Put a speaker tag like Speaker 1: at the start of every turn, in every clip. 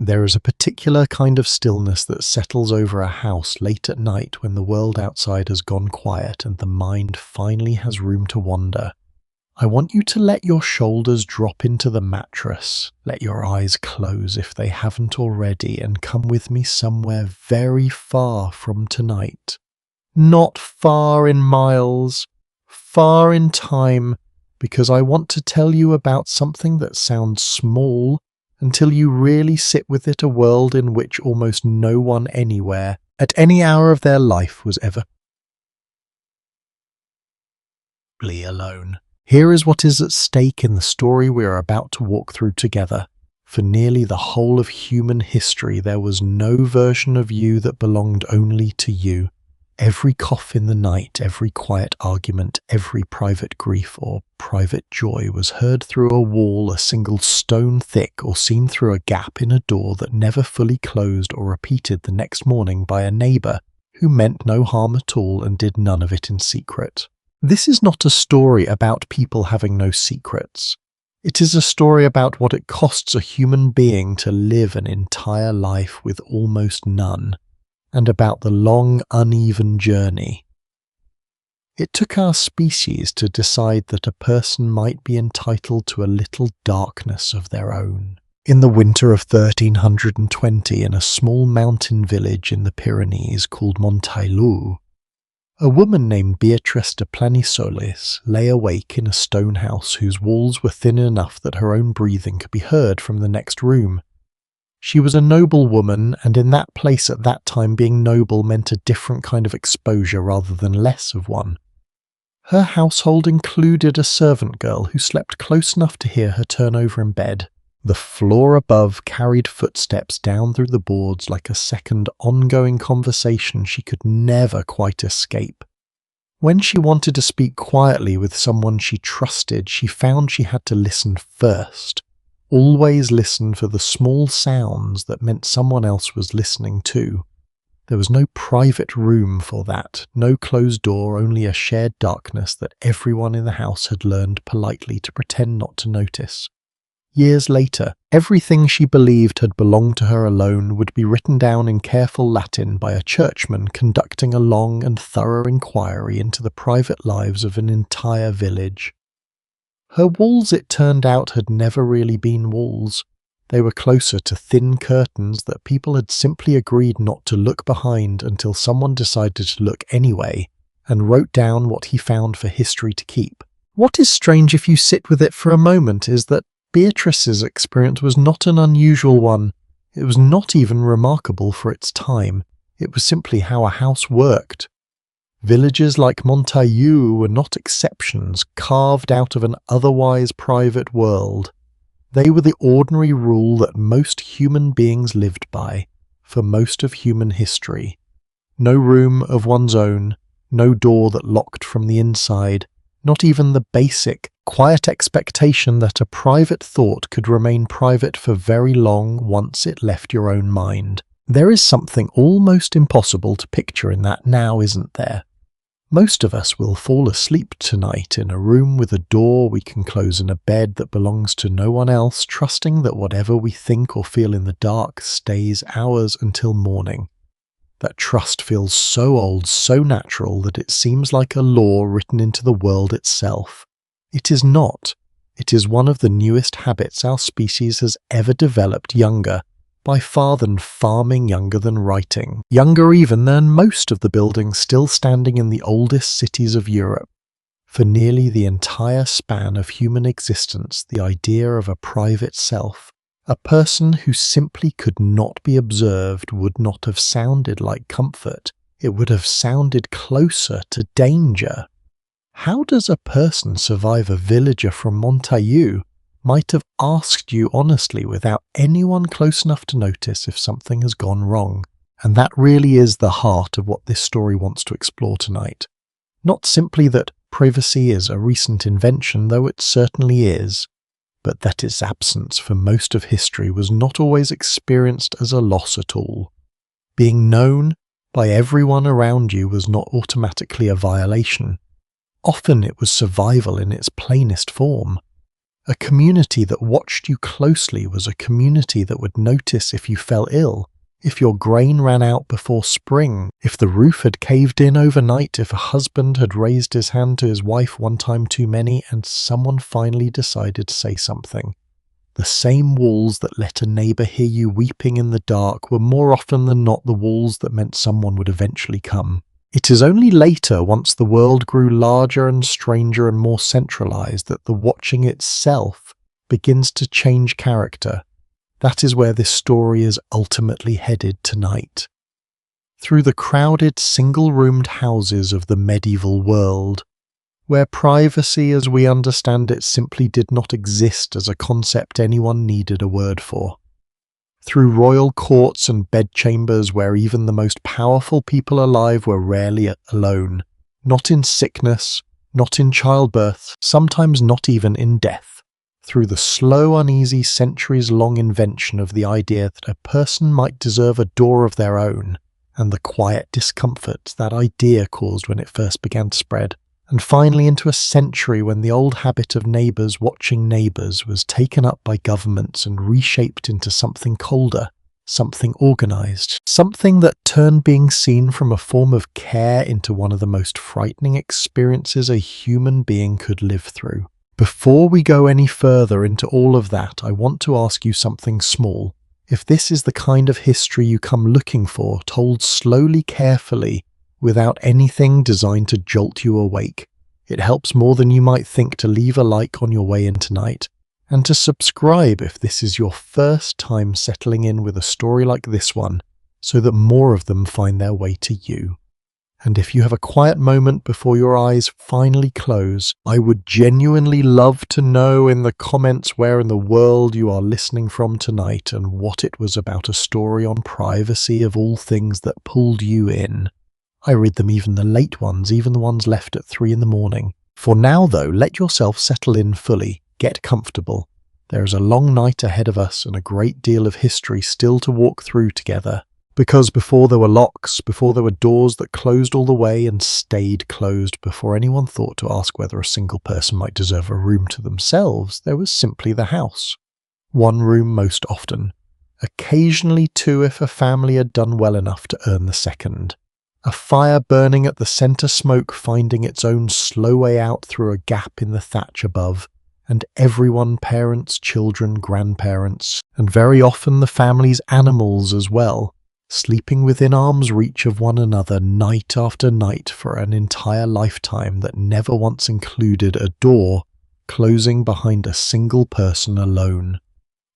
Speaker 1: There is a particular kind of stillness that settles over a house late at night when the world outside has gone quiet and the mind finally has room to wander. I want you to let your shoulders drop into the mattress, let your eyes close if they haven't already, and come with me somewhere very far from tonight. Not far in miles, far in time, because I want to tell you about something that sounds small until you really sit with it, a world in which almost no one anywhere, at any hour of their life, was ever truly alone. Here is what is at stake in the story we are about to walk through together. For nearly the whole of human history, there was no version of you that belonged only to you. Every cough in the night, every quiet argument, every private grief or private joy was heard through a wall a single stone thick or seen through a gap in a door that never fully closed or repeated the next morning by a neighbour who meant no harm at all and did none of it in secret. This is not a story about people having no secrets. It is a story about what it costs a human being to live an entire life with almost none, and about the long, uneven journey. It took our species to decide that a person might be entitled to a little darkness of their own. In the winter of 1320, in a small mountain village in the Pyrenees called Montaillou, a woman named Beatrice de Planisoles lay awake in a stone house whose walls were thin enough that her own breathing could be heard from the next room. She was a noble woman, and in that place at that time being noble meant a different kind of exposure rather than less of one. Her household included a servant girl who slept close enough to hear her turn over in bed. The floor above carried footsteps down through the boards like a second ongoing conversation she could never quite escape. When she wanted to speak quietly with someone she trusted, she found she had to listen first. Always listen for the small sounds that meant someone else was listening too. There was no private room for that, no closed door, only a shared darkness that everyone in the house had learned politely to pretend not to notice. Years later, everything she believed had belonged to her alone would be written down in careful Latin by a churchman conducting a long and thorough inquiry into the private lives of an entire village. Her walls, it turned out, had never really been walls. They were closer to thin curtains that people had simply agreed not to look behind until someone decided to look anyway and wrote down what he found for history to keep. What is strange if you sit with it for a moment is that Beatrice's experience was not an unusual one. It was not even remarkable for its time. It was simply how a house worked. Villages like Montaillou were not exceptions, carved out of an otherwise private world. They were the ordinary rule that most human beings lived by, for most of human history. No room of one's own, no door that locked from the inside, not even the basic, quiet expectation that a private thought could remain private for very long once it left your own mind. There is something almost impossible to picture in that now, isn't there? Most of us will fall asleep tonight in a room with a door we can close and a bed that belongs to no one else, trusting that whatever we think or feel in the dark stays ours until morning. That trust feels so old, so natural, that it seems like a law written into the world itself. It is not. It is one of the newest habits our species has ever developed, younger, by far than farming, younger than writing, younger even than most of the buildings still standing in the oldest cities of Europe. For nearly the entire span of human existence, the idea of a private self, a person who simply could not be observed, would not have sounded like comfort. It would have sounded closer to danger. How does a person survive? A villager from Montaillou might have asked you honestly without anyone close enough to notice if something has gone wrong. And that really is the heart of what this story wants to explore tonight. Not simply that privacy is a recent invention, though it certainly is, but that its absence for most of history was not always experienced as a loss at all. Being known by everyone around you was not automatically a violation. Often it was survival in its plainest form. A community that watched you closely was a community that would notice if you fell ill, if your grain ran out before spring, if the roof had caved in overnight, if a husband had raised his hand to his wife one time too many, and someone finally decided to say something. The same walls that let a neighbour hear you weeping in the dark were more often than not the walls that meant someone would eventually come. It is only later, once the world grew larger and stranger and more centralised, that the watching itself begins to change character. That is where this story is ultimately headed tonight. Through the crowded, single-roomed houses of the medieval world, where privacy as we understand it simply did not exist as a concept anyone needed a word for. Through royal courts and bedchambers where even the most powerful people alive were rarely alone, not in sickness, not in childbirth, sometimes not even in death. Through the slow, uneasy, centuries-long invention of the idea that a person might deserve a door of their own, and the quiet discomfort that idea caused when it first began to spread. And finally into a century when the old habit of neighbours watching neighbours was taken up by governments and reshaped into something colder, something organised, something that turned being seen from a form of care into one of the most frightening experiences a human being could live through. Before we go any further into all of that, I want to ask you something small. If this is the kind of history you come looking for, told slowly, carefully, without anything designed to jolt you awake, it helps more than you might think to leave a like on your way in tonight, and to subscribe if this is your first time settling in with a story like this one, so that more of them find their way to you. And if you have a quiet moment before your eyes finally close, I would genuinely love to know in the comments where in the world you are listening from tonight and what it was about a story on privacy of all things that pulled you in. I read them, even the late ones, even the ones left at 3 in the morning. For now, though, let yourself settle in fully, get comfortable. There is a long night ahead of us and a great deal of history still to walk through together. Because before there were locks, before there were doors that closed all the way and stayed closed, before anyone thought to ask whether a single person might deserve a room to themselves, there was simply the house. One room most often. Occasionally two if a family had done well enough to earn the second. A fire burning at the centre, smoke finding its own slow way out through a gap in the thatch above, and everyone, parents, children, grandparents, and very often the family's animals as well, sleeping within arm's reach of one another night after night for an entire lifetime that never once included a door closing behind a single person alone,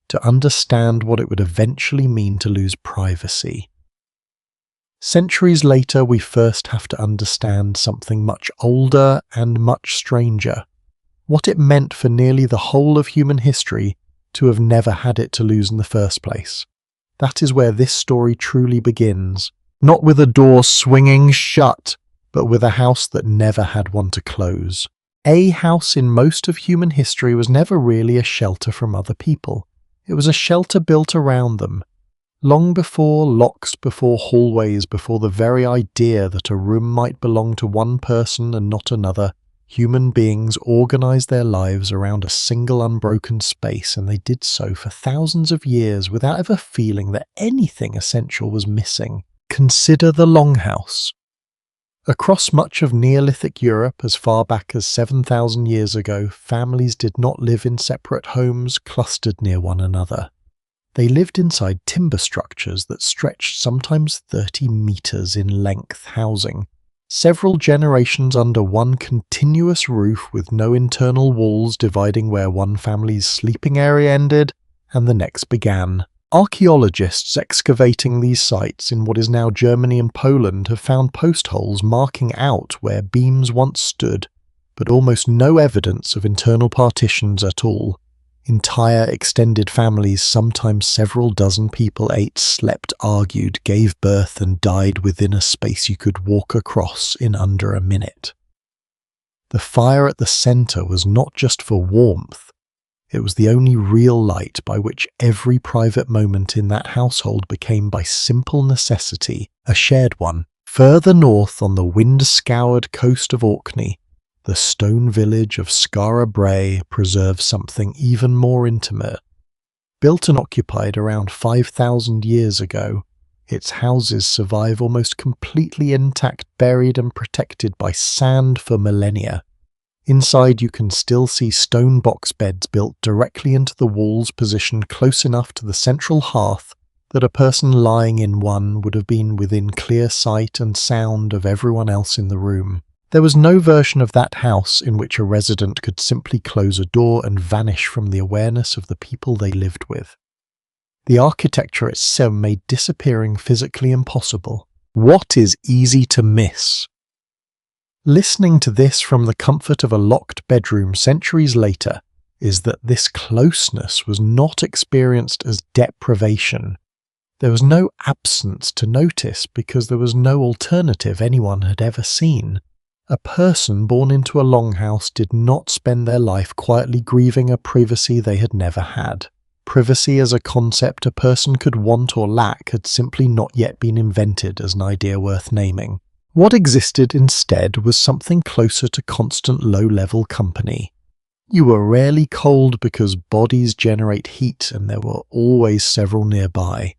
Speaker 1: to understand what it would eventually mean to lose privacy. Centuries later, we first have to understand something much older and much stranger, what it meant for nearly the whole of human history to have never had it to lose in the first place. That is where this story truly begins, not with a door swinging shut, but with a house that never had one to close. A house in most of human history was never really a shelter from other people. It was a shelter built around them. Long before locks, before hallways, before the very idea that a room might belong to one person and not another, human beings organised their lives around a single unbroken space, and they did so for thousands of years without ever feeling that anything essential was missing. Consider the Longhouse. Across much of Neolithic Europe, as far back as 7,000 years ago, families did not live in separate homes clustered near one another. They lived inside timber structures that stretched sometimes 30 meters in length, housing several generations under one continuous roof with no internal walls dividing where one family's sleeping area ended and the next began. Archaeologists excavating these sites in what is now Germany and Poland have found post holes marking out where beams once stood, but almost no evidence of internal partitions at all. Entire extended families, sometimes several dozen people, ate, slept, argued, gave birth and died within a space you could walk across in under a minute. The fire at the centre was not just for warmth, it was the only real light by which every private moment in that household became by simple necessity a shared one. Further north on the wind-scoured coast of Orkney, the stone village of Skara Brae preserves something even more intimate. Built and occupied around 5,000 years ago, its houses survive almost completely intact, buried and protected by sand for millennia. Inside you can still see stone box beds built directly into the walls, positioned close enough to the central hearth that a person lying in one would have been within clear sight and sound of everyone else in the room. There was no version of that house in which a resident could simply close a door and vanish from the awareness of the people they lived with. The architecture itself made disappearing physically impossible. What is easy to miss? Listening to this from the comfort of a locked bedroom centuries later is that this closeness was not experienced as deprivation. There was no absence to notice because there was no alternative anyone had ever seen. A person born into a longhouse did not spend their life quietly grieving a privacy they had never had. Privacy as a concept a person could want or lack had simply not yet been invented as an idea worth naming. What existed instead was something closer to constant low-level company. You were rarely cold because bodies generate heat and there were always several nearby.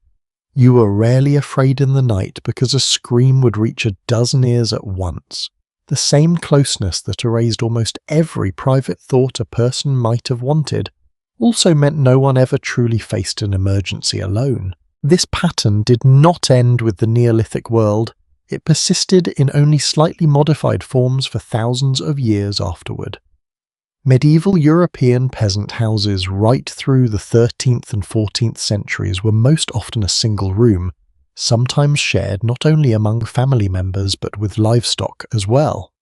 Speaker 1: You were rarely afraid in the night because a scream would reach a dozen ears at once. The same closeness that erased almost every private thought a person might have wanted also meant no one ever truly faced an emergency alone. This pattern did not end with the Neolithic world. It persisted in only slightly modified forms for thousands of years afterward. Medieval European peasant houses right through the 13th and 14th centuries were most often a single room, sometimes shared not only among family members but with livestock as well.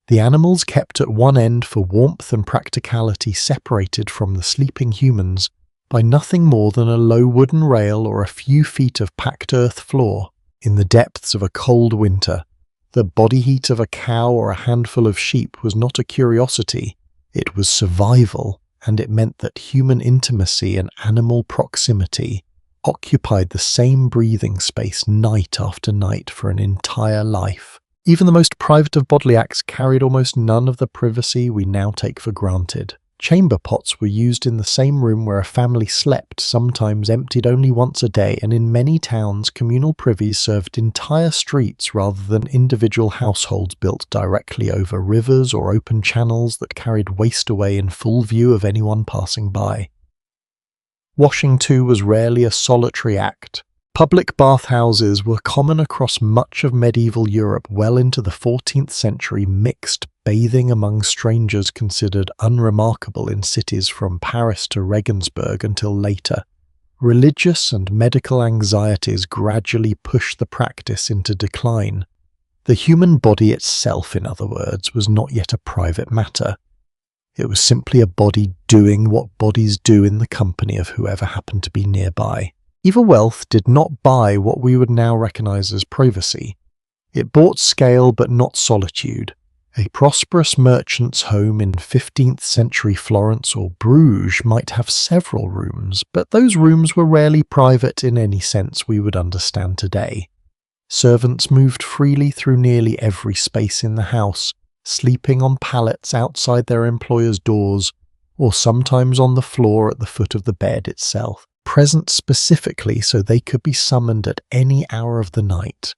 Speaker 1: The animals kept at one end for warmth and practicality, separated from the sleeping humans by nothing more than a low wooden rail or a few feet of packed earth floor. In the depths of a cold winter, the body heat of a cow or a handful of sheep was not a curiosity, it was survival, and it meant that human intimacy and animal proximity occupied the same breathing space night after night for an entire life. Even the most private of bodily acts carried almost none of the privacy we now take for granted. Chamber pots were used in the same room where a family slept, sometimes emptied only once a day, and in many towns communal privies served entire streets rather than individual households built directly over rivers or open channels that carried waste away in full view of anyone passing by. Washing, too, was rarely a solitary act. Public bathhouses were common across much of medieval Europe well into the 14th century. Mixed bathing among strangers considered unremarkable in cities from Paris to Regensburg until later. Religious and medical anxieties gradually pushed the practice into decline. The human body itself, in other words, was not yet a private matter. It was simply a body doing what bodies do in the company of whoever happened to be nearby. Evil wealth did not buy what we would now recognize as privacy. It bought scale but not solitude. A prosperous merchant's home in 15th century Florence or Bruges might have several rooms, but those rooms were rarely private in any sense we would understand today. Servants moved freely through nearly every space in the house, sleeping on pallets outside their employers' doors, or sometimes on the floor at the foot of the bed itself, present specifically so they could be summoned at any hour of the night.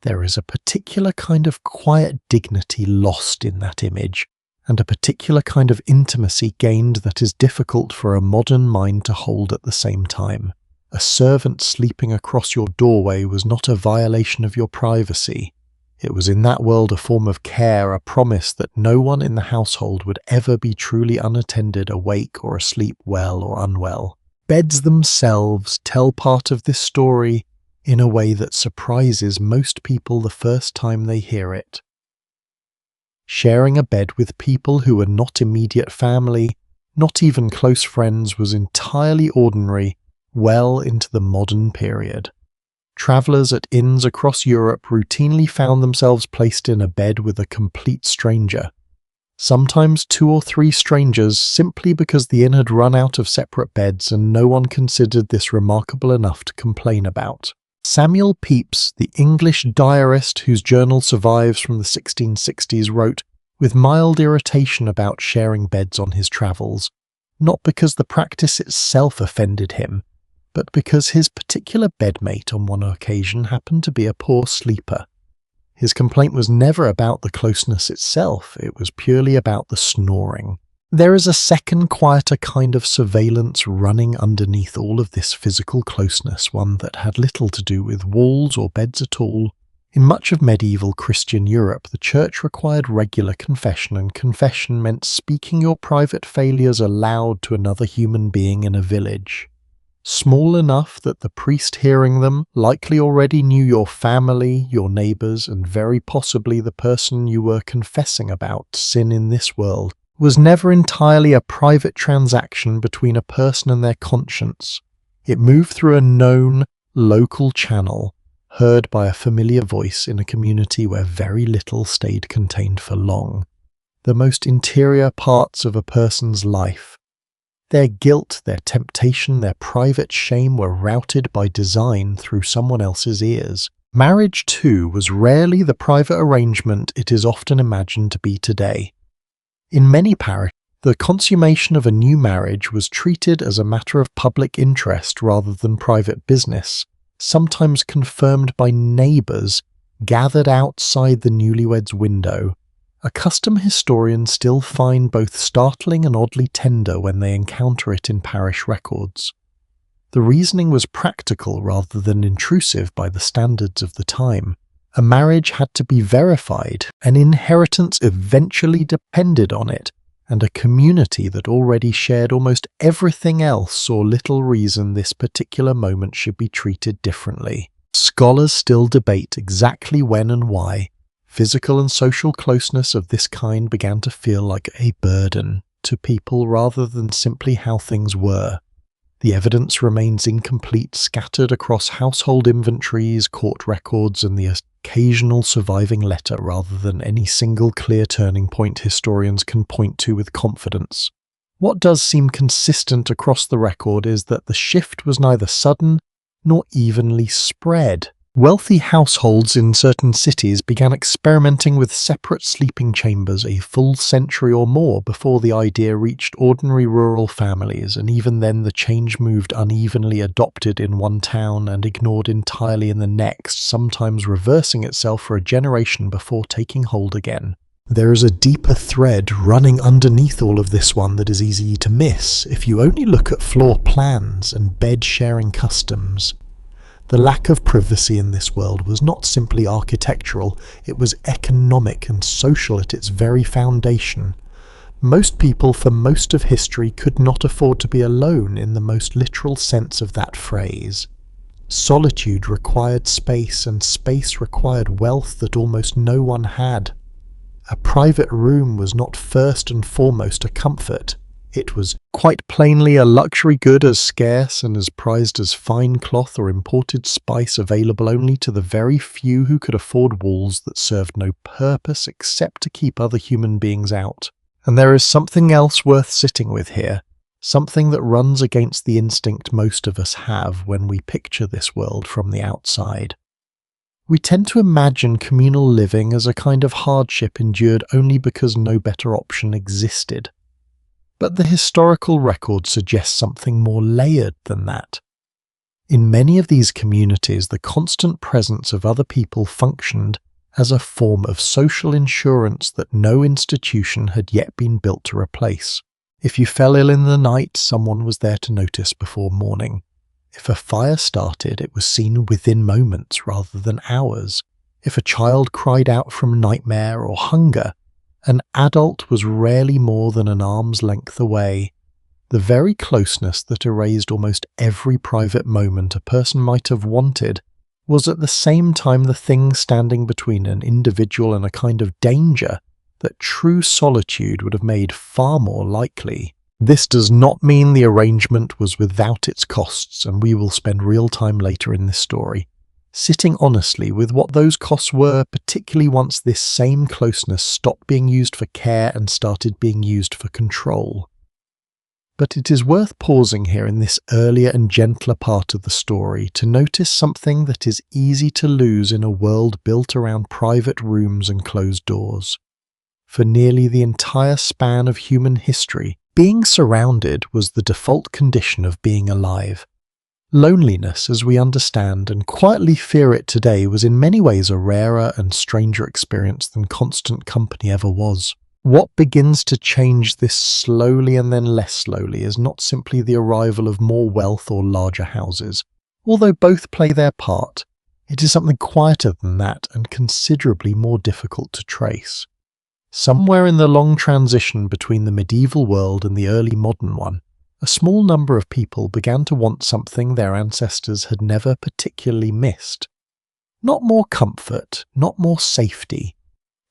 Speaker 1: There is a particular kind of quiet dignity lost in that image, and a particular kind of intimacy gained that is difficult for a modern mind to hold at the same time. A servant sleeping across your doorway was not a violation of your privacy. It was in that world a form of care, a promise that no one in the household would ever be truly unattended, awake or asleep, well or unwell. Beds themselves tell part of this story in a way that surprises most people the first time they hear it. Sharing a bed with people who were not immediate family, not even close friends, was entirely ordinary well into the modern period. Travellers at inns across Europe routinely found themselves placed in a bed with a complete stranger. Sometimes 2 or 3 strangers, simply because the inn had run out of separate beds and no one considered this remarkable enough to complain about. Samuel Pepys, the English diarist whose journal survives from the 1660s, wrote, with mild irritation about sharing beds on his travels, not because the practice itself offended him, but because his particular bedmate on one occasion happened to be a poor sleeper. His complaint was never about the closeness itself, it was purely about the snoring. There is a second, quieter kind of surveillance running underneath all of this physical closeness, one that had little to do with walls or beds at all. In much of medieval Christian Europe, the church required regular confession, and confession meant speaking your private failures aloud to another human being in a village. Small enough that the priest hearing them likely already knew your family, your neighbours, and very possibly the person you were confessing about sin in this world, was never entirely a private transaction between a person and their conscience. It moved through a known, local channel, heard by a familiar voice in a community where very little stayed contained for long. The most interior parts of a person's life, their guilt, their temptation, their private shame were routed by design through someone else's ears. Marriage, too, was rarely the private arrangement it is often imagined to be today. In many parishes, the consummation of a new marriage was treated as a matter of public interest rather than private business, sometimes confirmed by neighbours gathered outside the newlyweds' window, a custom historians still find both startling and oddly tender when they encounter it in parish records. The reasoning was practical rather than intrusive by the standards of the time. A marriage had to be verified, an inheritance eventually depended on it, and a community that already shared almost everything else saw little reason this particular moment should be treated differently. Scholars still debate exactly when and why. Physical and social closeness of this kind began to feel like a burden to people rather than simply how things were. The evidence remains incomplete, scattered across household inventories, court records, and the occasional surviving letter rather than any single clear turning point historians can point to with confidence. What does seem consistent across the record is that the shift was neither sudden nor evenly spread. Wealthy households in certain cities began experimenting with separate sleeping chambers a full century or more before the idea reached ordinary rural families, and even then the change moved unevenly, adopted in one town and ignored entirely in the next, sometimes reversing itself for a generation before taking hold again. There is a deeper thread running underneath all of this one that is easy to miss if you only look at floor plans and bed-sharing customs. The lack of privacy in this world was not simply architectural, it was economic and social at its very foundation. Most people for most of history could not afford to be alone in the most literal sense of that phrase. Solitude required space, and space required wealth that almost no one had. A private room was not first and foremost a comfort. It was quite plainly a luxury good as scarce and as prized as fine cloth or imported spice, available only to the very few who could afford walls that served no purpose except to keep other human beings out. And there is something else worth sitting with here, something that runs against the instinct most of us have when we picture this world from the outside. We tend to imagine communal living as a kind of hardship endured only because no better option existed. But the historical record suggests something more layered than that. In many of these communities, the constant presence of other people functioned as a form of social insurance that no institution had yet been built to replace. If you fell ill in the night, someone was there to notice before morning. If a fire started, it was seen within moments rather than hours. If a child cried out from nightmare or hunger, an adult was rarely more than an arm's length away. The very closeness that erased almost every private moment a person might have wanted was at the same time the thing standing between an individual and a kind of danger that true solitude would have made far more likely. This does not mean the arrangement was without its costs, and we will spend real time later in this story sitting honestly with what those costs were, particularly once this same closeness stopped being used for care and started being used for control. But it is worth pausing here in this earlier and gentler part of the story to notice something that is easy to lose in a world built around private rooms and closed doors. For nearly the entire span of human history, being surrounded was the default condition of being alive. Loneliness, as we understand and quietly fear it today, was in many ways a rarer and stranger experience than constant company ever was. What begins to change this slowly and then less slowly is not simply the arrival of more wealth or larger houses. Although both play their part, it is something quieter than that and considerably more difficult to trace. Somewhere in the long transition between the medieval world and the early modern one, a small number of people began to want something their ancestors had never particularly missed. Not more comfort, not more safety,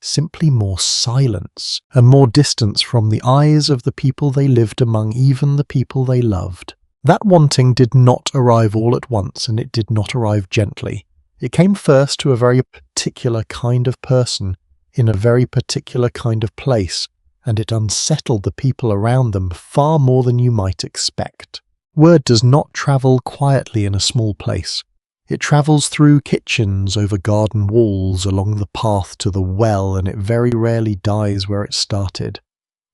Speaker 1: simply more silence, and more distance from the eyes of the people they lived among, even the people they loved. That wanting did not arrive all at once, and it did not arrive gently. It came first to a very particular kind of person, in a very particular kind of place, and it unsettled the people around them far more than you might expect. Word does not travel quietly in a small place. It travels through kitchens, over garden walls, along the path to the well, and it very rarely dies where it started.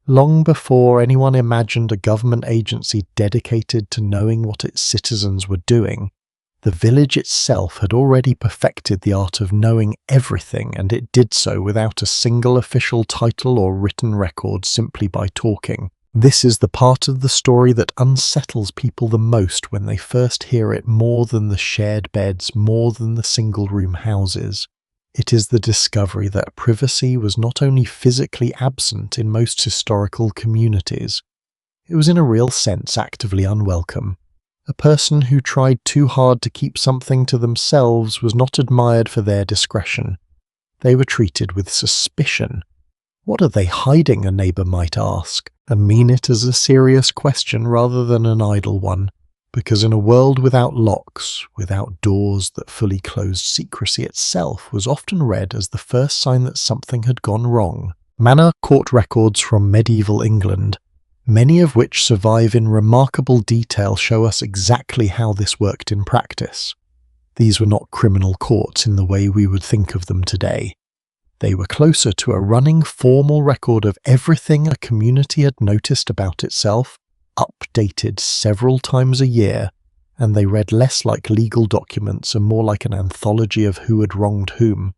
Speaker 1: Long before anyone imagined a government agency dedicated to knowing what its citizens were doing, the village itself had already perfected the art of knowing everything, and it did so without a single official title or written record, simply by talking. This is the part of the story that unsettles people the most when they first hear it, more than the shared beds, more than the single-room houses. It is the discovery that privacy was not only physically absent in most historical communities, it was in a real sense actively unwelcome. A person who tried too hard to keep something to themselves was not admired for their discretion. They were treated with suspicion. What are they hiding, a neighbour might ask, and mean it as a serious question rather than an idle one, because in a world without locks, without doors that fully closed, secrecy itself was often read as the first sign that something had gone wrong. Manor court records from medieval England, many of which survive in remarkable detail, show us exactly how this worked in practice. These were not criminal courts in the way we would think of them today. They were closer to a running formal record of everything a community had noticed about itself, updated several times a year, and they read less like legal documents and more like an anthology of who had wronged whom.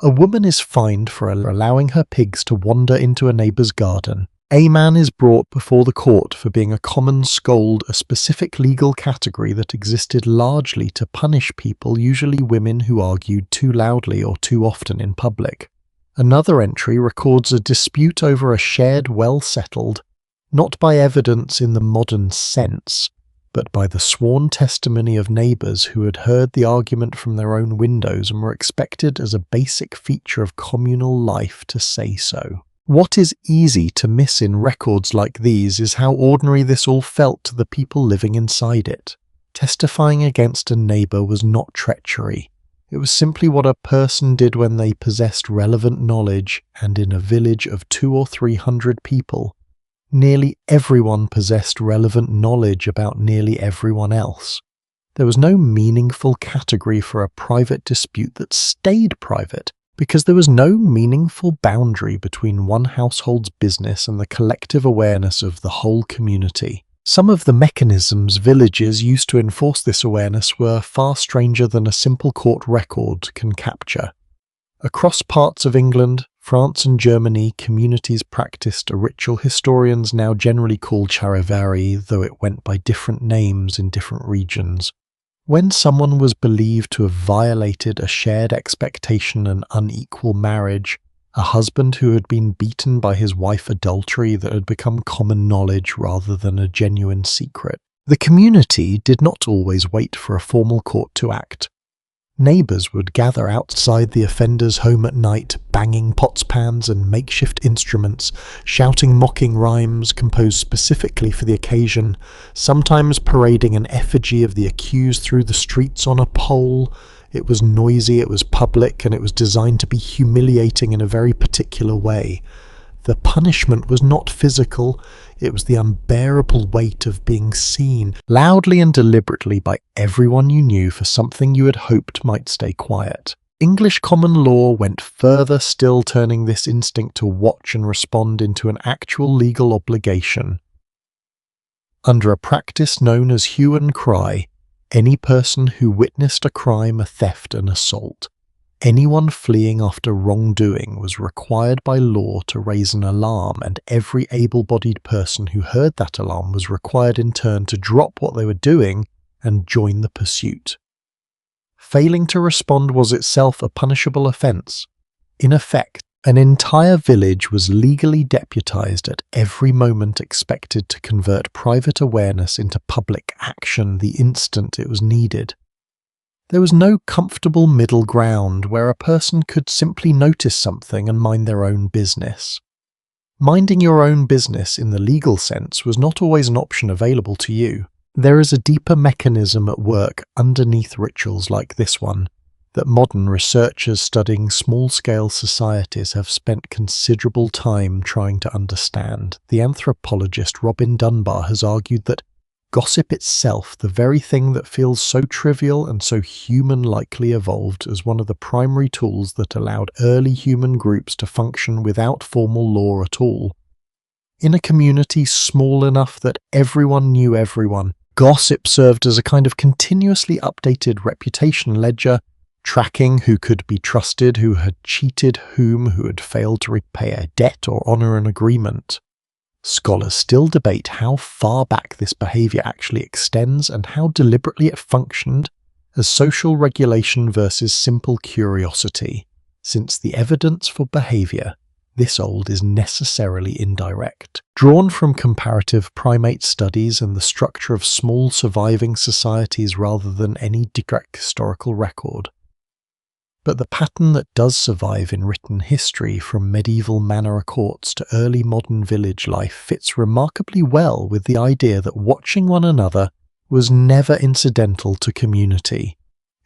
Speaker 1: A woman is fined for allowing her pigs to wander into a neighbour's garden. A man is brought before the court for being a common scold, a specific legal category that existed largely to punish people, usually women, who argued too loudly or too often in public. Another entry records a dispute over a shed well settled, not by evidence in the modern sense, but by the sworn testimony of neighbours who had heard the argument from their own windows and were expected as a basic feature of communal life to say so. What is easy to miss in records like these is how ordinary this all felt to the people living inside it. Testifying against a neighbour was not treachery. It was simply what a person did when they possessed relevant knowledge, and in a village of 200 or 300 people, nearly everyone possessed relevant knowledge about nearly everyone else. There was no meaningful category for a private dispute that stayed private, because there was no meaningful boundary between one household's business and the collective awareness of the whole community. Some of the mechanisms villages used to enforce this awareness were far stranger than a simple court record can capture. Across parts of England, France and Germany, communities practiced a ritual historians now generally call charivari, though it went by different names in different regions. When someone was believed to have violated a shared expectation and unequal marriage, a husband who had been beaten by his wife, adultery that had become common knowledge rather than a genuine secret, the community did not always wait for a formal court to act. Neighbours would gather outside the offender's home at night, banging pots, pans and makeshift instruments, shouting mocking rhymes composed specifically for the occasion, sometimes parading an effigy of the accused through the streets on a pole. It was noisy, it was public, and it was designed to be humiliating in a very particular way. The punishment was not physical, it was the unbearable weight of being seen, loudly and deliberately by everyone you knew, for something you had hoped might stay quiet. English common law went further, still turning this instinct to watch and respond into an actual legal obligation. Under a practice known as hue and cry, any person who witnessed a crime, a theft, an assault, anyone fleeing after wrongdoing was required by law to raise an alarm, and every able-bodied person who heard that alarm was required in turn to drop what they were doing and join the pursuit. Failing to respond was itself a punishable offence. In effect, an entire village was legally deputized at every moment, expected to convert private awareness into public action the instant it was needed. There was no comfortable middle ground where a person could simply notice something and mind their own business. Minding your own business in the legal sense was not always an option available to you. There is a deeper mechanism at work underneath rituals like this one that modern researchers studying small-scale societies have spent considerable time trying to understand. The anthropologist Robin Dunbar has argued that gossip itself, the very thing that feels so trivial and so human, likely evolved as one of the primary tools that allowed early human groups to function without formal law at all. In a community small enough that everyone knew everyone, gossip served as a kind of continuously updated reputation ledger, tracking who could be trusted, who had cheated whom, who had failed to repay a debt or honour an agreement. Scholars still debate how far back this behaviour actually extends and how deliberately it functioned as social regulation versus simple curiosity, since the evidence for behaviour this old is necessarily indirect. Drawn from comparative primate studies and the structure of small surviving societies rather than any direct historical record. But the pattern that does survive in written history, from medieval manor courts to early modern village life, fits remarkably well with the idea that watching one another was never incidental to community.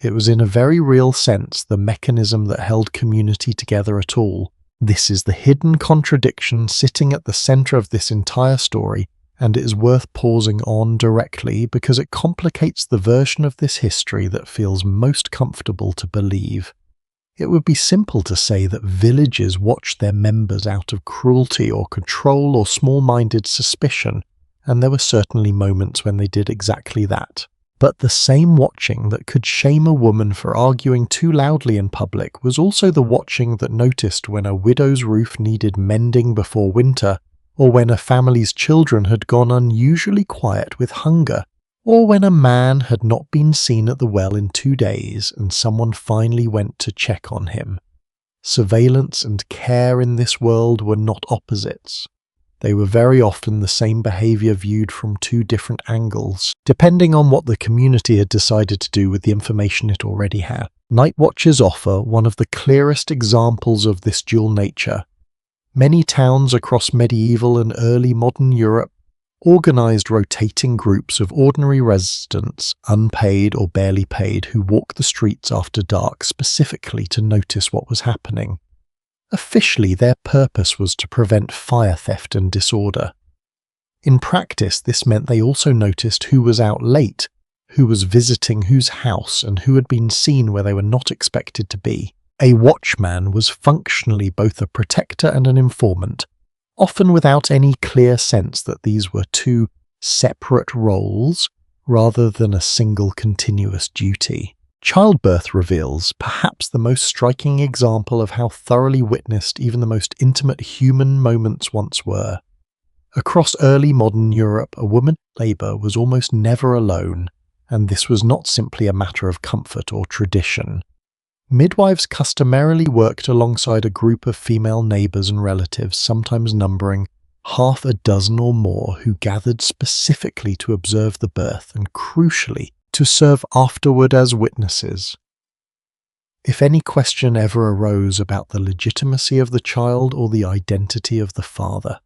Speaker 1: It was in a very real sense the mechanism that held community together at all. This is the hidden contradiction sitting at the centre of this entire story, and it is worth pausing on directly because it complicates the version of this history that feels most comfortable to believe. It would be simple to say that villages watched their members out of cruelty or control or small-minded suspicion, and there were certainly moments when they did exactly that. But the same watching that could shame a woman for arguing too loudly in public was also the watching that noticed when a widow's roof needed mending before winter, or when a family's children had gone unusually quiet with hunger, or when a man had not been seen at the well in 2 days and someone finally went to check on him. Surveillance and care in this world were not opposites. They were very often the same behaviour viewed from 2 different angles, depending on what the community had decided to do with the information it already had. Night watches offer one of the clearest examples of this dual nature. Many towns across medieval and early modern Europe organised rotating groups of ordinary residents, unpaid or barely paid, who walked the streets after dark specifically to notice what was happening. Officially, their purpose was to prevent fire theft and disorder. In practice, this meant they also noticed who was out late, who was visiting whose house, and who had been seen where they were not expected to be. A watchman was functionally both a protector and an informant, often without any clear sense that these were 2 separate roles rather than a single continuous duty. Childbirth reveals perhaps the most striking example of how thoroughly witnessed even the most intimate human moments once were. Across early modern Europe, a woman in labour was almost never alone, and this was not simply a matter of comfort or tradition. Midwives customarily worked alongside a group of female neighbours and relatives, sometimes numbering half a dozen or more, who gathered specifically to observe the birth and, crucially, to serve afterward as witnesses. If any question ever arose about the legitimacy of the child or the identity of the father.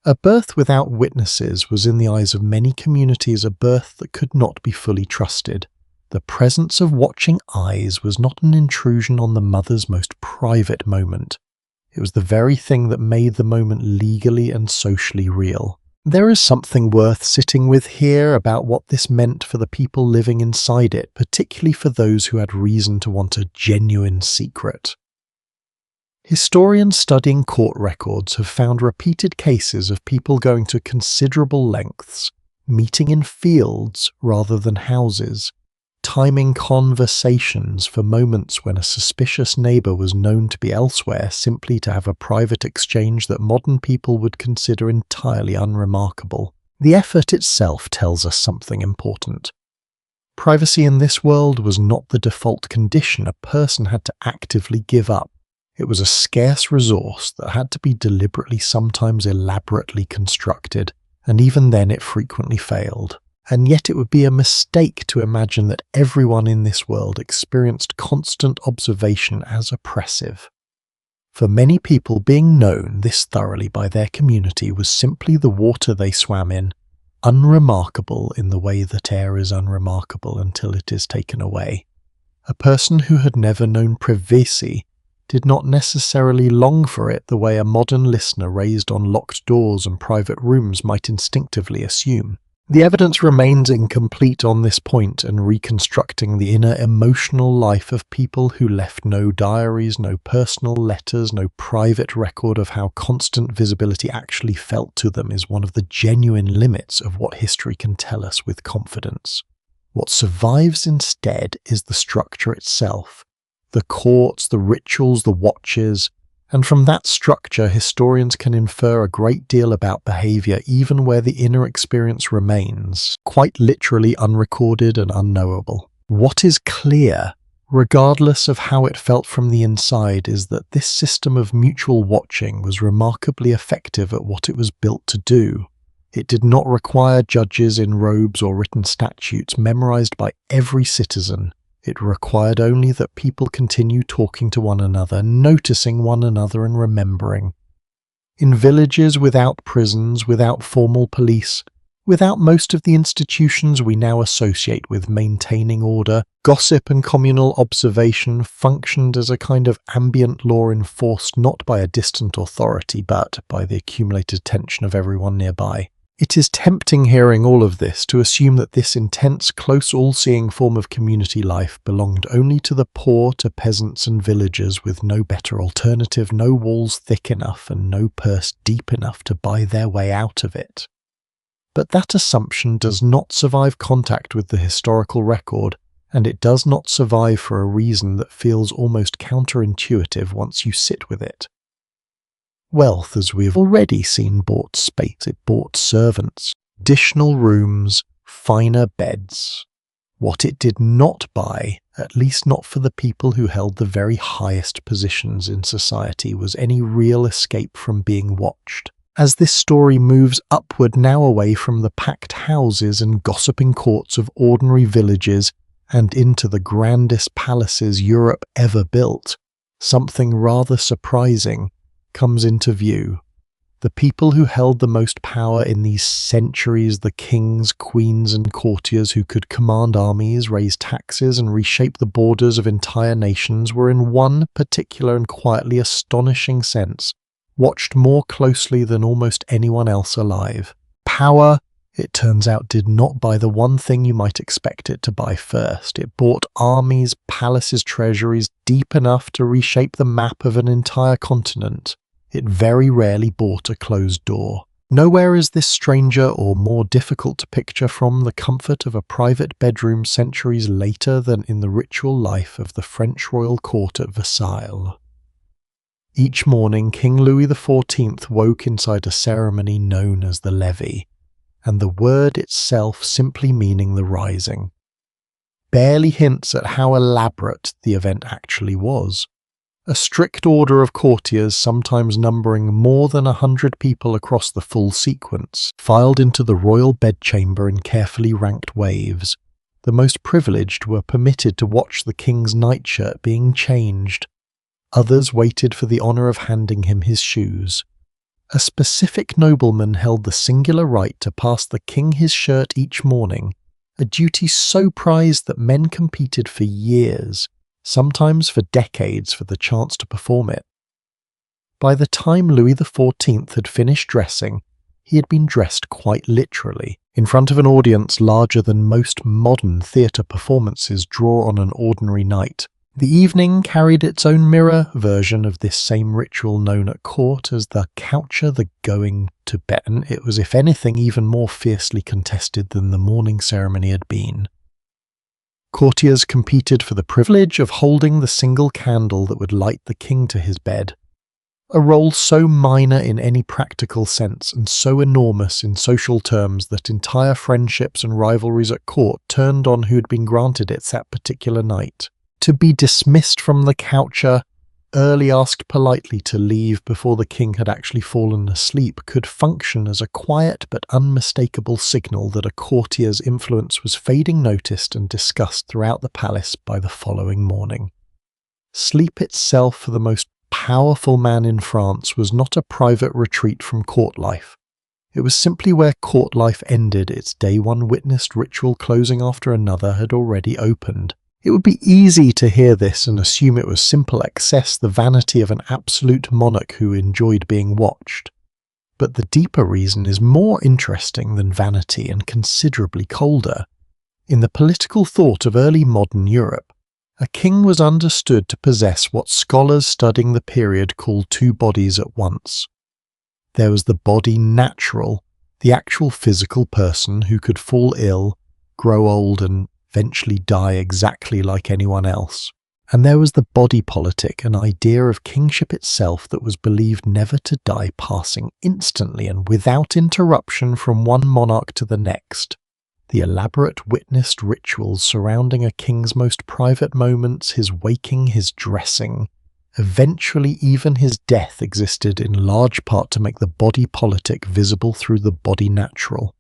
Speaker 1: A birth without witnesses was in the eyes of many communities a birth that could not be fully trusted. The presence of watching eyes was not an intrusion on the mother's most private moment. It was the very thing that made the moment legally and socially real. There is something worth sitting with here about what this meant for the people living inside it, particularly for those who had reason to want a genuine secret. Historians studying court records have found repeated cases of people going to considerable lengths, meeting in fields rather than houses, timing conversations for moments when a suspicious neighbour was known to be elsewhere simply to have a private exchange that modern people would consider entirely unremarkable. The effort itself tells us something important. Privacy in this world was not the default condition a person had to actively give up. It was a scarce resource that had to be deliberately, sometimes elaborately constructed, and even then it frequently failed. And yet it would be a mistake to imagine that everyone in this world experienced constant observation as oppressive. For many people, being known this thoroughly by their community was simply the water they swam in, unremarkable in the way that air is unremarkable until it is taken away. A person who had never known privacy did not necessarily long for it the way a modern listener raised on locked doors and private rooms might instinctively assume. The evidence remains incomplete on this point, and reconstructing the inner emotional life of people who left no diaries, no personal letters, no private record of how constant visibility actually felt to them is one of the genuine limits of what history can tell us with confidence. What survives instead is the structure itself, the courts, the rituals, the watches, and from that structure historians can infer a great deal about behaviour even where the inner experience remains, quite literally unrecorded and unknowable. What is clear, regardless of how it felt from the inside, is that this system of mutual watching was remarkably effective at what it was built to do. It did not require judges in robes or written statutes memorised by every citizen. It required only that people continue talking to one another, noticing one another and remembering. In villages without prisons, without formal police, without most of the institutions we now associate with maintaining order, gossip and communal observation functioned as a kind of ambient law enforced not by a distant authority but by the accumulated attention of everyone nearby. It is tempting, hearing all of this, to assume that this intense, close, all-seeing form of community life belonged only to the poor, to peasants and villagers with no better alternative, no walls thick enough and no purse deep enough to buy their way out of it. But that assumption does not survive contact with the historical record, and it does not survive for a reason that feels almost counterintuitive once you sit with it. Wealth, as we've already seen, bought space, it bought servants, additional rooms, finer beds. What it did not buy, at least not for the people who held the very highest positions in society, was any real escape from being watched. As this story moves upward now away from the packed houses and gossiping courts of ordinary villages and into the grandest palaces Europe ever built, something rather surprising comes into view. The people who held the most power in these centuries, the kings, queens and courtiers who could command armies, raise taxes and reshape the borders of entire nations, were in one particular and quietly astonishing sense watched more closely than almost anyone else alive. Power, it turns out, did not buy the one thing you might expect it to buy first. It bought armies, palaces, treasuries deep enough to reshape the map of an entire continent. It very rarely bought a closed door. Nowhere is this stranger or more difficult to picture from the comfort of a private bedroom centuries later than in the ritual life of the French royal court at Versailles. Each morning, King Louis XIV woke inside a ceremony known as the levee, and the word itself simply meaning the rising. Barely hints at how elaborate the event actually was. A strict order of courtiers, sometimes numbering more than 100 people across the full sequence, filed into the royal bedchamber in carefully ranked waves. The most privileged were permitted to watch the king's nightshirt being changed. Others waited for the honour of handing him his shoes. A specific nobleman held the singular right to pass the king his shirt each morning, a duty so prized that men competed for years, sometimes for decades, for the chance to perform it. By the time Louis XIV had finished dressing, He had been dressed quite literally, in front of an audience larger than most modern theatre performances draw on an ordinary night. The evening carried its own mirror version of this same ritual known at court as the coucher, the going to bed. It was, if anything, even more fiercely contested than the morning ceremony had been. Courtiers competed for the privilege of holding the single candle that would light the king to his bed. A role so minor in any practical sense and so enormous in social terms that entire friendships and rivalries at court turned on who had been granted it that particular night. To be dismissed from the coucher, early asked politely to leave before the king had actually fallen asleep, could function as a quiet but unmistakable signal that a courtier's influence was fading noticed and discussed throughout the palace by the following morning. Sleep itself for the most powerful man in France was not a private retreat from court life. It was simply where court life ended. Its day one witnessed ritual closing after another had already opened. It would be easy to hear this and assume it was simple excess, the vanity of an absolute monarch who enjoyed being watched. But the deeper reason is more interesting than vanity and considerably colder. In the political thought of early modern Europe, a king was understood to possess what scholars studying the period call two bodies at once. There was the body natural, the actual physical person who could fall ill, grow old and eventually die exactly like anyone else. And there was the body politic, an idea of kingship itself that was believed never to die, passing instantly and without interruption from one monarch to the next. The elaborate witnessed rituals surrounding a king's most private moments, his waking, his dressing, eventually even his death, existed in large part to make the body politic visible through the body natural.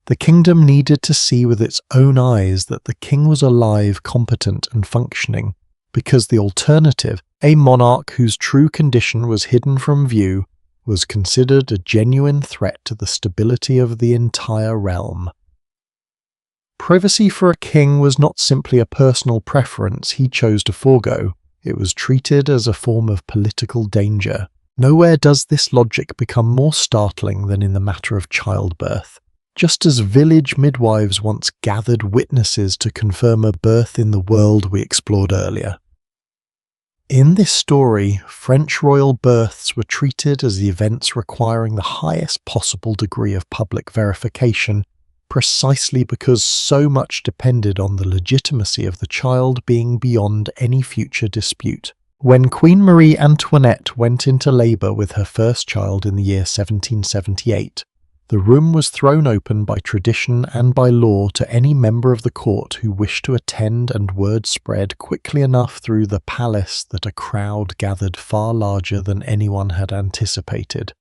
Speaker 1: The kingdom needed to see with its own eyes that the king was alive, competent and functioning, because the alternative, a monarch whose true condition was hidden from view, was considered a genuine threat to the stability of the entire realm. Privacy for a king was not simply a personal preference he chose to forego. It was treated as a form of political danger. Nowhere does this logic become more startling than in the matter of childbirth. Just as village midwives once gathered witnesses to confirm a birth in the world we explored earlier. In this story, French royal births were treated as the events requiring the highest possible degree of public verification, precisely because so much depended on the legitimacy of the child being beyond any future dispute. When Queen Marie Antoinette went into labour with her first child in the year 1778, the room was thrown open by tradition and by law to any member of the court who wished to attend, and word spread quickly enough through the palace that a crowd gathered far larger than anyone had anticipated.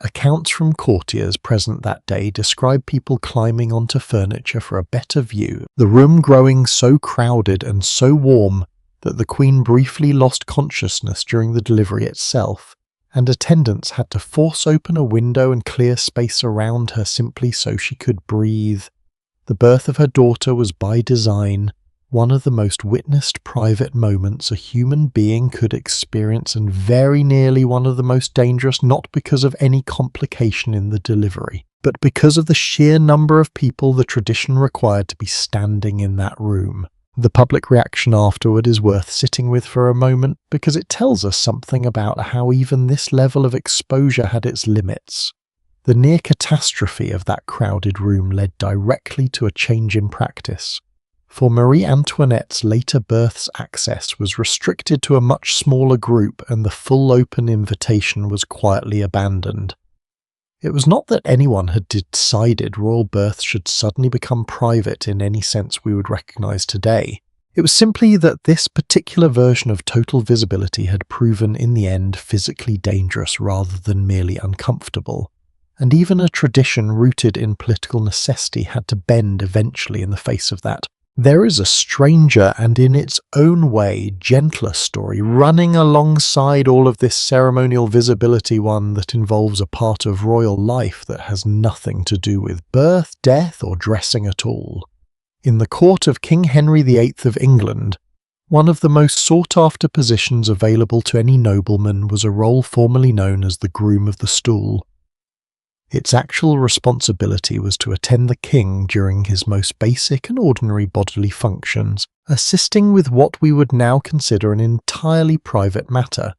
Speaker 1: Accounts from courtiers present that day describe people climbing onto furniture for a better view, the room growing so crowded and so warm that the Queen briefly lost consciousness during the delivery itself, and attendants had to force open a window and clear space around her simply so she could breathe. The birth of her daughter was by design one of the most witnessed private moments a human being could experience, and very nearly one of the most dangerous, not because of any complication in the delivery, but because of the sheer number of people the tradition required to be standing in that room. The public reaction afterward is worth sitting with for a moment, because it tells us something about how even this level of exposure had its limits. The near catastrophe of that crowded room led directly to a change in practice. For Marie Antoinette's later births, access was restricted to a much smaller group, and the full open invitation was quietly abandoned. It was not that anyone had decided royal births should suddenly become private in any sense we would recognize today. It was simply that this particular version of total visibility had proven in the end physically dangerous rather than merely uncomfortable, and even a tradition rooted in political necessity had to bend eventually in the face of that. There is a stranger and in its own way gentler story running alongside all of this ceremonial visibility, one that involves a part of royal life that has nothing to do with birth, death, or dressing at all. In the court of King Henry VIII of England, one of the most sought-after positions available to any nobleman was a role formerly known as the Groom of the Stool. Its actual responsibility was to attend the king during his most basic and ordinary bodily functions, assisting with what we would now consider an entirely private matter.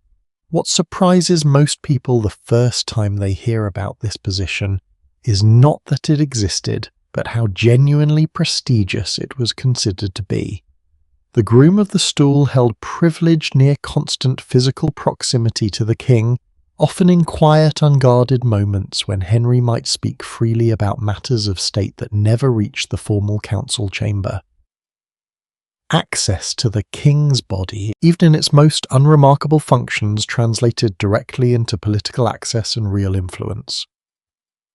Speaker 1: What surprises most people the first time they hear about this position is not that it existed, but how genuinely prestigious it was considered to be. The groom of the stool held privileged near constant physical proximity to the king, often in quiet, unguarded moments when Henry might speak freely about matters of state that never reached the formal council chamber. Access to the king's body, even in its most unremarkable functions, translated directly into political access and real influence.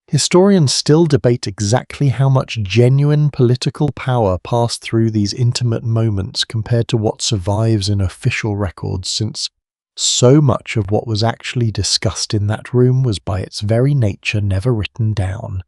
Speaker 1: Historians still debate exactly how much genuine political power passed through these intimate moments compared to what survives in official records, since so much of what was actually discussed in that room was by its very nature never written down.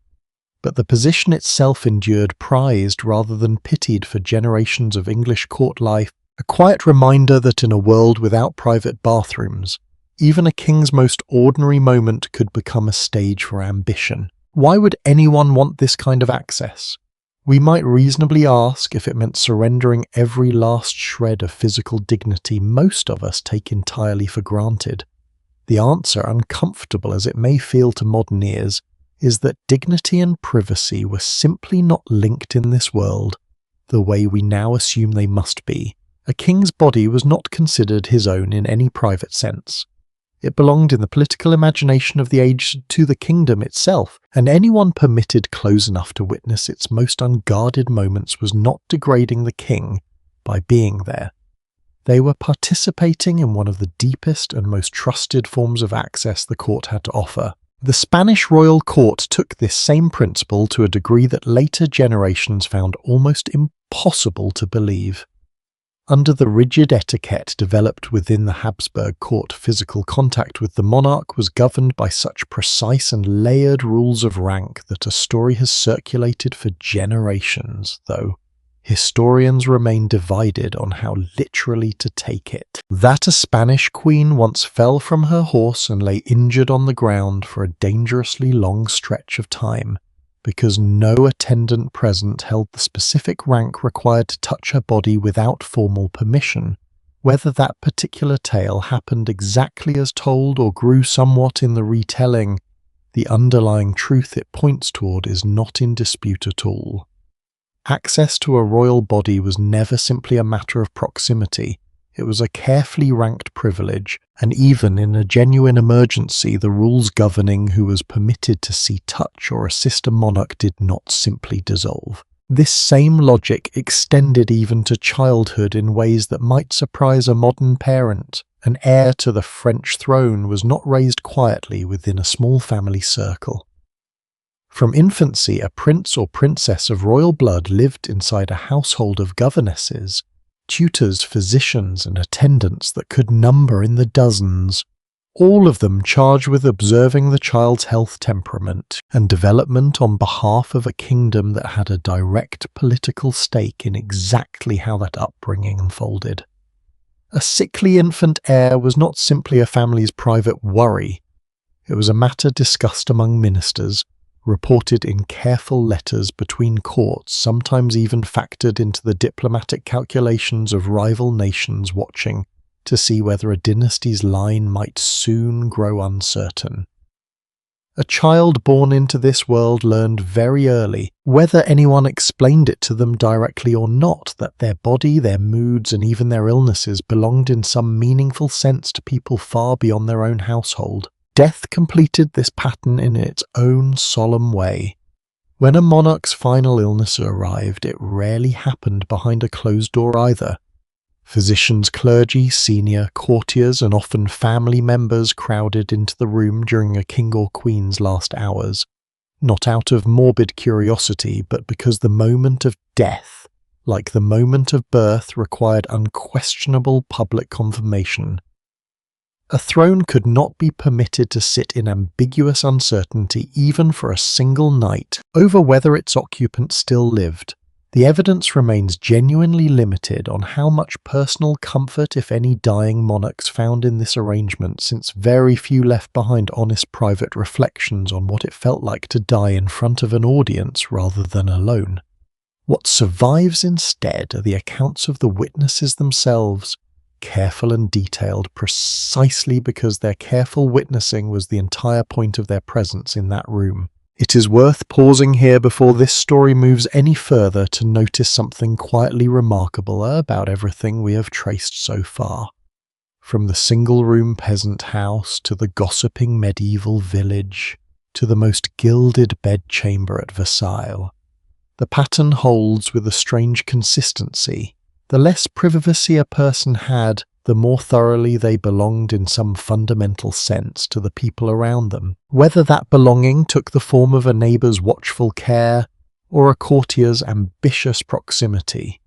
Speaker 1: But the position itself endured prized rather than pitied for generations of English court life, a quiet reminder that in a world without private bathrooms, even a king's most ordinary moment could become a stage for ambition. Why would anyone want this kind of access? We might reasonably ask if it meant surrendering every last shred of physical dignity most of us take entirely for granted. The answer, uncomfortable as it may feel to modern ears, is that dignity and privacy were simply not linked in this world the way we now assume they must be. A king's body was not considered his own in any private sense. It belonged in the political imagination of the age to the kingdom itself, and anyone permitted close enough to witness its most unguarded moments was not degrading the king by being there. They were participating in one of the deepest and most trusted forms of access the court had to offer. The Spanish royal court took this same principle to a degree that later generations found almost impossible to believe. Under the rigid etiquette developed within the Habsburg court, physical contact with the monarch was governed by such precise and layered rules of rank that a story has circulated for generations, though historians remain divided on how literally to take it. That a Spanish queen once fell from her horse and lay injured on the ground for a dangerously long stretch of time, because no attendant present held the specific rank required to touch her body without formal permission. Whether that particular tale happened exactly as told or grew somewhat in the retelling, the underlying truth it points toward is not in dispute at all. Access to a royal body was never simply a matter of proximity. It was a carefully ranked privilege, and even in a genuine emergency, the rules governing who was permitted to see, touch, or assist a monarch did not simply dissolve. This same logic extended even to childhood in ways that might surprise a modern parent. An heir to the French throne was not raised quietly within a small family circle. From infancy, a prince or princess of royal blood lived inside a household of governesses, tutors, physicians, and attendants that could number in the dozens, all of them charged with observing the child's health, temperament, and development on behalf of a kingdom that had a direct political stake in exactly how that upbringing unfolded. A sickly infant heir was not simply a family's private worry. It was a matter discussed among ministers, reported in careful letters between courts, sometimes even factored into the diplomatic calculations of rival nations watching to see whether a dynasty's line might soon grow uncertain. A child born into this world learned very early, whether anyone explained it to them directly or not, that their body, their moods, and even their illnesses belonged in some meaningful sense to people far beyond their own household. Death completed this pattern in its own solemn way. When a monarch's final illness arrived, it rarely happened behind a closed door either. Physicians, clergy, senior courtiers, and often family members crowded into the room during a king or queen's last hours, not out of morbid curiosity, but because the moment of death, like the moment of birth, required unquestionable public confirmation. A throne could not be permitted to sit in ambiguous uncertainty even for a single night over whether its occupant still lived. The evidence remains genuinely limited on how much personal comfort, if any, dying monarchs found in this arrangement, since very few left behind honest private reflections on what it felt like to die in front of an audience rather than alone. What survives instead are the accounts of the witnesses themselves, careful and detailed precisely because their careful witnessing was the entire point of their presence in that room. It is worth pausing here before this story moves any further to notice something quietly remarkable about everything we have traced so far. From the single-room peasant house to the gossiping medieval village to the most gilded bedchamber at Versailles, the pattern holds with a strange consistency. The less privacy a person had, the more thoroughly they belonged in some fundamental sense to the people around them, whether that belonging took the form of a neighbour's watchful care or a courtier's ambitious proximity.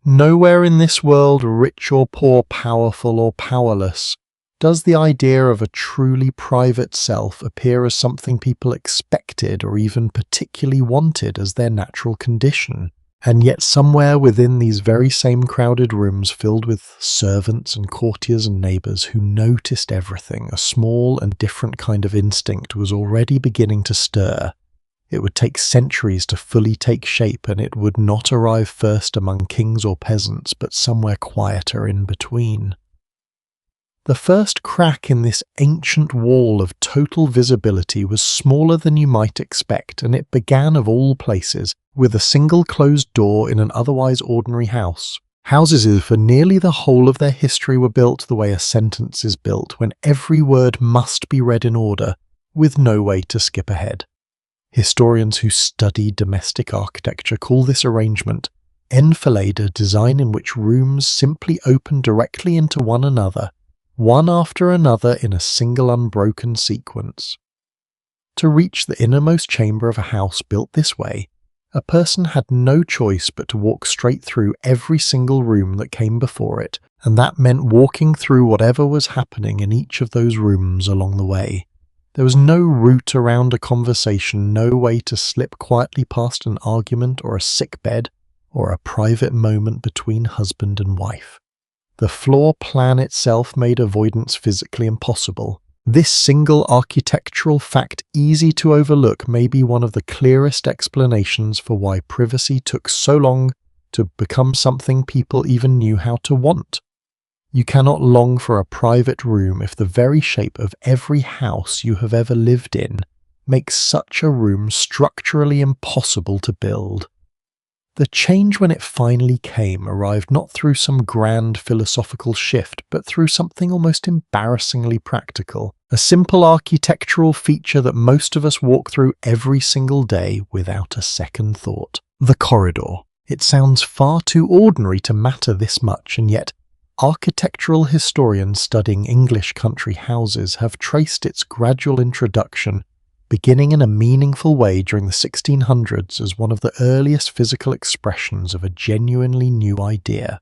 Speaker 1: Nowhere in this world, rich or poor, powerful or powerless, does the idea of a truly private self appear as something people expected or even particularly wanted as their natural condition. And yet somewhere within these very same crowded rooms filled with servants and courtiers and neighbours who noticed everything, a small and different kind of instinct was already beginning to stir. It would take centuries to fully take shape, and it would not arrive first among kings or peasants, but somewhere quieter in between. The first crack in this ancient wall of total visibility was smaller than you might expect, and it began, of all places, with a single closed door in an otherwise ordinary house. Houses for nearly the whole of their history were built the way a sentence is built, when every word must be read in order, with no way to skip ahead. Historians who study domestic architecture call this arrangement enfilade, a design in which rooms simply open directly into one another, one after another in a single unbroken sequence. To reach the innermost chamber of a house built this way, a person had no choice but to walk straight through every single room that came before it, and that meant walking through whatever was happening in each of those rooms along the way. There was no route around a conversation, no way to slip quietly past an argument or a sick bed or a private moment between husband and wife. The floor plan itself made avoidance physically impossible. This single architectural fact, easy to overlook, may be one of the clearest explanations for why privacy took so long to become something people even knew how to want. You cannot long for a private room if the very shape of every house you have ever lived in makes such a room structurally impossible to build. The change, when it finally came, arrived not through some grand philosophical shift, but through something almost embarrassingly practical, a simple architectural feature that most of us walk through every single day without a second thought. The corridor. It sounds far too ordinary to matter this much, and yet architectural historians studying English country houses have traced its gradual introduction, beginning in a meaningful way during the 1600s as one of the earliest physical expressions of a genuinely new idea.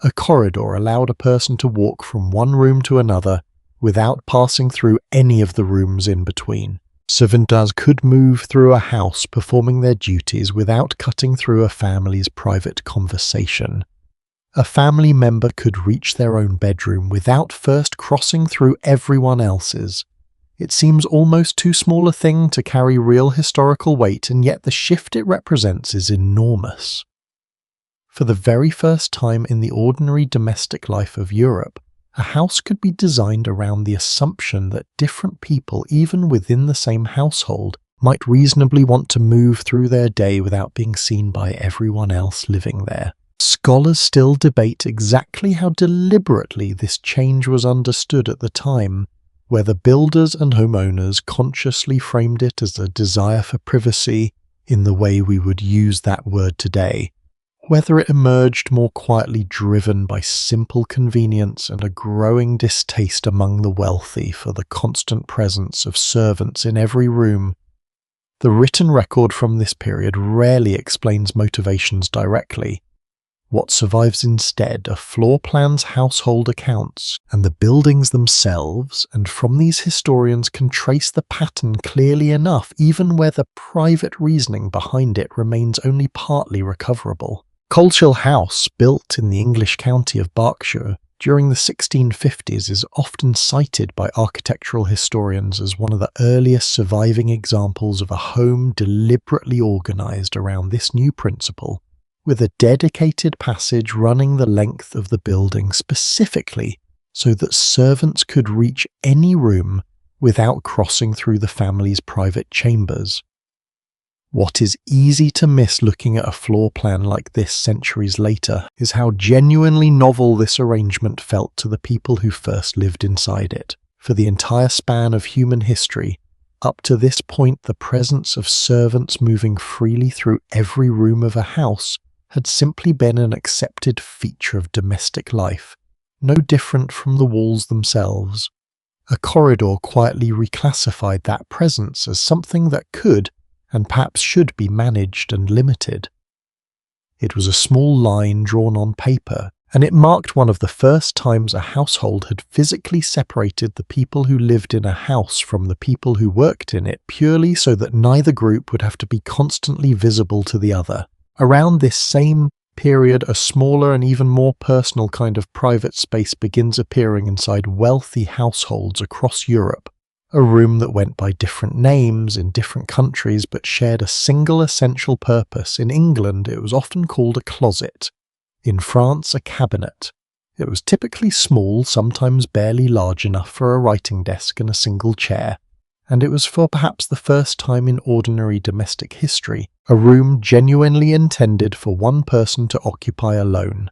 Speaker 1: A corridor allowed a person to walk from one room to another without passing through any of the rooms in between. Servants could move through a house performing their duties without cutting through a family's private conversation. A family member could reach their own bedroom without first crossing through everyone else's. It seems almost too small a thing to carry real historical weight, and yet the shift it represents is enormous. For the very first time in the ordinary domestic life of Europe, a house could be designed around the assumption that different people, even within the same household, might reasonably want to move through their day without being seen by everyone else living there. Scholars still debate exactly how deliberately this change was understood at the time, whether builders and homeowners consciously framed it as a desire for privacy in the way we would use that word today, whether it emerged more quietly driven by simple convenience and a growing distaste among the wealthy for the constant presence of servants in every room. The written record from this period rarely explains motivations directly. What survives instead are floor plans, household accounts, and the buildings themselves, and from these historians can trace the pattern clearly enough even where the private reasoning behind it remains only partly recoverable. Coleshill House, built in the English county of Berkshire during the 1650s, is often cited by architectural historians as one of the earliest surviving examples of a home deliberately organised around this new principle, with a dedicated passage running the length of the building specifically so that servants could reach any room without crossing through the family's private chambers. What is easy to miss looking at a floor plan like this centuries later is how genuinely novel this arrangement felt to the people who first lived inside it. For the entire span of human history, up to this point, the presence of servants moving freely through every room of a house had simply been an accepted feature of domestic life, no different from the walls themselves. A corridor quietly reclassified that presence as something that could, and perhaps should, be managed and limited. It was a small line drawn on paper, and it marked one of the first times a household had physically separated the people who lived in a house from the people who worked in it, purely so that neither group would have to be constantly visible to the other. Around this same period, a smaller and even more personal kind of private space begins appearing inside wealthy households across Europe. A room that went by different names in different countries but shared a single essential purpose. In England, it was often called a closet. In France, a cabinet. It was typically small, sometimes barely large enough for a writing desk and a single chair. And it was for perhaps the first time in ordinary domestic history, a room genuinely intended for one person to occupy alone.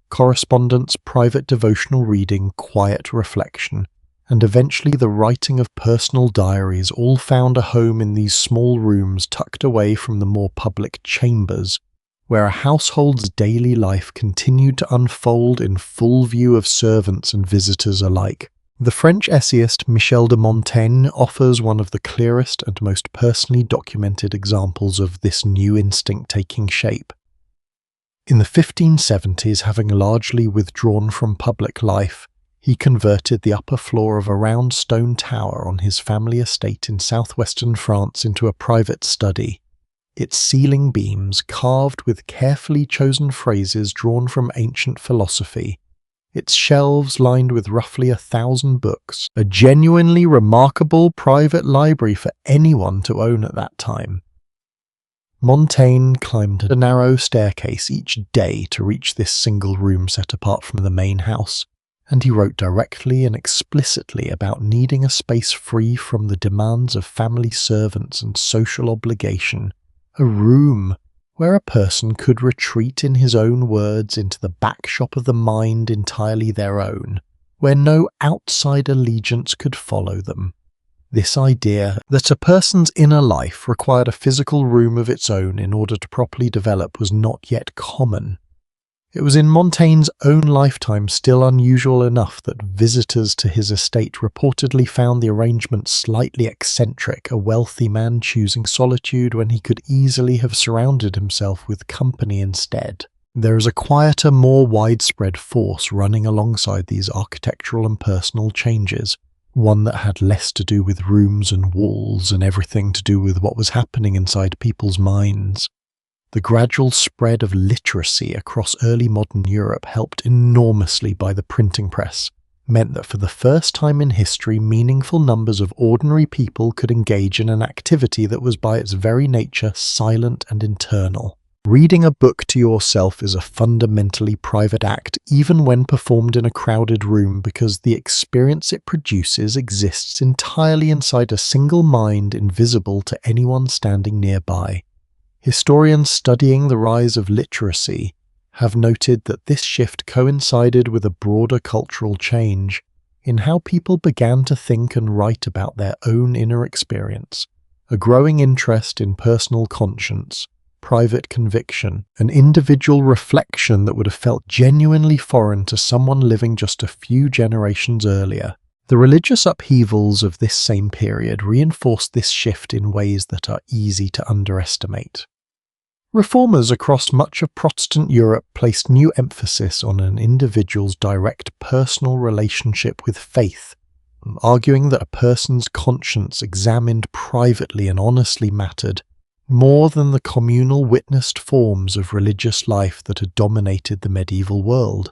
Speaker 1: Correspondence, private devotional reading, quiet reflection, and eventually the writing of personal diaries all found a home in these small rooms tucked away from the more public chambers, where a household's daily life continued to unfold in full view of servants and visitors alike. The French essayist Michel de Montaigne offers one of the clearest and most personally documented examples of this new instinct taking shape. In the 1570s, having largely withdrawn from public life, he converted the upper floor of a round stone tower on his family estate in southwestern France into a private study. Its ceiling beams carved with carefully chosen phrases drawn from ancient philosophy, its shelves lined with roughly 1,000 books, a genuinely remarkable private library for anyone to own at that time. Montaigne climbed a narrow staircase each day to reach this single room set apart from the main house, and he wrote directly and explicitly about needing a space free from the demands of family servants and social obligation, a room where a person could retreat, in his own words, into the back shop of the mind entirely their own, where no outside allegiance could follow them. This idea that a person's inner life required a physical room of its own in order to properly develop was not yet common. It was in Montaigne's own lifetime still unusual enough that visitors to his estate reportedly found the arrangement slightly eccentric, a wealthy man choosing solitude when he could easily have surrounded himself with company instead. There is a quieter, more widespread force running alongside these architectural and personal changes, one that had less to do with rooms and walls and everything to do with what was happening inside people's minds. The gradual spread of literacy across early modern Europe, helped enormously by the printing press, meant that for the first time in history, meaningful numbers of ordinary people could engage in an activity that was by its very nature silent and internal. Reading a book to yourself is a fundamentally private act, even when performed in a crowded room, because the experience it produces exists entirely inside a single mind, invisible to anyone standing nearby. Historians studying the rise of literacy have noted that this shift coincided with a broader cultural change in how people began to think and write about their own inner experience, a growing interest in personal conscience, private conviction, an individual reflection that would have felt genuinely foreign to someone living just a few generations earlier. The religious upheavals of this same period reinforced this shift in ways that are easy to underestimate. Reformers across much of Protestant Europe placed new emphasis on an individual's direct personal relationship with faith, arguing that a person's conscience examined privately and honestly mattered more than the communal witnessed forms of religious life that had dominated the medieval world.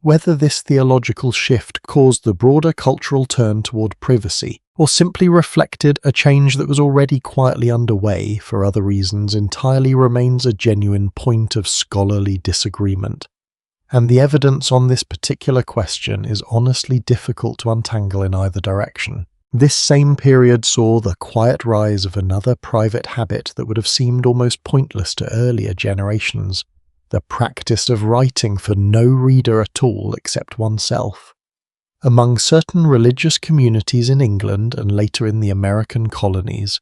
Speaker 1: Whether this theological shift caused the broader cultural turn toward privacy, or simply reflected a change that was already quietly underway for other reasons, entirely remains a genuine point of scholarly disagreement. And the evidence on this particular question is honestly difficult to untangle in either direction. This same period saw the quiet rise of another private habit that would have seemed almost pointless to earlier generations: the practice of writing for no reader at all except oneself. Among certain religious communities in England and later in the American colonies,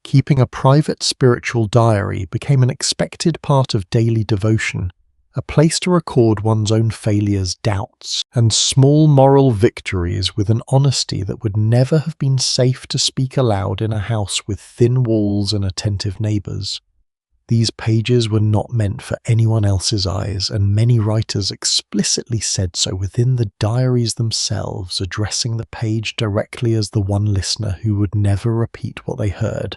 Speaker 1: keeping a private spiritual diary became an expected part of daily devotion, a place to record one's own failures, doubts, and small moral victories with an honesty that would never have been safe to speak aloud in a house with thin walls and attentive neighbours. These pages were not meant for anyone else's eyes, and many writers explicitly said so within the diaries themselves, addressing the page directly as the one listener who would never repeat what they heard.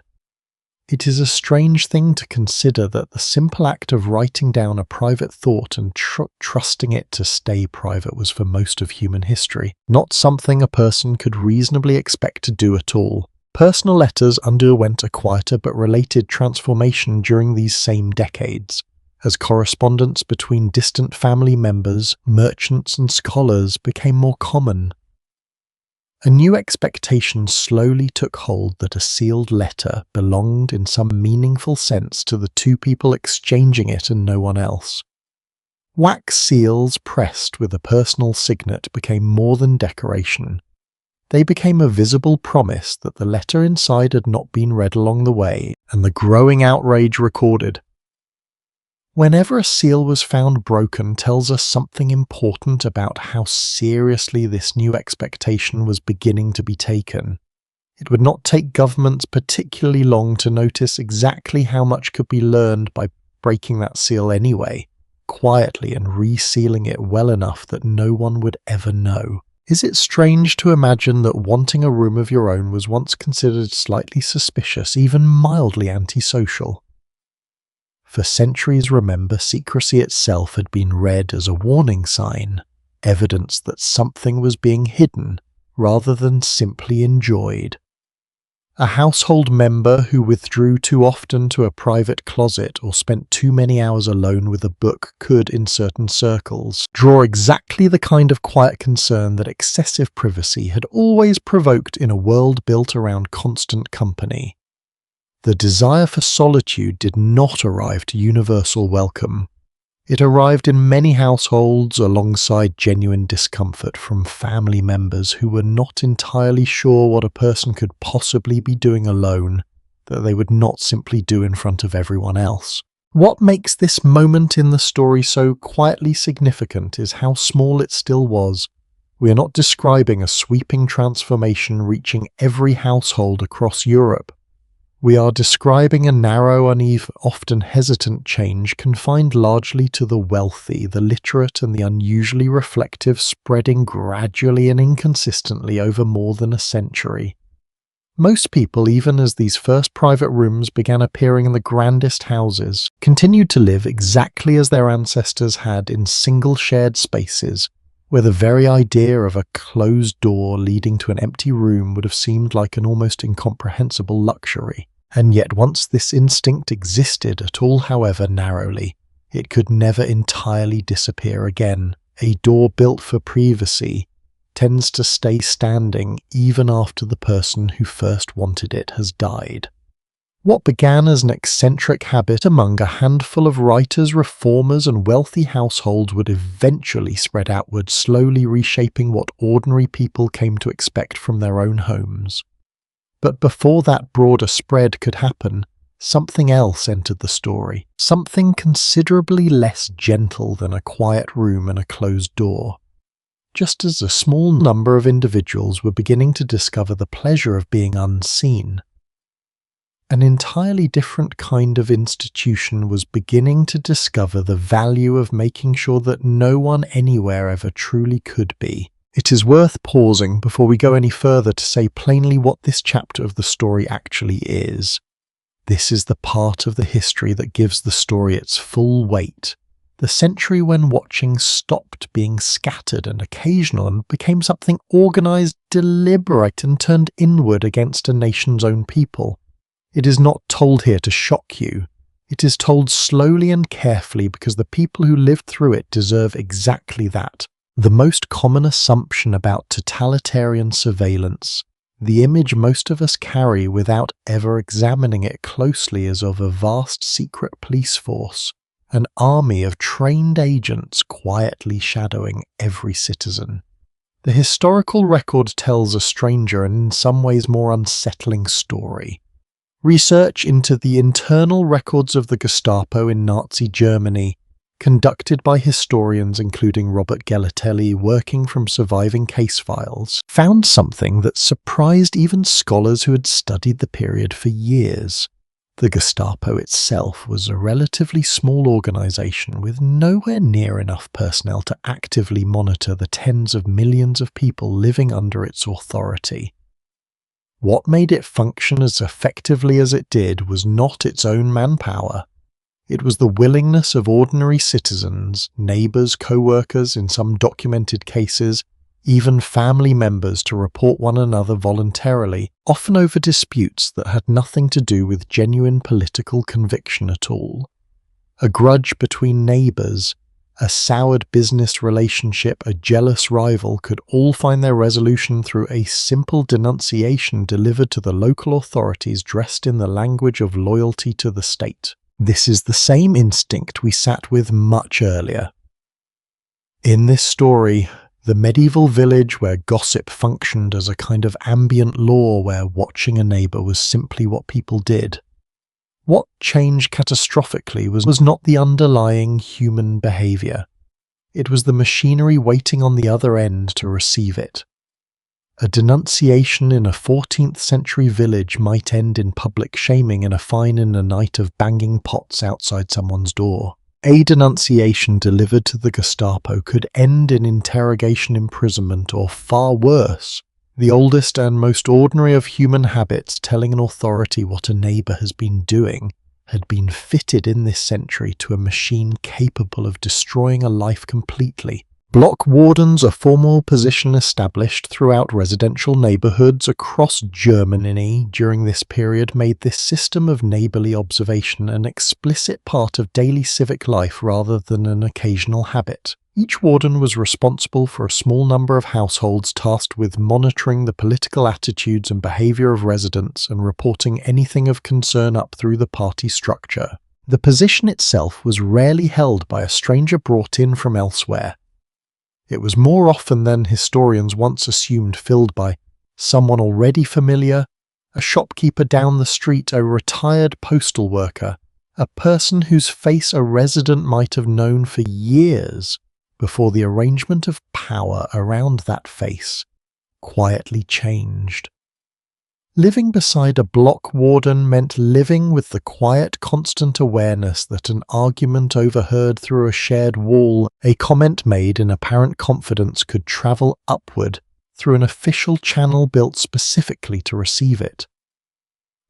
Speaker 1: It is a strange thing to consider that the simple act of writing down a private thought and trusting it to stay private was for most of human history not something a person could reasonably expect to do at all. Personal letters underwent a quieter but related transformation during these same decades, as correspondence between distant family members, merchants, and scholars became more common. A new expectation slowly took hold that a sealed letter belonged in some meaningful sense to the two people exchanging it and no one else. Wax seals pressed with a personal signet became more than decoration. They became a visible promise that the letter inside had not been read along the way, and the growing outrage recorded. Whenever a seal was found broken tells us something important about how seriously this new expectation was beginning to be taken. It would not take governments particularly long to notice exactly how much could be learned by breaking that seal anyway, quietly and resealing it well enough that no one would ever know. Is it strange to imagine that wanting a room of your own was once considered slightly suspicious, even mildly antisocial? For centuries, remember, secrecy itself had been read as a warning sign, evidence that something was being hidden rather than simply enjoyed. A household member who withdrew too often to a private closet or spent too many hours alone with a book could, in certain circles, draw exactly the kind of quiet concern that excessive privacy had always provoked in a world built around constant company. The desire for solitude did not arrive to universal welcome. It arrived in many households alongside genuine discomfort from family members who were not entirely sure what a person could possibly be doing alone, that they would not simply do in front of everyone else. What makes this moment in the story so quietly significant is how small it still was. We are not describing a sweeping transformation reaching every household across Europe. We are describing a narrow, uneven, often hesitant change confined largely to the wealthy, the literate, and the unusually reflective, spreading gradually and inconsistently over more than a century. Most people, even as these first private rooms began appearing in the grandest houses, continued to live exactly as their ancestors had in single shared spaces, where the very idea of a closed door leading to an empty room would have seemed like an almost incomprehensible luxury. And yet once this instinct existed at all, however narrowly, it could never entirely disappear again. A door built for privacy tends to stay standing even after the person who first wanted it has died. What began as an eccentric habit among a handful of writers, reformers, and wealthy households would eventually spread outward, slowly reshaping what ordinary people came to expect from their own homes. But before that broader spread could happen, something else entered the story, something considerably less gentle than a quiet room and a closed door. Just as a small number of individuals were beginning to discover the pleasure of being unseen, An entirely different kind of institution was beginning to discover the value of making sure that no one anywhere ever truly could be. It is worth pausing before we go any further to say plainly what this chapter of the story actually is. This is the part of the history that gives the story its full weight. The century when watching stopped being scattered and occasional and became something organized, deliberate, and turned inward against a nation's own people. It is not told here to shock you. It is told slowly and carefully because the people who lived through it deserve exactly that. The most common assumption about totalitarian surveillance, the image most of us carry without ever examining it closely, is of a vast secret police force, an army of trained agents quietly shadowing every citizen. The historical record tells a stranger and in some ways more unsettling story. Research into the internal records of the Gestapo in Nazi Germany, conducted by historians including Robert Gelatelli working from surviving case files, found something that surprised even scholars who had studied the period for years. The Gestapo itself was a relatively small organization with nowhere near enough personnel to actively monitor the tens of millions of people living under its authority. What made it function as effectively as it did was not its own manpower. It was the willingness of ordinary citizens, neighbors, co-workers, in some documented cases, even family members, to report one another voluntarily, often over disputes that had nothing to do with genuine political conviction at all. A grudge between neighbors, a soured business relationship, a jealous rival could all find their resolution through a simple denunciation delivered to the local authorities dressed in the language of loyalty to the state. This is the same instinct we sat with much earlier. In this story, the medieval village where gossip functioned as a kind of ambient law where watching a neighbor was simply what people did. What changed catastrophically was not the underlying human behavior. It was the machinery waiting on the other end to receive it. A denunciation in a 14th century village might end in public shaming and a fine in a night of banging pots outside someone's door. A denunciation delivered to the Gestapo could end in interrogation, imprisonment, or far worse, the oldest and most ordinary of human habits, telling an authority what a neighbor has been doing, had been fitted in this century to a machine capable of destroying a life completely. Block wardens, a formal position established throughout residential neighborhoods across Germany during this period, made this system of neighborly observation an explicit part of daily civic life rather than an occasional habit. Each warden was responsible for a small number of households tasked with monitoring the political attitudes and behavior of residents and reporting anything of concern up through the party structure. The position itself was rarely held by a stranger brought in from elsewhere. It was more often than historians once assumed filled by someone already familiar, a shopkeeper down the street, a retired postal worker, a person whose face a resident might have known for years before the arrangement of power around that face quietly changed. Living beside a block warden meant living with the quiet, constant awareness that an argument overheard through a shared wall, a comment made in apparent confidence, could travel upward through an official channel built specifically to receive it.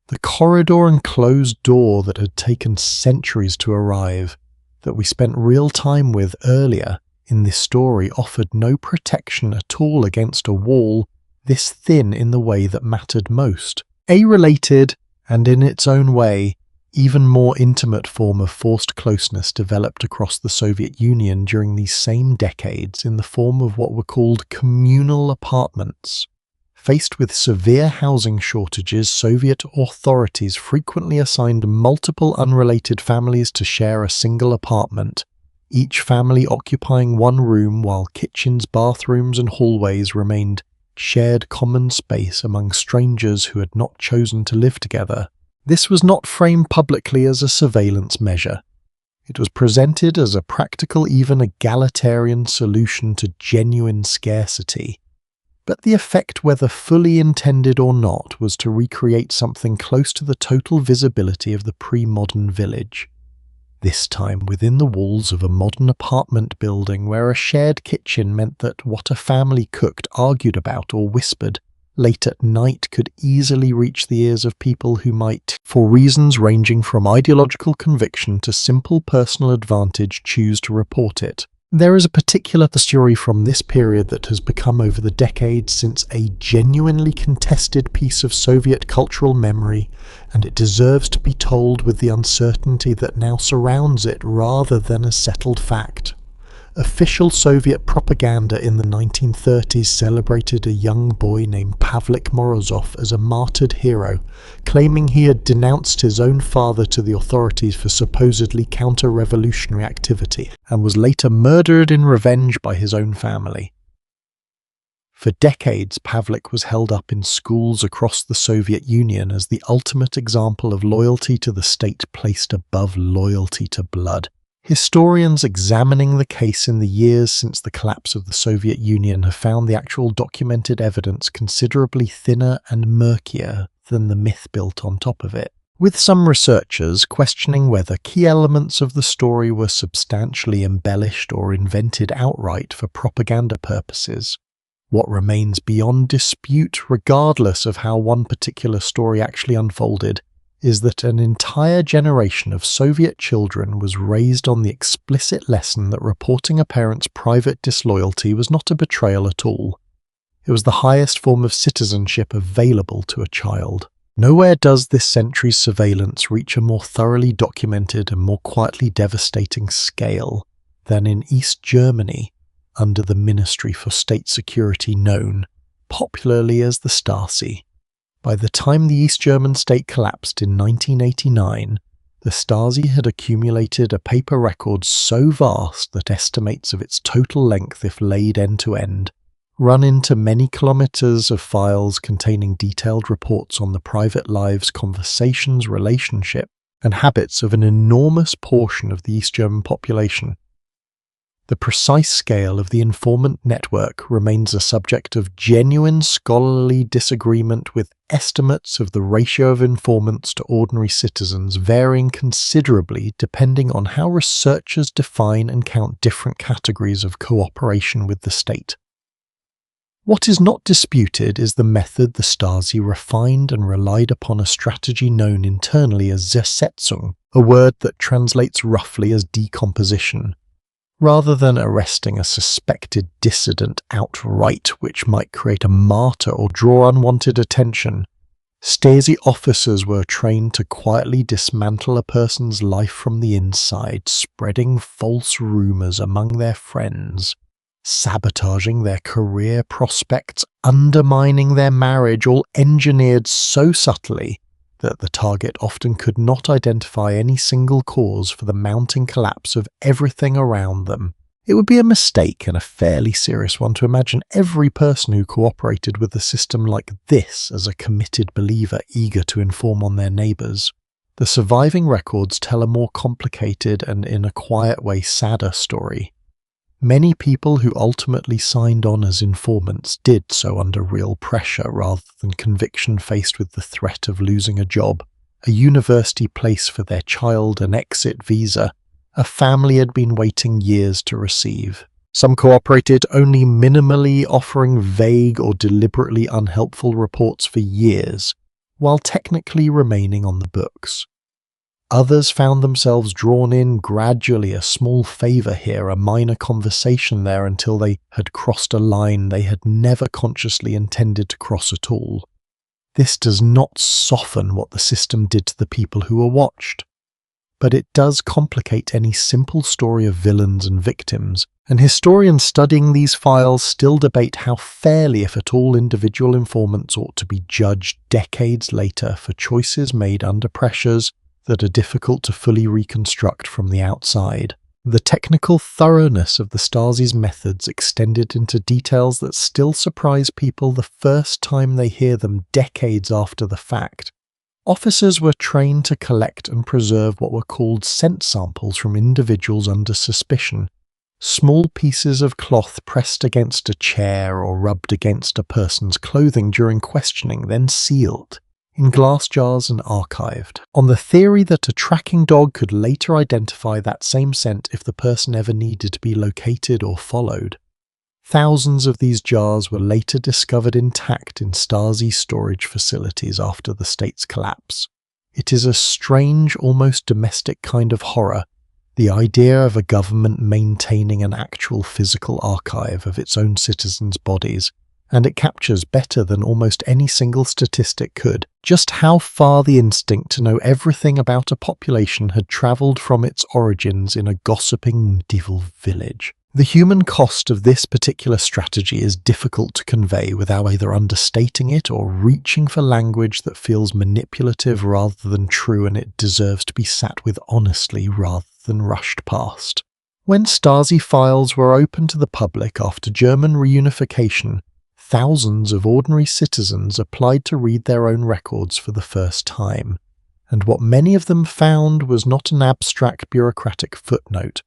Speaker 1: The corridor and closed door that had taken centuries to arrive, that we spent real time with earlier in this story, offered no protection at all against a wall this thin in the way that mattered most. A related, and in its own way, even more intimate form of forced closeness developed across the Soviet Union during these same decades in the form of what were called communal apartments. Faced with severe housing shortages, Soviet authorities frequently assigned multiple unrelated families to share a single apartment, each family occupying one room while kitchens, bathrooms, and hallways remained shared common space among strangers who had not chosen to live together. This was not framed publicly as a surveillance measure. It was presented as a practical, even egalitarian solution to genuine scarcity. But the effect, whether fully intended or not, was to recreate something close to the total visibility of the pre-modern village. This time within the walls of a modern apartment building where a shared kitchen meant that what a family cooked, argued about, or whispered late at night could easily reach the ears of people who might, for reasons ranging from ideological conviction to simple personal advantage, choose to report it. There is a particular story from this period that has become over the decades since a genuinely contested piece of Soviet cultural memory, and it deserves to be told with the uncertainty that now surrounds it rather than a settled fact. Official Soviet propaganda in the 1930s celebrated a young boy named Pavlik Morozov as a martyred hero, claiming he had denounced his own father to the authorities for supposedly counter-revolutionary activity, and was later murdered in revenge by his own family. For decades, Pavlik was held up in schools across the Soviet Union as the ultimate example of loyalty to the state placed above loyalty to blood. Historians examining the case in the years since the collapse of the Soviet Union have found the actual documented evidence considerably thinner and murkier than the myth built on top of it, with some researchers questioning whether key elements of the story were substantially embellished or invented outright for propaganda purposes. What remains beyond dispute, regardless of how one particular story actually unfolded, is that an entire generation of Soviet children was raised on the explicit lesson that reporting a parent's private disloyalty was not a betrayal at all. It was the highest form of citizenship available to a child. Nowhere does this century's surveillance reach a more thoroughly documented and more quietly devastating scale than in East Germany under the Ministry for State Security known popularly as the Stasi. By the time the East German state collapsed in 1989, the Stasi had accumulated a paper record so vast that estimates of its total length, if laid end to end, run into many kilometers of files containing detailed reports on the private lives, conversations, relationship, and habits of an enormous portion of the East German population. The precise scale of the informant network remains a subject of genuine scholarly disagreement, with estimates of the ratio of informants to ordinary citizens varying considerably depending on how researchers define and count different categories of cooperation with the state. What is not disputed is the method the Stasi refined and relied upon, a strategy known internally as Zersetzung, a word that translates roughly as decomposition. Rather than arresting a suspected dissident outright, which might create a martyr or draw unwanted attention, Stasi officers were trained to quietly dismantle a person's life from the inside, spreading false rumors among their friends, sabotaging their career prospects, undermining their marriage, all engineered so subtly that the target often could not identify any single cause for the mounting collapse of everything around them. It would be a mistake, and a fairly serious one, to imagine every person who cooperated with a system like this as a committed believer eager to inform on their neighbours. The surviving records tell a more complicated and, in a quiet way, sadder story. Many people who ultimately signed on as informants did so under real pressure rather than conviction, faced with the threat of losing a job, a university place for their child, an exit visa a family had been waiting years to receive. Some cooperated only minimally, offering vague or deliberately unhelpful reports for years, while technically remaining on the books. Others found themselves drawn in gradually, a small favour here, a minor conversation there, until they had crossed a line they had never consciously intended to cross at all. This does not soften what the system did to the people who were watched, but it does complicate any simple story of villains and victims, and historians studying these files still debate how fairly, if at all, individual informants ought to be judged decades later for choices made under pressures that are difficult to fully reconstruct from the outside. The technical thoroughness of the Stasi's methods extended into details that still surprise people the first time they hear them decades after the fact. Officers were trained to collect and preserve what were called scent samples from individuals under suspicion, Small pieces of cloth pressed against a chair or rubbed against a person's clothing during questioning, then sealed in glass jars and archived, on the theory that a tracking dog could later identify that same scent if the person ever needed to be located or followed. Thousands of these jars were later discovered intact in Stasi storage facilities after the state's collapse. It is a strange, almost domestic kind of horror, the idea of a government maintaining an actual physical archive of its own citizens' bodies, and it captures better than almost any single statistic could just how far the instinct to know everything about a population had travelled from its origins in a gossiping medieval village. The human cost of this particular strategy is difficult to convey without either understating it or reaching for language that feels manipulative rather than true, and it deserves to be sat with honestly rather than rushed past. When Stasi files were open to the public after German reunification, thousands of ordinary citizens applied to read their own records for the first time, and what many of them found was not an abstract bureaucratic footnote.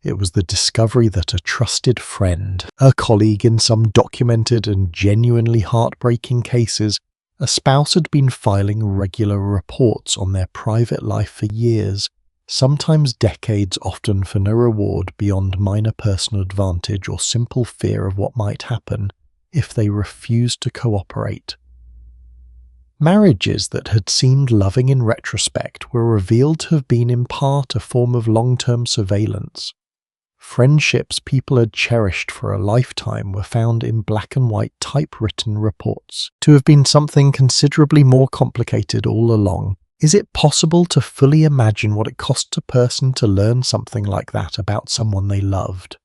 Speaker 1: It was the discovery that a trusted friend, a colleague in some documented and genuinely heartbreaking cases, a spouse had been filing regular reports on their private life for years, sometimes decades, often for no reward beyond minor personal advantage or simple fear of what might happen if they refused to cooperate. Marriages that had seemed loving in retrospect were revealed to have been in part a form of long-term surveillance. Friendships people had cherished for a lifetime were found in black and white typewritten reports to have been something considerably more complicated all along. Is it possible to fully imagine what it costs a person to learn something like that about someone they loved?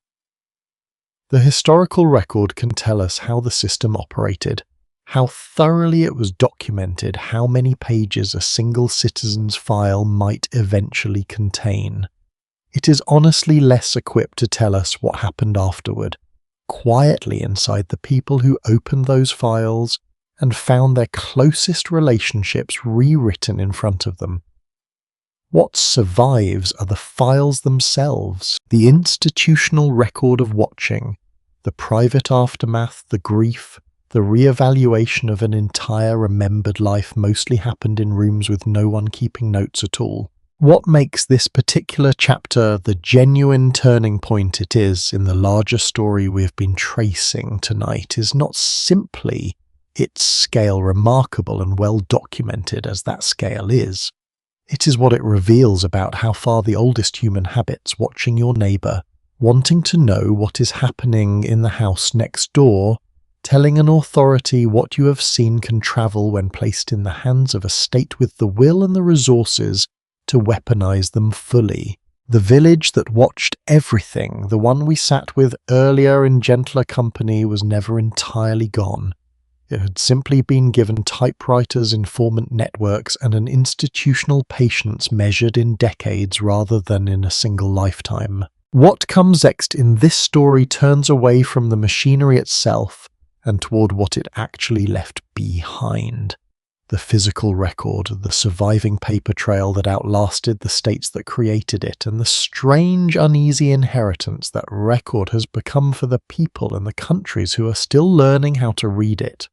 Speaker 1: The historical record can tell us how the system operated, how thoroughly it was documented, how many pages a single citizen's file might eventually contain. It is honestly less equipped to tell us what happened afterward, quietly inside the people who opened those files and found their closest relationships rewritten in front of them. What survives are the files themselves, the institutional record of watching, the private aftermath, the grief, the re-evaluation of an entire remembered life mostly happened in rooms with no one keeping notes at all. What makes this particular chapter the genuine turning point it is in the larger story we have been tracing tonight is not simply its scale, remarkable and well documented as that scale is. It is what it reveals about how far the oldest human habits, watching your neighbour, wanting to know what is happening in the house next door, telling an authority what you have seen can travel when placed in the hands of a state with the will and the resources to weaponize them fully. The village that watched everything, the one we sat with earlier in gentler company, was never entirely gone. It had simply been given typewriters, informant networks, and an institutional patience measured in decades rather than in a single lifetime. What comes next in this story turns away from the machinery itself and toward what it actually left behind. The physical record, the surviving paper trail that outlasted the states that created it, and the strange, uneasy inheritance that record has become for the people and the countries who are still learning how to read it.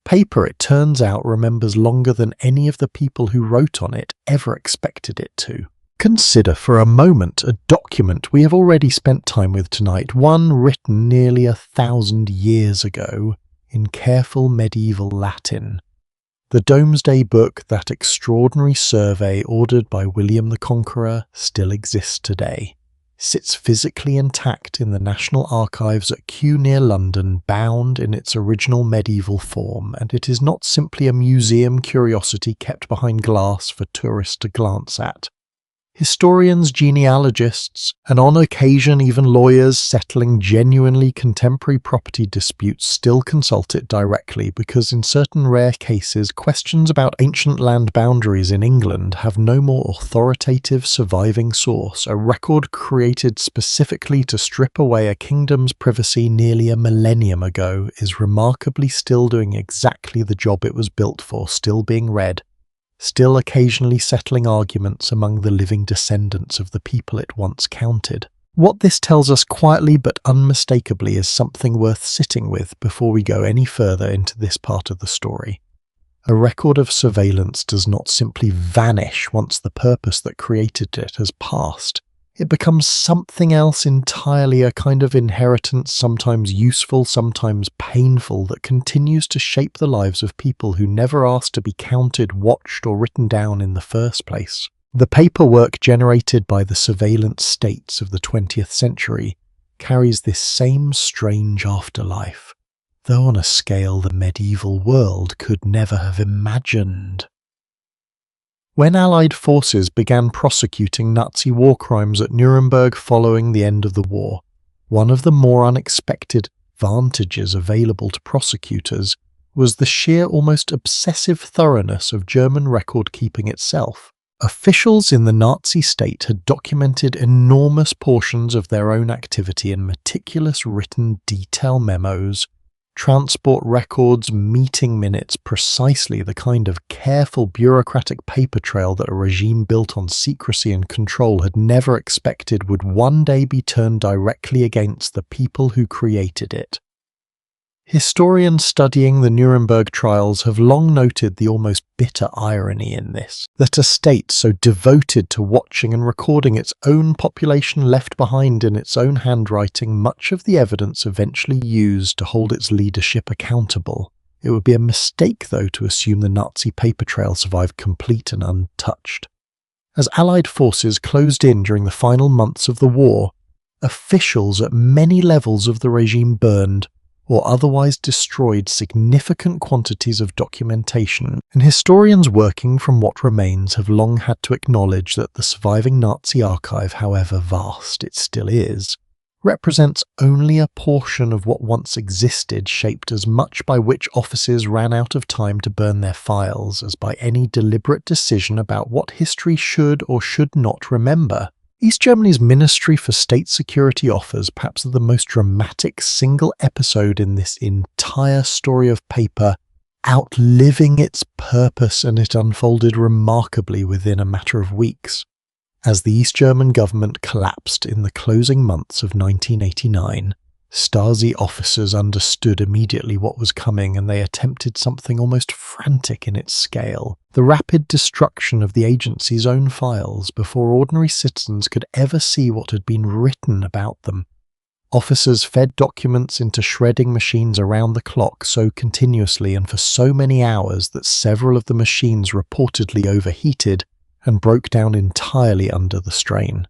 Speaker 1: Paper, it turns out, remembers longer than any of the people who wrote on it ever expected it to. Consider for a moment a document we have already spent time with tonight, one written nearly 1,000 years ago, in careful medieval Latin. The Domesday Book, that extraordinary survey ordered by William the Conqueror, still exists today. Sits physically intact in the National Archives at Kew near London, bound in its original medieval form, and it is not simply a museum curiosity kept behind glass for tourists to glance at. Historians, genealogists, and on occasion even lawyers settling genuinely contemporary property disputes still consult it directly because in certain rare cases questions about ancient land boundaries in England have no more authoritative surviving source. A record created specifically to strip away a kingdom's privacy nearly a millennium ago is remarkably still doing exactly the job it was built for, still being read, still occasionally settling arguments among the living descendants of the people it once counted. What this tells us quietly but unmistakably is something worth sitting with before we go any further into this part of the story. A record of surveillance does not simply vanish once the purpose that created it has passed. It becomes something else entirely, a kind of inheritance, sometimes useful, sometimes painful, that continues to shape the lives of people who never asked to be counted, watched, or written down in the first place. The paperwork generated by the surveillance states of the 20th century carries this same strange afterlife, though on a scale the medieval world could never have imagined. When Allied forces began prosecuting Nazi war crimes at Nuremberg following the end of the war, one of the more unexpected advantages available to prosecutors was the sheer, almost obsessive thoroughness of German record-keeping itself. Officials in the Nazi state had documented enormous portions of their own activity in meticulous written detail memos, transport records, meeting minutes, precisely the kind of careful bureaucratic paper trail that a regime built on secrecy and control had never expected would one day be turned directly against the people who created it. Historians studying the Nuremberg trials have long noted the almost bitter irony in this, that a state so devoted to watching and recording its own population left behind in its own handwriting much of the evidence eventually used to hold its leadership accountable. It would be a mistake, though, to assume the Nazi paper trail survived complete and untouched. As Allied forces closed in during the final months of the war, officials at many levels of the regime burned or otherwise destroyed significant quantities of documentation, and historians working from what remains have long had to acknowledge that the surviving Nazi archive, however vast it still is, represents only a portion of what once existed, shaped as much by which offices ran out of time to burn their files as by any deliberate decision about what history should or should not remember. East Germany's Ministry for State Security offers perhaps the most dramatic single episode in this entire story of paper, outliving its purpose, and it unfolded remarkably within a matter of weeks. As the East German government collapsed in the closing months of 1989, Stasi officers understood immediately what was coming, and they attempted something almost frantic in its scale: the rapid destruction of the agency's own files before ordinary citizens could ever see what had been written about them. Officers fed documents into shredding machines around the clock so continuously and for so many hours that several of the machines reportedly overheated and broke down entirely under the strain.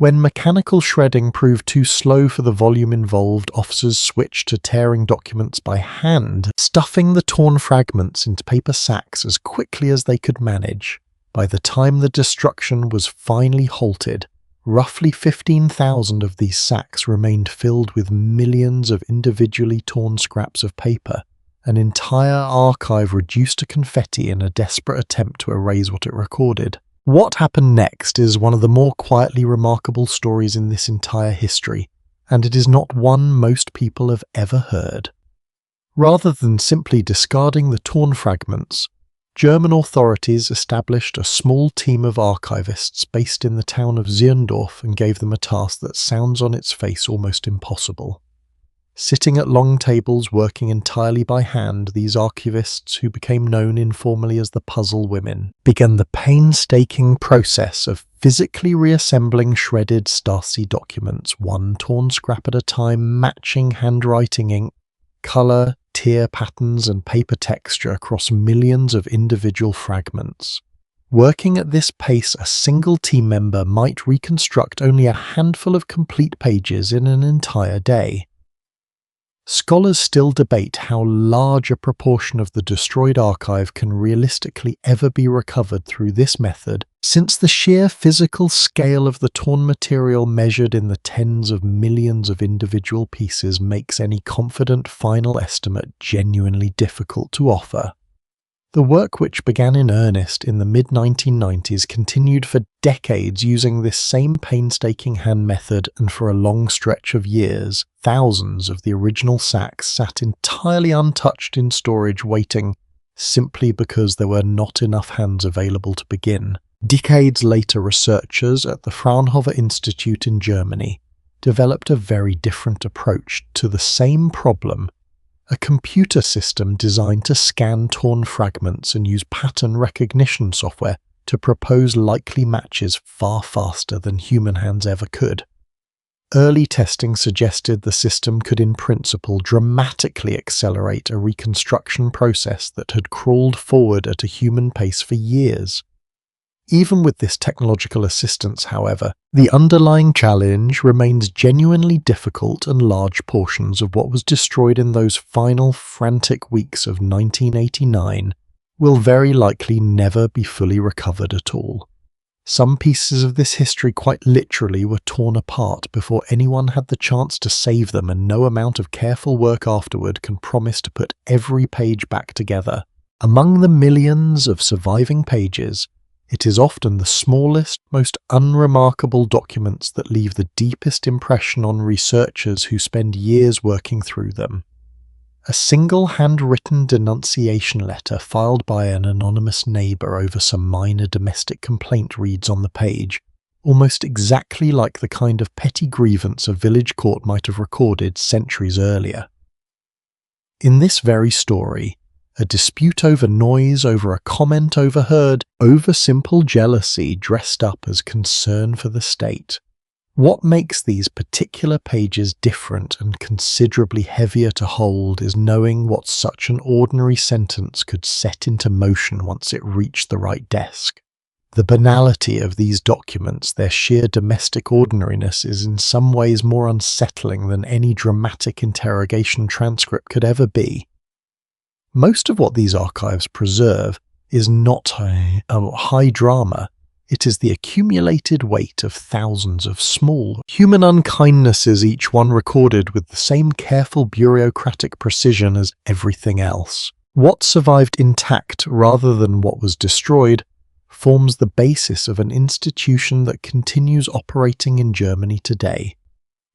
Speaker 1: When mechanical shredding proved too slow for the volume involved, officers switched to tearing documents by hand, stuffing the torn fragments into paper sacks as quickly as they could manage. By the time the destruction was finally halted, roughly 15,000 of these sacks remained filled with millions of individually torn scraps of paper, an entire archive reduced to confetti in a desperate attempt to erase what it recorded. What happened next is one of the more quietly remarkable stories in this entire history, and it is not one most people have ever heard. Rather than simply discarding the torn fragments, German authorities established a small team of archivists based in the town of Zirndorf and gave them a task that sounds on its face almost impossible. Sitting at long tables working entirely by hand, these archivists, who became known informally as the Puzzle Women, began the painstaking process of physically reassembling shredded Stasi documents, one torn scrap at a time, matching handwriting ink, colour, tear patterns and paper texture across millions of individual fragments. Working at this pace, a single team member might reconstruct only a handful of complete pages in an entire day. Scholars still debate how large a proportion of the destroyed archive can realistically ever be recovered through this method, since the sheer physical scale of the torn material measured in the tens of millions of individual pieces makes any confident final estimate genuinely difficult to offer. The work, which began in earnest in the mid-1990s, continued for decades using this same painstaking hand method, and for a long stretch of years, thousands of the original sacks sat entirely untouched in storage waiting, simply because there were not enough hands available to begin. Decades later, researchers at the Fraunhofer Institute in Germany developed a very different approach to the same problem, a computer system designed to scan torn fragments and use pattern recognition software to propose likely matches far faster than human hands ever could. Early testing suggested the system could in principle dramatically accelerate a reconstruction process that had crawled forward at a human pace for years. Even with this technological assistance, however, the underlying challenge remains genuinely difficult, and large portions of what was destroyed in those final frantic weeks of 1989 will very likely never be fully recovered at all. Some pieces of this history quite literally were torn apart before anyone had the chance to save them, and no amount of careful work afterward can promise to put every page back together. Among the millions of surviving pages, it is often the smallest, most unremarkable documents that leave the deepest impression on researchers who spend years working through them. A single handwritten denunciation letter filed by an anonymous neighbour over some minor domestic complaint reads on the page, almost exactly like the kind of petty grievance a village court might have recorded centuries earlier. In this very story, a dispute over noise, over a comment overheard, over simple jealousy dressed up as concern for the state. What makes these particular pages different and considerably heavier to hold is knowing what such an ordinary sentence could set into motion once it reached the right desk. The banality of these documents, their sheer domestic ordinariness, is in some ways more unsettling than any dramatic interrogation transcript could ever be. Most of what these archives preserve is not high drama. It is the accumulated weight of thousands of small human unkindnesses, each one recorded with the same careful bureaucratic precision as everything else. What survived intact rather than what was destroyed forms the basis of an institution that continues operating in Germany today.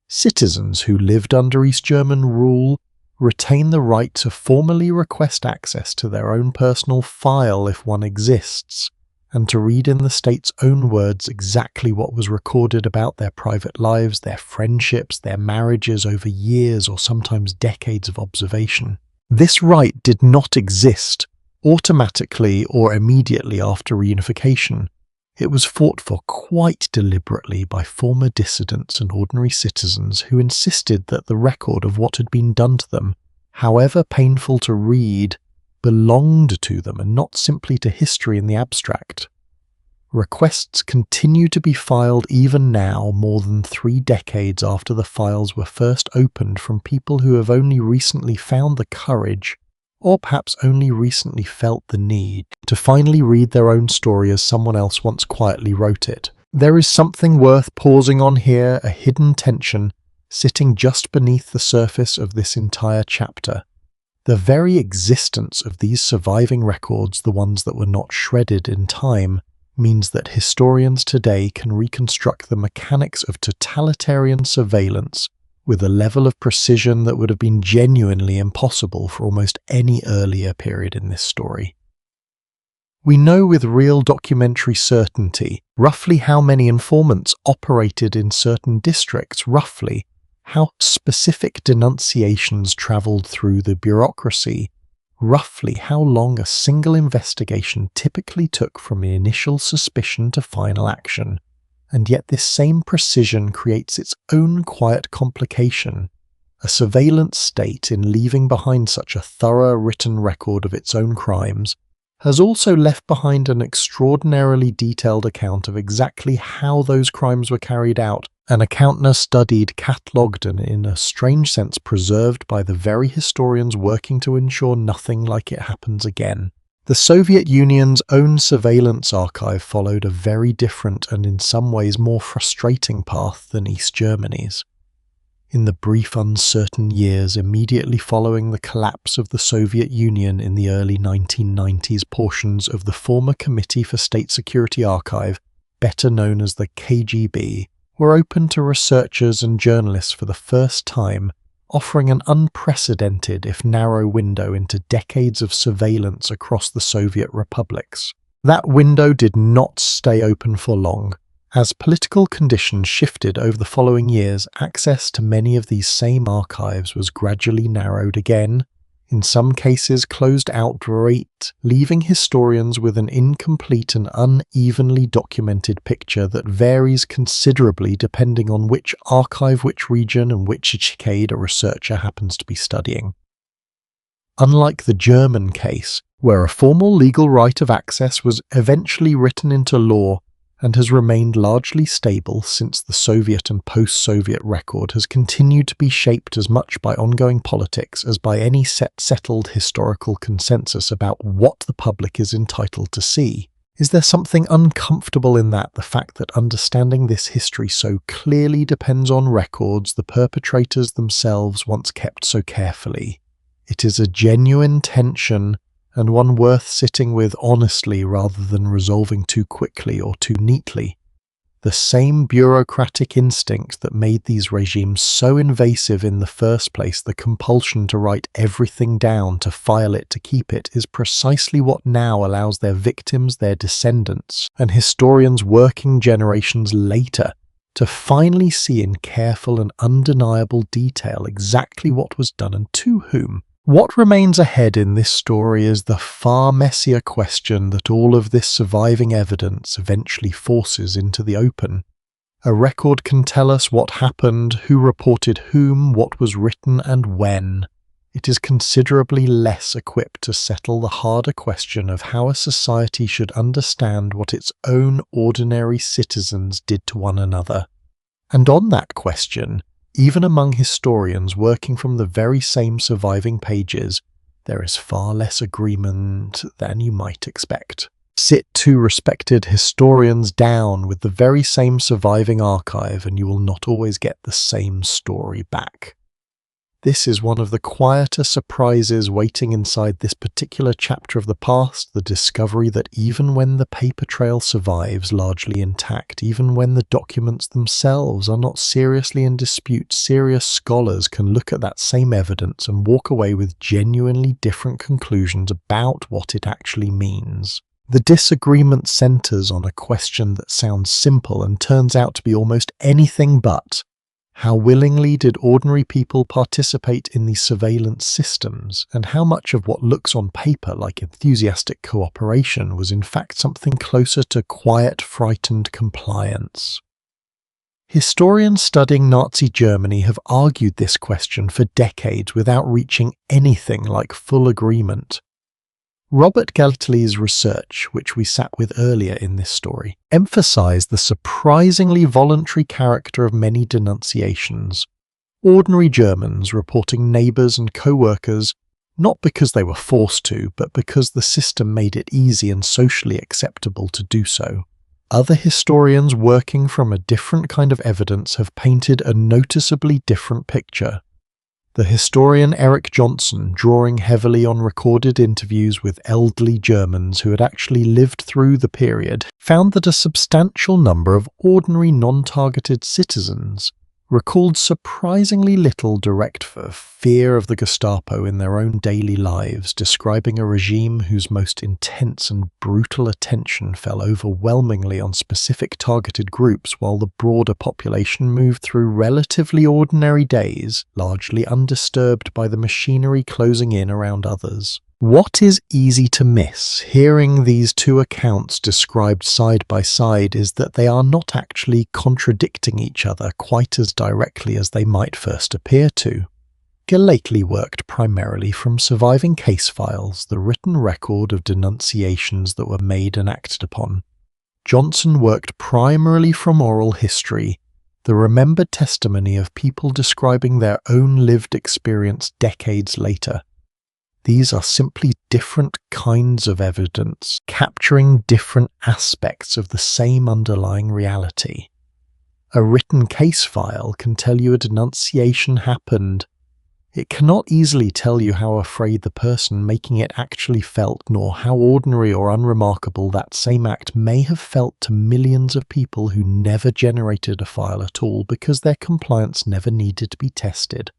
Speaker 1: Citizens who lived under East German rule retain the right to formally request access to their own personal file if one exists, and to read in the state's own words exactly what was recorded about their private lives, their friendships, their marriages over years or sometimes decades of observation. This right did not exist automatically or immediately after reunification. It was fought for quite deliberately by former dissidents and ordinary citizens who insisted that the record of what had been done to them, however painful to read, belonged to them and not simply to history in the abstract. Requests continue to be filed even now, more than 3 decades after the files were first opened, from people who have only recently found the courage, or perhaps only recently felt the need, to finally read their own story as someone else once quietly wrote it. There is something worth pausing on here, a hidden tension sitting just beneath the surface of this entire chapter. The very existence of these surviving records, the ones that were not shredded in time, means that historians today can reconstruct the mechanics of totalitarian surveillance with a level of precision that would have been genuinely impossible for almost any earlier period in this story. We know with real documentary certainty roughly how many informants operated in certain districts, roughly how specific denunciations travelled through the bureaucracy, roughly how long a single investigation typically took from initial suspicion to final action. And yet this same precision creates its own quiet complication. A surveillance state, in leaving behind such a thorough written record of its own crimes, has also left behind an extraordinarily detailed account of exactly how those crimes were carried out, an account now studied, catalogued, and in a strange sense preserved by the very historians working to ensure nothing like it happens again. The Soviet Union's own surveillance archive followed a very different and in some ways more frustrating path than East Germany's. In the brief uncertain years immediately following the collapse of the Soviet Union in the early 1990s, portions of the former Committee for State Security Archive, better known as the KGB, were open to researchers and journalists for the first time, offering an unprecedented, if narrow, window into decades of surveillance across the Soviet republics. That window did not stay open for long. As political conditions shifted over the following years, access to many of these same archives was gradually narrowed again, in some cases closed outright, leaving historians with an incomplete and unevenly documented picture that varies considerably depending on which archive, which region, and which decade a researcher happens to be studying. Unlike the German case, where a formal legal right of access was eventually written into law and has remained largely stable since the Soviet and post-Soviet record has continued to be shaped as much by ongoing politics as by any settled historical consensus about what the public is entitled to see. Is there something uncomfortable in that, the fact that understanding this history so clearly depends on records the perpetrators themselves once kept so carefully? It is a genuine tension, and one worth sitting with honestly rather than resolving too quickly or too neatly. The same bureaucratic instinct that made these regimes so invasive in the first place, the compulsion to write everything down, to file it, to keep it, is precisely what now allows their victims, their descendants, and historians working generations later to finally see in careful and undeniable detail exactly what was done and to whom. What remains ahead in this story is the far messier question that all of this surviving evidence eventually forces into the open. A record can tell us what happened, who reported whom, what was written, and when. It is considerably less equipped to settle the harder question of how a society should understand what its own ordinary citizens did to one another. And on that question, even among historians working from the very same surviving pages, there is far less agreement than you might expect. Sit two respected historians down with the very same surviving archive and you will not always get the same story back. This is one of the quieter surprises waiting inside this particular chapter of the past, the discovery that even when the paper trail survives largely intact, even when the documents themselves are not seriously in dispute, serious scholars can look at that same evidence and walk away with genuinely different conclusions about what it actually means. The disagreement centers on a question that sounds simple and turns out to be almost anything but. How willingly did ordinary people participate in these surveillance systems, and how much of what looks on paper like enthusiastic cooperation was in fact something closer to quiet, frightened compliance? Historians studying Nazi Germany have argued this question for decades without reaching anything like full agreement. Robert Geltley's research, which we sat with earlier in this story, emphasized the surprisingly voluntary character of many denunciations. Ordinary Germans reporting neighbors and co-workers, not because they were forced to, but because the system made it easy and socially acceptable to do so. Other historians working from a different kind of evidence have painted a noticeably different picture. The historian Eric Johnson, drawing heavily on recorded interviews with elderly Germans who had actually lived through the period, found that a substantial number of ordinary non-targeted citizens recalled surprisingly little direct fear of the Gestapo in their own daily lives, describing a regime whose most intense and brutal attention fell overwhelmingly on specific targeted groups while the broader population moved through relatively ordinary days, largely undisturbed by the machinery closing in around others. What is easy to miss, hearing these two accounts described side by side, is that they are not actually contradicting each other quite as directly as they might first appear to. Geltley worked primarily from surviving case files, the written record of denunciations that were made and acted upon. Johnson worked primarily from oral history, the remembered testimony of people describing their own lived experience decades later. These are simply different kinds of evidence, capturing different aspects of the same underlying reality. A written case file can tell you a denunciation happened. It cannot easily tell you how afraid the person making it actually felt, nor how ordinary or unremarkable that same act may have felt to millions of people who never generated a file at all because their compliance never needed to be tested.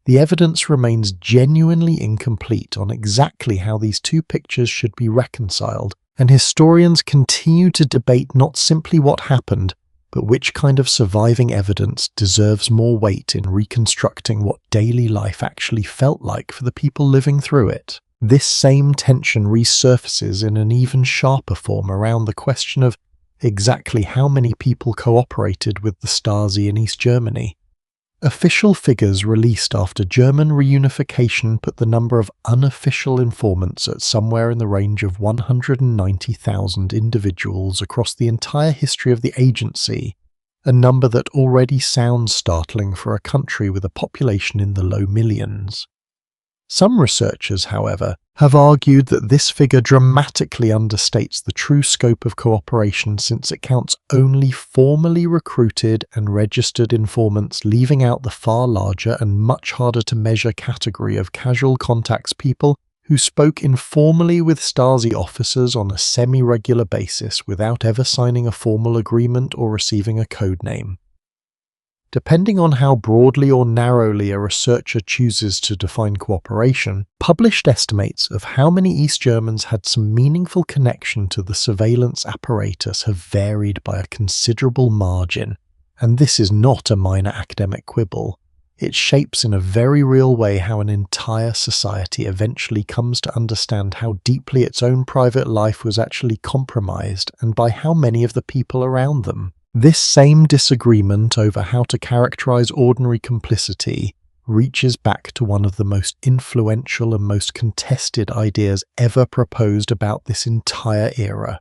Speaker 1: The evidence remains genuinely incomplete on exactly how these two pictures should be reconciled, And historians continue to debate not simply what happened, but which kind of surviving evidence deserves more weight in reconstructing what daily life actually felt like for the people living through it. This same tension resurfaces in an even sharper form around the question of exactly how many people cooperated with the Stasi in East Germany. Official figures released after German reunification put the number of unofficial informants at somewhere in the range of 190,000 individuals across the entire history of the agency, a number that already sounds startling for a country with a population in the low millions. Some researchers, however, have argued that this figure dramatically understates the true scope of cooperation since it counts only formally recruited and registered informants, leaving out the far larger and much harder to measure category of casual contacts, people who spoke informally with Stasi officers on a semi-regular basis without ever signing a formal agreement or receiving a code name. Depending on how broadly or narrowly a researcher chooses to define cooperation, published estimates of how many East Germans had some meaningful connection to the surveillance apparatus have varied by a considerable margin, and this is not a minor academic quibble. It shapes in a very real way how an entire society eventually comes to understand how deeply its own private life was actually compromised and by how many of the people around them. This same disagreement over how to characterize ordinary complicity reaches back to one of the most influential and most contested ideas ever proposed about this entire era.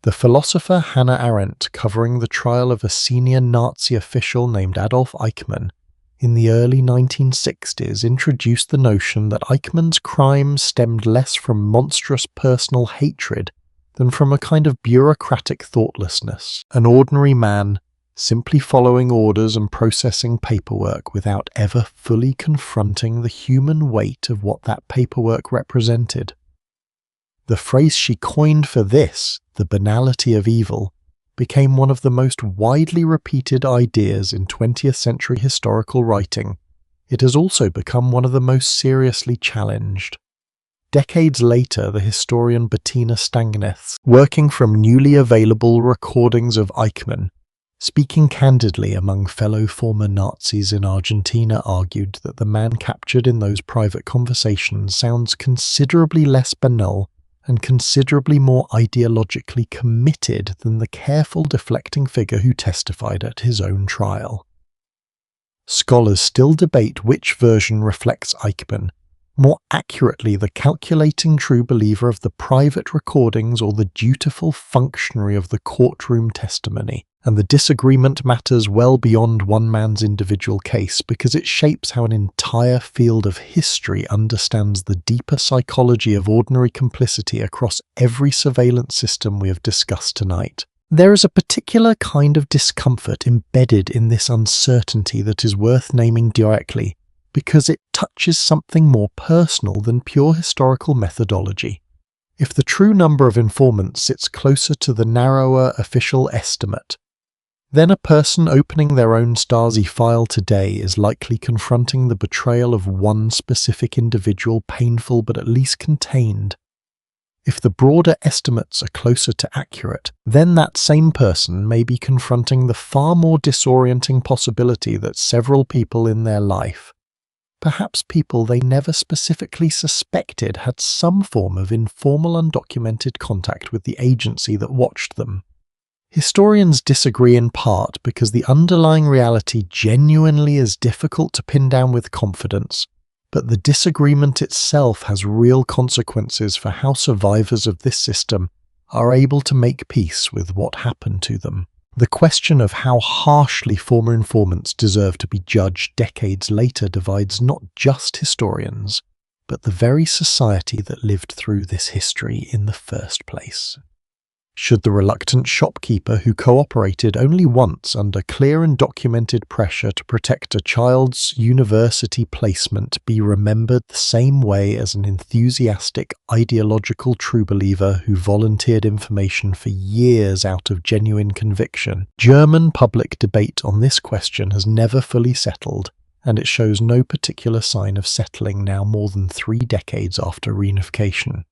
Speaker 1: The philosopher Hannah Arendt, covering the trial of a senior Nazi official named Adolf Eichmann in the early 1960s, introduced the notion that Eichmann's crimes stemmed less from monstrous personal hatred than from a kind of bureaucratic thoughtlessness, an ordinary man simply following orders and processing paperwork without ever fully confronting the human weight of what that paperwork represented. The phrase she coined for this, the banality of evil, became one of the most widely repeated ideas in 20th century historical writing. It has also become one of the most seriously challenged. Decades later, the historian Bettina Stangneth, working from newly available recordings of Eichmann, speaking candidly among fellow former Nazis in Argentina, argued that the man captured in those private conversations sounds considerably less banal and considerably more ideologically committed than the careful deflecting figure who testified at his own trial. Scholars still debate which version reflects Eichmann, more accurately the calculating true believer of the private recordings or the dutiful functionary of the courtroom testimony, and the disagreement matters well beyond one man's individual case because it shapes how an entire field of history understands the deeper psychology of ordinary complicity across every surveillance system we have discussed tonight. There is a particular kind of discomfort embedded in this uncertainty that is worth naming directly, because it touches something more personal than pure historical methodology. If the true number of informants sits closer to the narrower official estimate, then a person opening their own Stasi file today is likely confronting the betrayal of one specific individual, painful but at least contained. If the broader estimates are closer to accurate, then that same person may be confronting the far more disorienting possibility that several people in their life, perhaps people they never specifically suspected, had some form of informal undocumented contact with the agency that watched them. Historians disagree in part because the underlying reality genuinely is difficult to pin down with confidence, but the disagreement itself has real consequences for how survivors of this system are able to make peace with what happened to them. The question of how harshly former informants deserve to be judged decades later divides not just historians, but the very society that lived through this history in the first place. Should the reluctant shopkeeper who cooperated only once under clear and documented pressure to protect a child's university placement be remembered the same way as an enthusiastic ideological true believer who volunteered information for years out of genuine conviction? German public debate on this question has never fully settled, and it shows no particular sign of settling now more than 3 decades after reunification.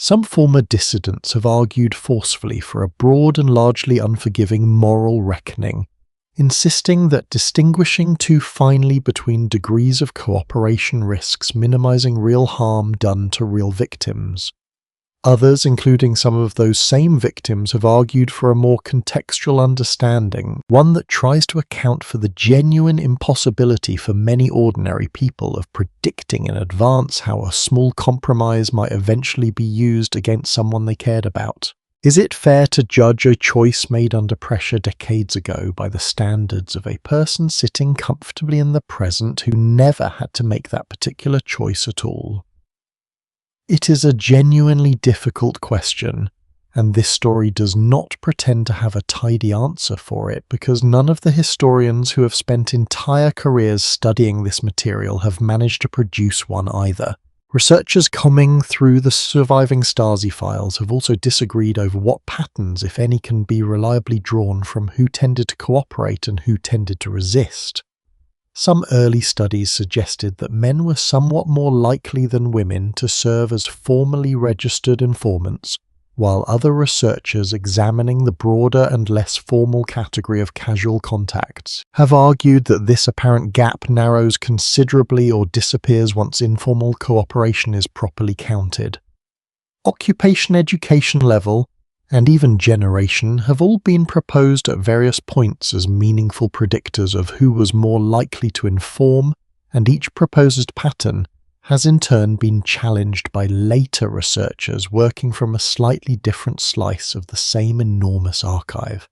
Speaker 1: Some former dissidents have argued forcefully for a broad and largely unforgiving moral reckoning, insisting that distinguishing too finely between degrees of cooperation risks minimizing real harm done to real victims. Others, including some of those same victims, have argued for a more contextual understanding, one that tries to account for the genuine impossibility for many ordinary people of predicting in advance how a small compromise might eventually be used against someone they cared about. Is it fair to judge a choice made under pressure decades ago by the standards of a person sitting comfortably in the present who never had to make that particular choice at all? It is a genuinely difficult question, and this story does not pretend to have a tidy answer for it because none of the historians who have spent entire careers studying this material have managed to produce one either. Researchers combing through the surviving Stasi files have also disagreed over what patterns, if any, can be reliably drawn from who tended to cooperate and who tended to resist. Some early studies suggested that men were somewhat more likely than women to serve as formally registered informants, while other researchers examining the broader and less formal category of casual contacts have argued that this apparent gap narrows considerably or disappears once informal cooperation is properly counted. Occupation education level, and even generation, have all been proposed at various points as meaningful predictors of who was more likely to inform, and each proposed pattern has in turn been challenged by later researchers working from a slightly different slice of the same enormous archive.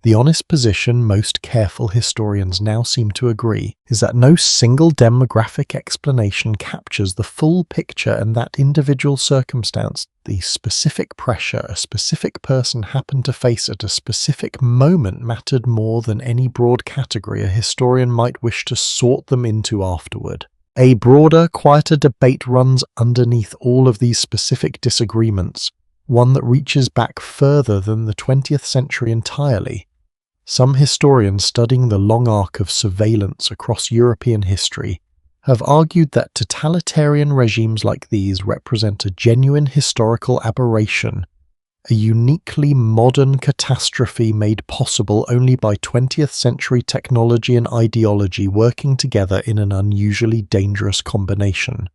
Speaker 1: The honest position most careful historians now seem to agree is that no single demographic explanation captures the full picture, and that individual circumstance, the specific pressure a specific person happened to face at a specific moment, mattered more than any broad category a historian might wish to sort them into afterward. A broader, quieter debate runs underneath all of these specific disagreements, one that reaches back further than the 20th century entirely. Some historians studying the long arc of surveillance across European history have argued that totalitarian regimes like these represent a genuine historical aberration, a uniquely modern catastrophe made possible only by 20th century technology and ideology working together in an unusually dangerous combination.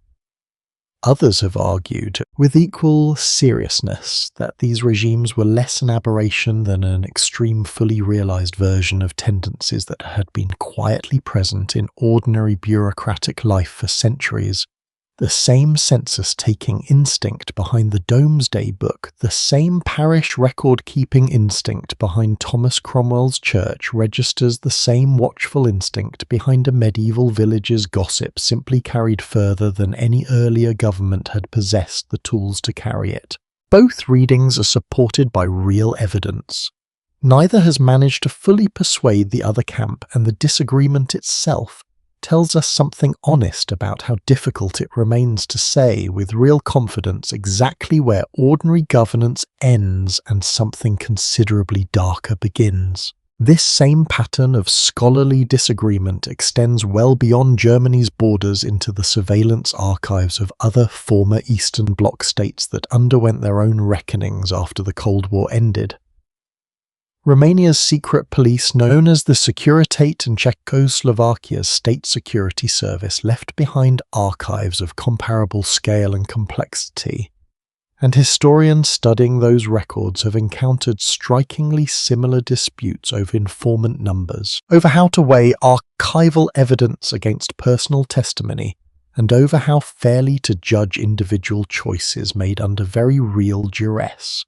Speaker 1: Others have argued, with equal seriousness, that these regimes were less an aberration than an extreme, fully realized version of tendencies that had been quietly present in ordinary bureaucratic life for centuries. The same census-taking instinct behind the Domesday Book, the same parish record-keeping instinct behind Thomas Cromwell's church registers the same watchful instinct behind a medieval village's gossip, simply carried further than any earlier government had possessed the tools to carry it. Both readings are supported by real evidence. Neither has managed to fully persuade the other camp, and the disagreement itself tells us something honest about how difficult it remains to say with real confidence exactly where ordinary governance ends and something considerably darker begins. This same pattern of scholarly disagreement extends well beyond Germany's borders into the surveillance archives of other former Eastern Bloc states that underwent their own reckonings after the Cold War ended. Romania's secret police, known as the Securitate, and Czechoslovakia's State Security Service left behind archives of comparable scale and complexity, and historians studying those records have encountered strikingly similar disputes over informant numbers, over how to weigh archival evidence against personal testimony, and over how fairly to judge individual choices made under very real duress.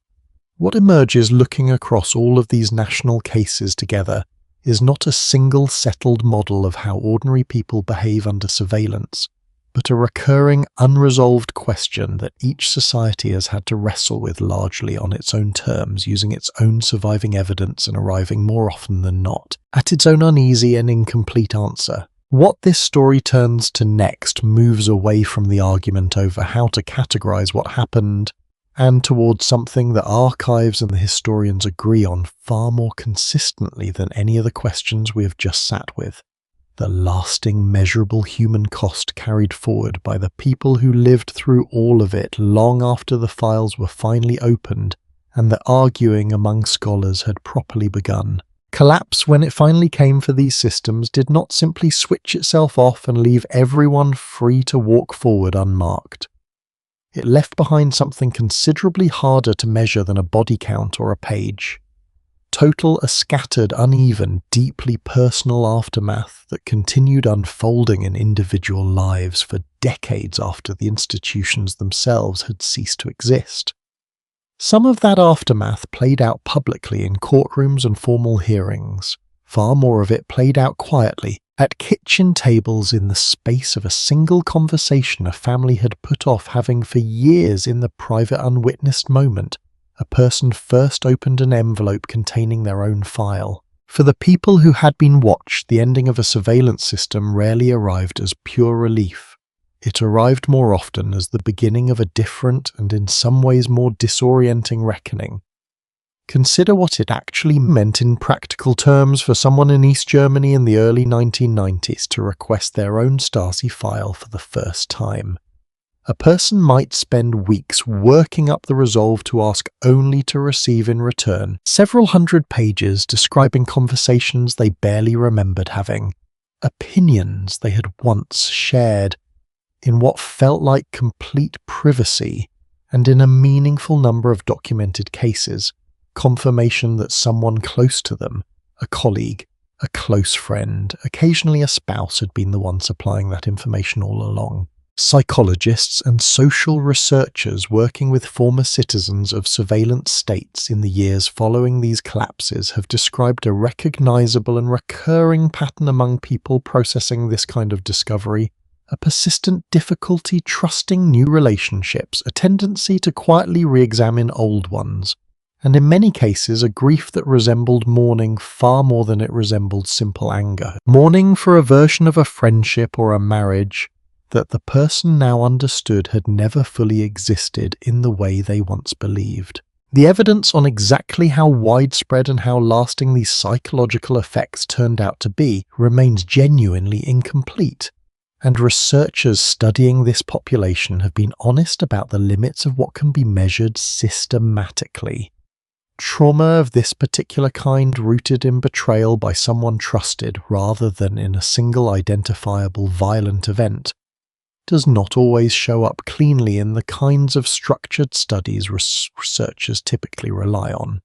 Speaker 1: What emerges looking across all of these national cases together is not a single settled model of how ordinary people behave under surveillance, but a recurring unresolved question that each society has had to wrestle with largely on its own terms, using its own surviving evidence and arriving more often than not at its own uneasy and incomplete answer. What this story turns to next moves away from the argument over how to categorize what happened and towards something that archives and the historians agree on far more consistently than any of the questions we have just sat with: the lasting, measurable human cost carried forward by the people who lived through all of it long after the files were finally opened and the arguing among scholars had properly begun. Collapse, when it finally came for these systems, did not simply switch itself off and leave everyone free to walk forward unmarked. It left behind something considerably harder to measure than a body count or a page. A scattered, uneven, deeply personal aftermath that continued unfolding in individual lives for decades after the institutions themselves had ceased to exist. Some of that aftermath played out publicly in courtrooms and formal hearings. Far more of it played out quietly, at kitchen tables in the space of a single conversation a family had put off having for years in the private unwitnessed moment a person first opened an envelope containing their own file. For the people who had been watched, the ending of a surveillance system rarely arrived as pure relief. It arrived more often as the beginning of a different and in some ways more disorienting reckoning. Consider what it actually meant in practical terms for someone in East Germany in the early 1990s to request their own Stasi file for the first time. A person might spend weeks working up the resolve to ask only to receive in return several hundred pages describing conversations they barely remembered having, opinions they had once shared, in what felt like complete privacy, and in a meaningful number of documented cases, confirmation that someone close to them, a colleague, a close friend, occasionally a spouse, had been the one supplying that information all along. Psychologists and social researchers working with former citizens of surveillance states in the years following these collapses have described a recognizable and recurring pattern among people processing this kind of discovery: a persistent difficulty trusting new relationships, a tendency to quietly re-examine old ones, and in many cases a grief that resembled mourning far more than it resembled simple anger. Mourning for a version of a friendship or a marriage that the person now understood had never fully existed in the way they once believed. The evidence on exactly how widespread and how lasting these psychological effects turned out to be remains genuinely incomplete, and researchers studying this population have been honest about the limits of what can be measured systematically. Trauma of this particular kind, rooted in betrayal by someone trusted rather than in a single identifiable violent event, does not always show up cleanly in the kinds of structured studies researchers typically rely on.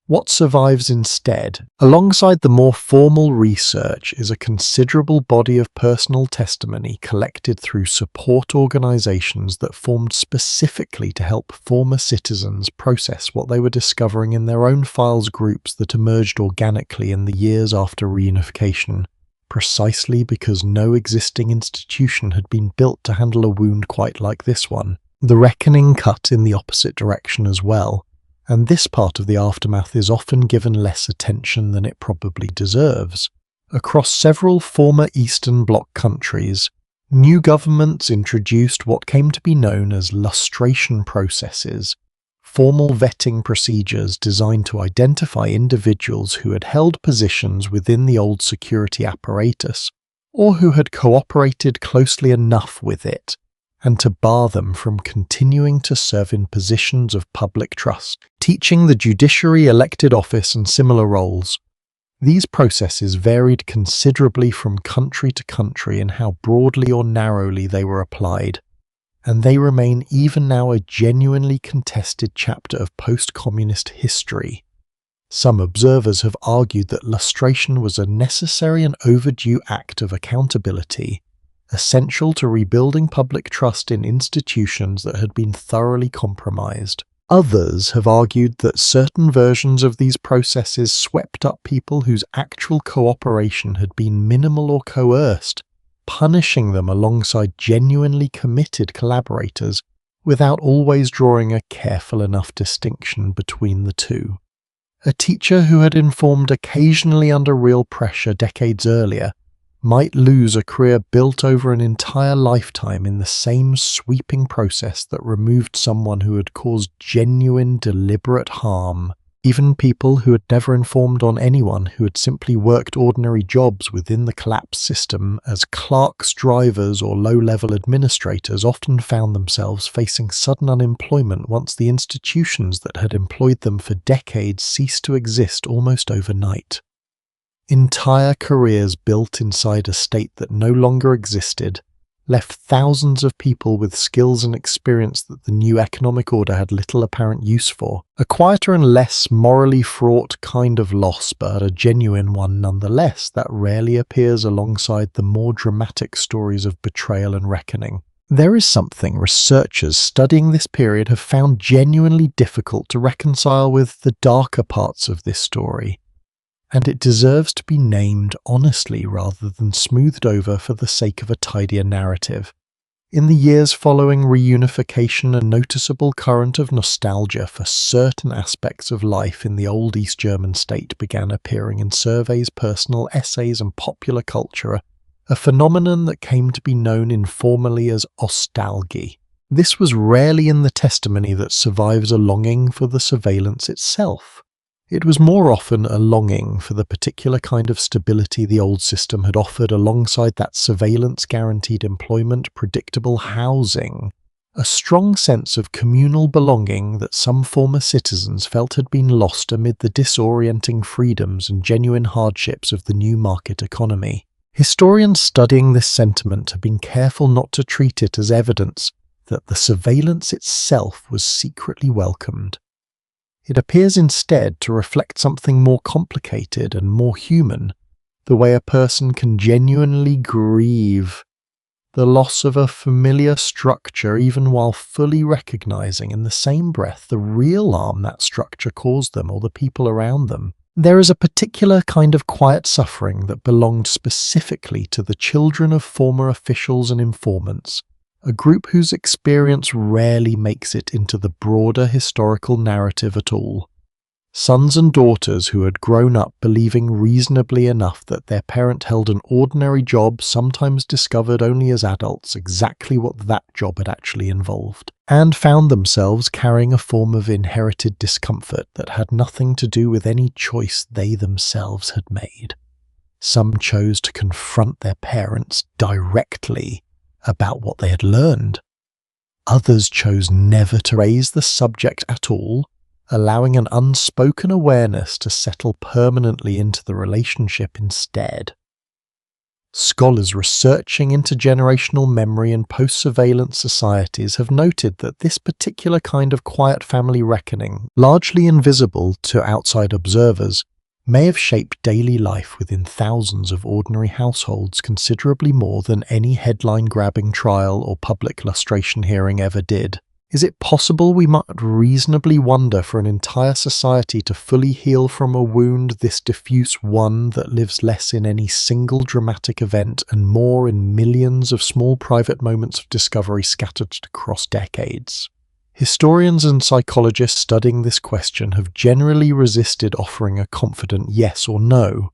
Speaker 1: What survives instead, alongside the more formal research, is a considerable body of personal testimony collected through support organizations that formed specifically to help former citizens process what they were discovering in their own files groups that emerged organically in the years after reunification, precisely because no existing institution had been built to handle a wound quite like this one. The reckoning cut in the opposite direction as well, and this part of the aftermath is often given less attention than it probably deserves. Across several former Eastern Bloc countries, new governments introduced what came to be known as lustration processes, formal vetting procedures designed to identify individuals who had held positions within the old security apparatus, or who had cooperated closely enough with it, and to bar them from continuing to serve in positions of public trust, teaching the judiciary, elected office, and similar roles. These processes varied considerably from country to country in how broadly or narrowly they were applied, and they remain even now a genuinely contested chapter of post-communist history. Some observers have argued that lustration was a necessary and overdue act of accountability, essential to rebuilding public trust in institutions that had been thoroughly compromised. Others have argued that certain versions of these processes swept up people whose actual cooperation had been minimal or coerced, punishing them alongside genuinely committed collaborators without always drawing a careful enough distinction between the two. A teacher who had informed occasionally under real pressure decades earlier might lose a career built over an entire lifetime in the same sweeping process that removed someone who had caused genuine, deliberate harm Even people who had never informed on anyone who had simply worked ordinary jobs within the collapsed system as clerks, drivers, or low-level administrators often found themselves facing sudden unemployment once the institutions that had employed them for decades ceased to exist almost overnight. Entire careers built inside a state that no longer existed left thousands of people with skills and experience that the new economic order had little apparent use for. A quieter and less morally fraught kind of loss, but a genuine one nonetheless, that rarely appears alongside the more dramatic stories of betrayal and reckoning. There is something researchers studying this period have found genuinely difficult to reconcile with the darker parts of this story, and it deserves to be named honestly rather than smoothed over for the sake of a tidier narrative. In the years following reunification, a noticeable current of nostalgia for certain aspects of life in the old East German state began appearing in surveys, personal essays, and popular culture, a phenomenon that came to be known informally as ostalgie. This was rarely in the testimony that survives a longing for the surveillance itself. It was more often a longing for the particular kind of stability the old system had offered alongside that surveillance-guaranteed employment, predictable housing, a strong sense of communal belonging that some former citizens felt had been lost amid the disorienting freedoms and genuine hardships of the new market economy. Historians studying this sentiment have been careful not to treat it as evidence that the surveillance itself was secretly welcomed. It appears instead to reflect something more complicated and more human, the way a person can genuinely grieve the loss of a familiar structure even while fully recognizing in the same breath the real harm that structure caused them or the people around them. There is a particular kind of quiet suffering that belonged specifically to the children of former officials and informants, a group whose experience rarely makes it into the broader historical narrative at all. Sons and daughters who had grown up believing reasonably enough that their parent held an ordinary job sometimes discovered only as adults exactly what that job had actually involved, and found themselves carrying a form of inherited discomfort that had nothing to do with any choice they themselves had made. Some chose to confront their parents directly about what they had learned. Others chose never to raise the subject at all, allowing an unspoken awareness to settle permanently into the relationship instead. Scholars researching intergenerational memory in post-surveillance societies have noted that this particular kind of quiet family reckoning, largely invisible to outside observers, may have shaped daily life within thousands of ordinary households considerably more than any headline-grabbing trial or public lustration hearing ever did. Is it possible we might reasonably wonder for an entire society to fully heal from a wound this diffuse one that lives less in any single dramatic event and more in millions of small private moments of discovery scattered across decades? Historians and psychologists studying this question have generally resisted offering a confident yes or no.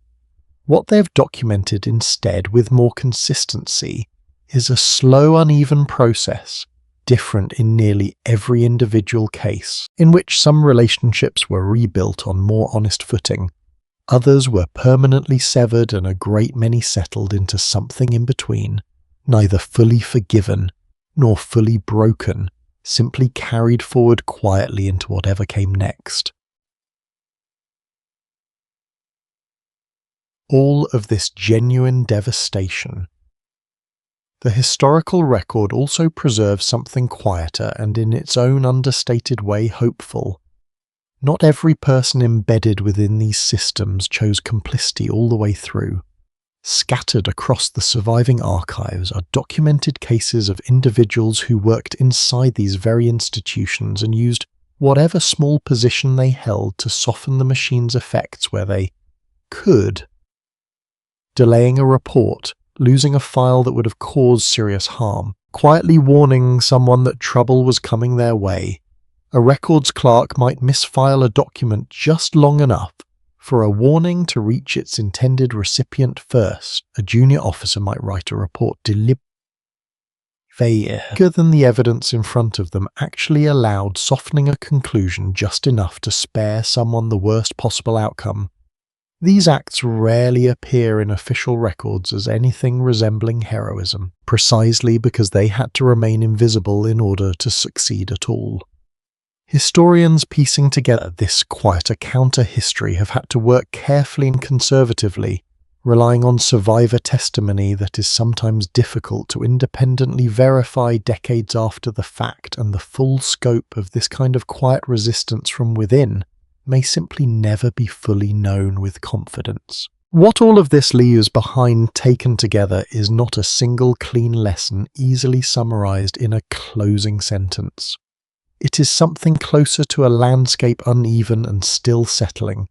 Speaker 1: What they have documented instead with more consistency is a slow, uneven process, different in nearly every individual case, in which some relationships were rebuilt on more honest footing, others were permanently severed, and a great many settled into something in between, neither fully forgiven nor fully broken, simply carried forward quietly into whatever came next. All of this genuine devastation. The historical record also preserves something quieter and in its own understated way hopeful. Not every person embedded within these systems chose complicity all the way through. Scattered across the surviving archives are documented cases of individuals who worked inside these very institutions and used whatever small position they held to soften the machine's effects where they could. Delaying a report, losing a file that would have caused serious harm, quietly warning someone that trouble was coming their way. A records clerk might misfile a document just long enough for a warning to reach its intended recipient first. A junior officer might write a report deliberately vaguer than the evidence in front of them actually allowed softening a conclusion just enough to spare someone the worst possible outcome. These acts rarely appear in official records as anything resembling heroism, precisely because they had to remain invisible in order to succeed at all. Historians piecing together this quieter counter-history have had to work carefully and conservatively, relying on survivor testimony that is sometimes difficult to independently verify decades after the fact, and the full scope of this kind of quiet resistance from within may simply never be fully known with confidence. What all of this leaves behind taken together is not a single clean lesson easily summarized in a closing sentence. It is something closer to a landscape uneven and still settling,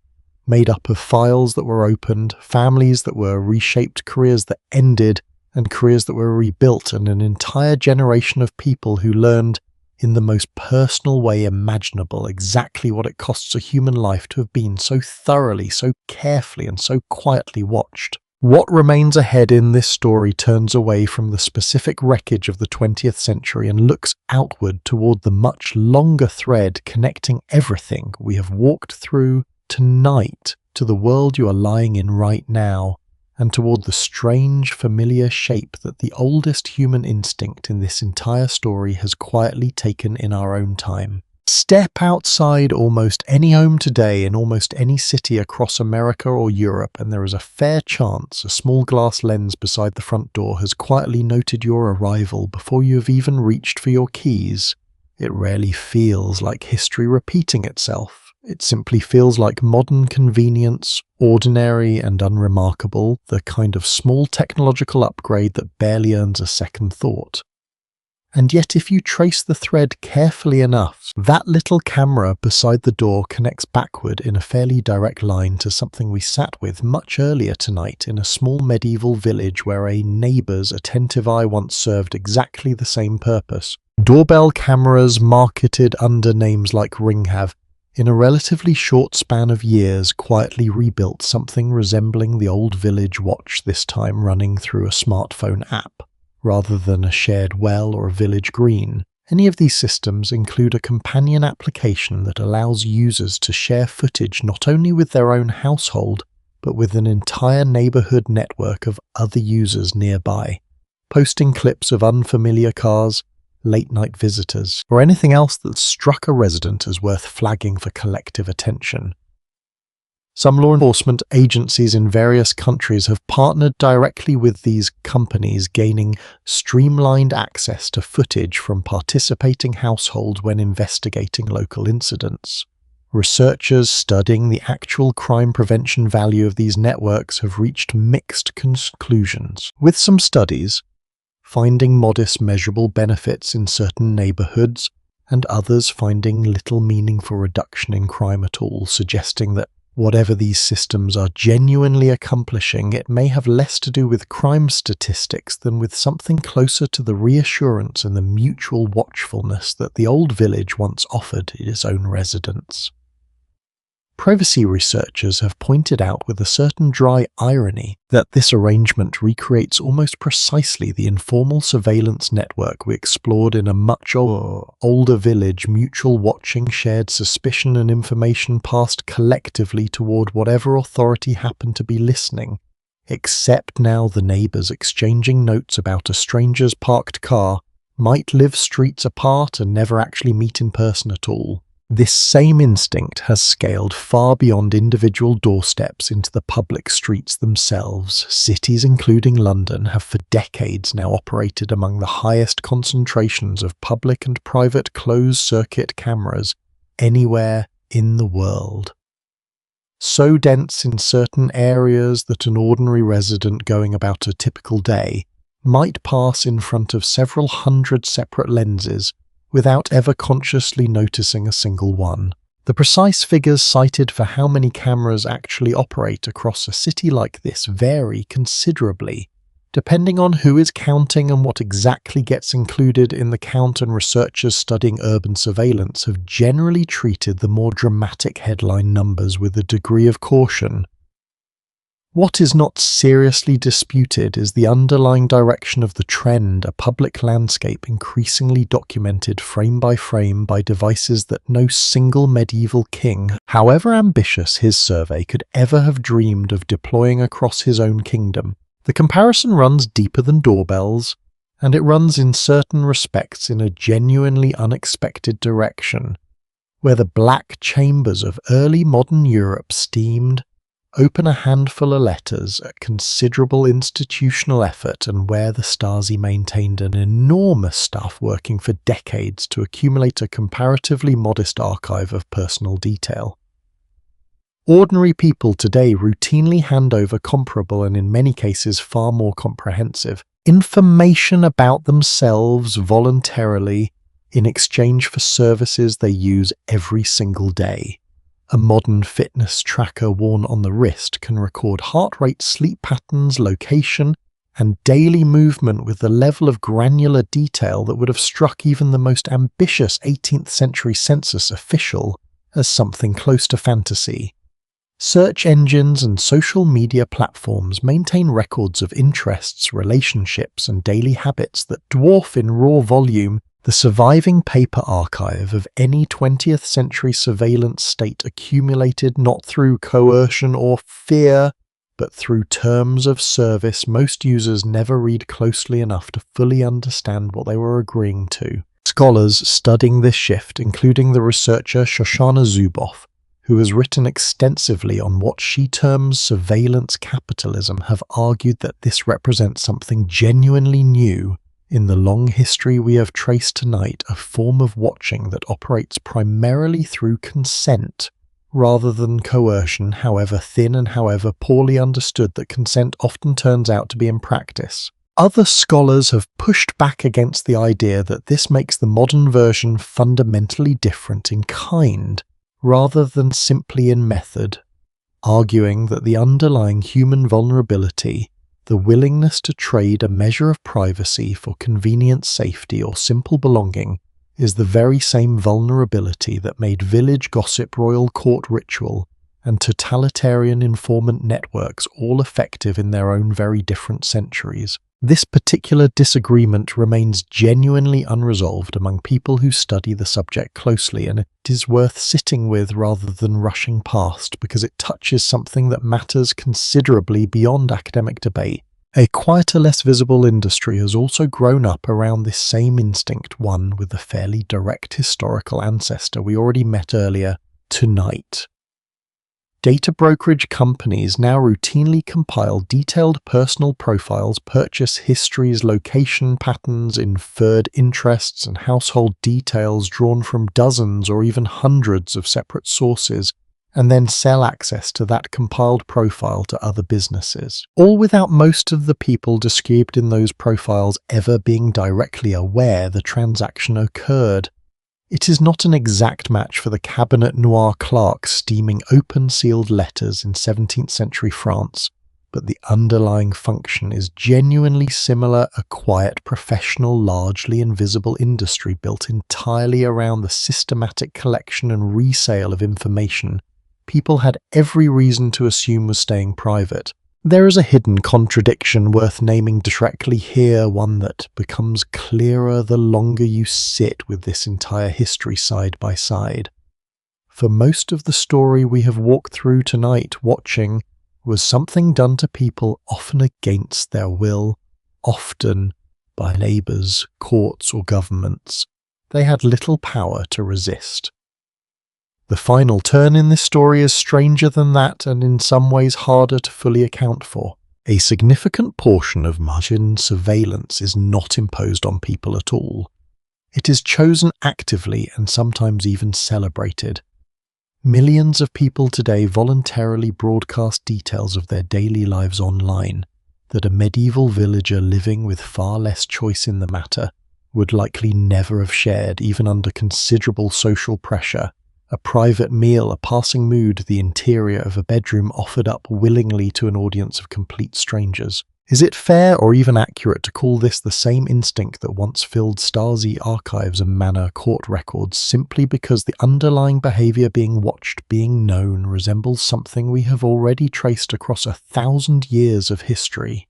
Speaker 1: made up of files that were opened, families that were reshaped, careers that ended, and careers that were rebuilt, and an entire generation of people who learned in the most personal way imaginable exactly what it costs a human life to have been so thoroughly, so carefully, and so quietly watched. What remains ahead in this story turns away from the specific wreckage of the 20th century and looks outward toward the much longer thread connecting everything we have walked through tonight to the world you are lying in right now, and toward the strange, familiar shape that the oldest human instinct in this entire story has quietly taken in our own time. Step outside almost any home today in almost any city across America or Europe, and there is a fair chance a small glass lens beside the front door has quietly noted your arrival before you have even reached for your keys. It rarely feels like history repeating itself. It simply feels like modern convenience, ordinary and unremarkable, the kind of small technological upgrade that barely earns a second thought. And yet if you trace the thread carefully enough, that little camera beside the door connects backward in a fairly direct line to something we sat with much earlier tonight in a small medieval village where a neighbour's attentive eye once served exactly the same purpose. Doorbell cameras marketed under names like Ring have, in a relatively short span of years, quietly rebuilt something resembling the old village watch, this time running through a smartphone app, rather than a shared well or a village green. Any of these systems include a companion application that allows users to share footage not only with their own household, but with an entire neighborhood network of other users nearby, posting clips of unfamiliar cars, late-night visitors, or anything else that struck a resident as worth flagging for collective attention. Some law enforcement agencies in various countries have partnered directly with these companies, gaining streamlined access to footage from participating households when investigating local incidents. Researchers studying the actual crime prevention value of these networks have reached mixed conclusions, with some studies finding modest measurable benefits in certain neighborhoods, and others finding little meaningful reduction in crime at all, suggesting that whatever these systems are genuinely accomplishing, it may have less to do with crime statistics than with something closer to the reassurance and the mutual watchfulness that the old village once offered its own residents. Privacy researchers have pointed out with a certain dry irony that this arrangement recreates almost precisely the informal surveillance network we explored in a much older village, mutual watching, shared suspicion and information passed collectively toward whatever authority happened to be listening, except now the neighbors exchanging notes about a stranger's parked car might live streets apart and never actually meet in person at all. This same instinct has scaled far beyond individual doorsteps into the public streets themselves. Cities, including London, have for decades now operated among the highest concentrations of public and private closed-circuit cameras anywhere in the world. So dense in certain areas that an ordinary resident going about a typical day might pass in front of several hundred separate lenses without ever consciously noticing a single one. The precise figures cited for how many cameras actually operate across a city like this vary considerably, depending on who is counting and what exactly gets included in the count, and researchers studying urban surveillance have generally treated the more dramatic headline numbers with a degree of caution. What is not seriously disputed is the underlying direction of the trend, a public landscape increasingly documented frame by frame by devices that no single medieval king, however ambitious his survey, could ever have dreamed of deploying across his own kingdom. The comparison runs deeper than doorbells, and it runs in certain respects in a genuinely unexpected direction, where the black chambers of early modern Europe steamed open a handful of letters at considerable institutional effort, and where the Stasi maintained an enormous staff working for decades to accumulate a comparatively modest archive of personal detail. Ordinary people today routinely hand over comparable and in many cases far more comprehensive information about themselves voluntarily in exchange for services they use every single day. A modern fitness tracker worn on the wrist can record heart rate, sleep patterns, location, and daily movement with the level of granular detail that would have struck even the most ambitious 18th century census official as something close to fantasy. Search engines and social media platforms maintain records of interests, relationships, and daily habits that dwarf in raw volume the surviving paper archive of any 20th century surveillance state accumulated not through coercion or fear, but through terms of service most users never read closely enough to fully understand what they were agreeing to. Scholars studying this shift, including the researcher Shoshana Zuboff, who has written extensively on what she terms surveillance capitalism, have argued that this represents something genuinely new in the long history we have traced tonight, a form of watching that operates primarily through consent rather than coercion, however thin and however poorly understood that consent often turns out to be in practice. Other scholars have pushed back against the idea that this makes the modern version fundamentally different in kind rather than simply in method, arguing that the underlying human vulnerability, the willingness to trade a measure of privacy for convenience, safety, or simple belonging, is the very same vulnerability that made village gossip, royal court ritual, and totalitarian informant networks all effective in their own very different centuries. This particular disagreement remains genuinely unresolved among people who study the subject closely, and it is worth sitting with rather than rushing past, because it touches something that matters considerably beyond academic debate. A quieter, less visible industry has also grown up around this same instinct, one with a fairly direct historical ancestor we already met earlier tonight. Data brokerage companies now routinely compile detailed personal profiles, purchase histories, location patterns, inferred interests, and household details drawn from dozens or even hundreds of separate sources, and then sell access to that compiled profile to other businesses, all without most of the people described in those profiles ever being directly aware the transaction occurred. It is not an exact match for the cabinet noir clerk steaming open-sealed letters in 17th century France, but the underlying function is genuinely similar, a quiet, professional, largely invisible industry built entirely around the systematic collection and resale of information people had every reason to assume was staying private. There is a hidden contradiction worth naming directly here, one that becomes clearer the longer you sit with this entire history side by side. For most of the story we have walked through tonight watching was something done to people often against their will, often by neighbours, courts or governments they had little power to resist. The final turn in this story is stranger than that, and in some ways harder to fully account for. A significant portion of modern surveillance is not imposed on people at all. It is chosen actively and sometimes even celebrated. Millions of people today voluntarily broadcast details of their daily lives online that a medieval villager living with far less choice in the matter would likely never have shared, even under considerable social pressure. A private meal, a passing mood, the interior of a bedroom offered up willingly to an audience of complete strangers. Is it fair or even accurate to call this the same instinct that once filled Stasi archives and Manor court records simply because the underlying behaviour being watched, being known, resembles something we have already traced across 1,000 years of history?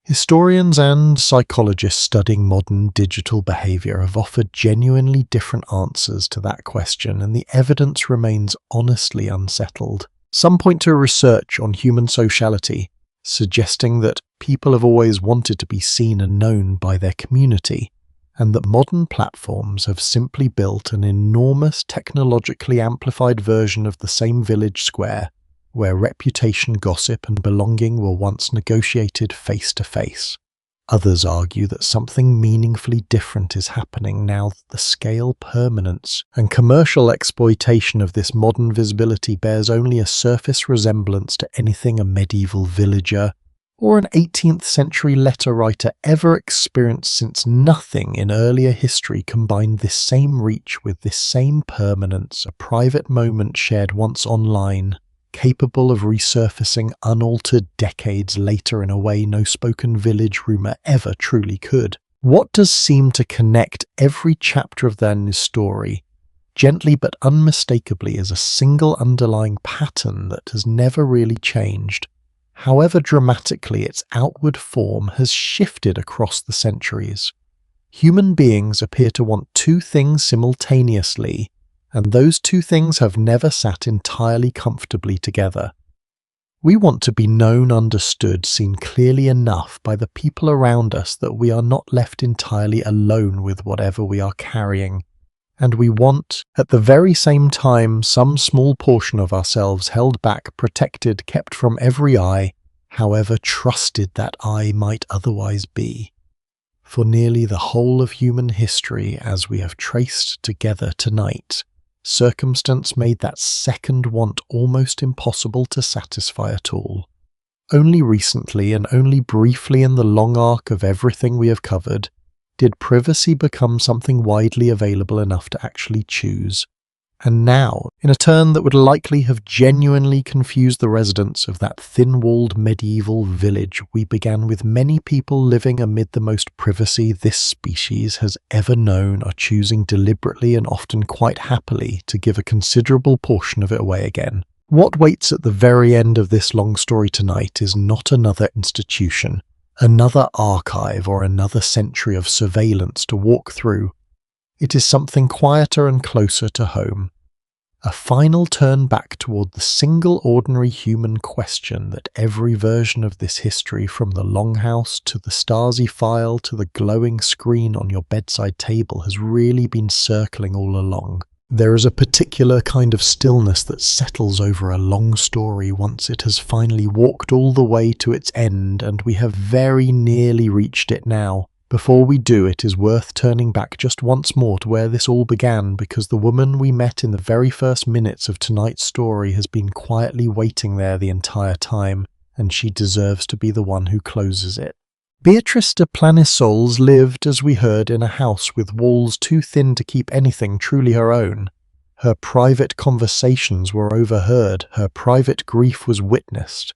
Speaker 1: Historians and psychologists studying modern digital behaviour have offered genuinely different answers to that question, and the evidence remains honestly unsettled. Some point to research on human sociality, suggesting that people have always wanted to be seen and known by their community, and that modern platforms have simply built an enormous technologically amplified version of the same village square, where reputation, gossip, and belonging were once negotiated face to face. Others argue that something meaningfully different is happening now that the scale, permanence, and commercial exploitation of this modern visibility bears only a surface resemblance to anything a medieval villager or an 18th century letter writer ever experienced, since nothing in earlier history combined this same reach with this same permanence, a private moment shared once online, capable of resurfacing unaltered decades later in a way no spoken village rumour ever truly could. What does seem to connect every chapter of their story, gently but unmistakably, as a single underlying pattern that has never really changed, however dramatically its outward form has shifted across the centuries. Human beings appear to want two things simultaneously, and those two things have never sat entirely comfortably together. We want to be known, understood, seen clearly enough by the people around us that we are not left entirely alone with whatever we are carrying. And we want, at the very same time, some small portion of ourselves held back, protected, kept from every eye, however trusted that eye might otherwise be. For nearly the whole of human history, as we have traced together tonight, circumstance made that second want almost impossible to satisfy at all. Only recently, and only briefly in the long arc of everything we have covered, did privacy become something widely available enough to actually choose. And now, in a turn that would likely have genuinely confused the residents of that thin-walled medieval village, we began with many people living amid the most privacy this species has ever known are choosing deliberately and often quite happily to give a considerable portion of it away again. What waits at the very end of this long story tonight is not another institution, another archive, or another century of surveillance to walk through. It is something quieter and closer to home. A final turn back toward the single ordinary human question that every version of this history, from the Longhouse to the Stasi file to the glowing screen on your bedside table, has really been circling all along. There is a particular kind of stillness that settles over a long story once it has finally walked all the way to its end, and we have very nearly reached it now. Before we do, it is worth turning back just once more to where this all began, because the woman we met in the very first minutes of tonight's story has been quietly waiting there the entire time, and she deserves to be the one who closes it. Beatrice de Planisols lived, as we heard, in a house with walls too thin to keep anything truly her own. Her private conversations were overheard, her private grief was witnessed.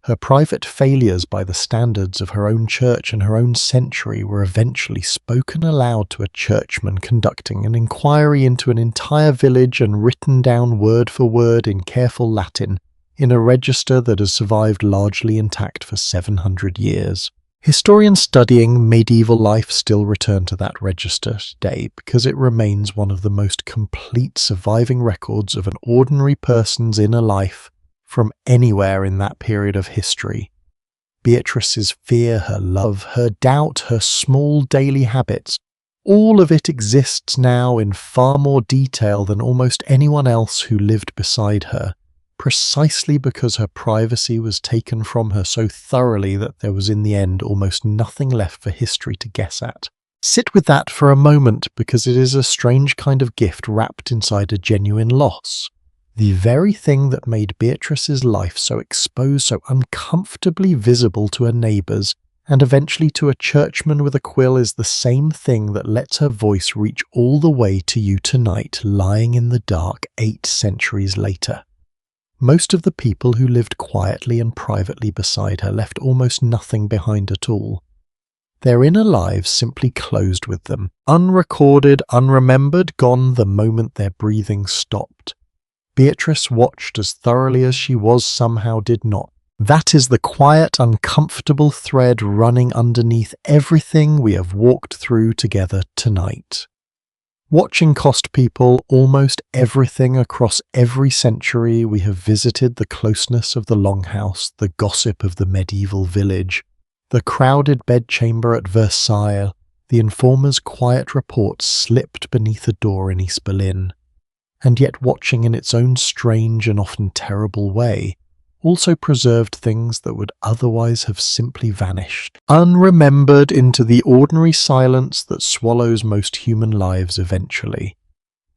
Speaker 1: Her private failures by the standards of her own church and her own century were eventually spoken aloud to a churchman conducting an inquiry into an entire village and written down word for word in careful Latin, in a register that has survived largely intact for 700 years. Historians studying medieval life still return to that register today because it remains one of the most complete surviving records of an ordinary person's inner life from anywhere in that period of history. Beatrice's fear, her love, her doubt, her small daily habits, all of it exists now in far more detail than almost anyone else who lived beside her, precisely because her privacy was taken from her so thoroughly that there was in the end almost nothing left for history to guess at. Sit with that for a moment, because it is a strange kind of gift wrapped inside a genuine loss. The very thing that made Beatrice's life so exposed, so uncomfortably visible to her neighbours, and eventually to a churchman with a quill, is the same thing that lets her voice reach all the way to you tonight, lying in the dark 8 centuries later. Most of the people who lived quietly and privately beside her left almost nothing behind at all. Their inner lives simply closed with them, unrecorded, unremembered, gone the moment their breathing stopped. Beatrice watched as thoroughly as she was somehow did not. That is the quiet, uncomfortable thread running underneath everything we have walked through together tonight. Watching cost people almost everything across every century. We have visited the closeness of the longhouse, the gossip of the medieval village, the crowded bedchamber at Versailles, the informer's quiet reports slipped beneath a door in East Berlin. And yet watching in its own strange and often terrible way also preserved things that would otherwise have simply vanished, unremembered into the ordinary silence that swallows most human lives eventually.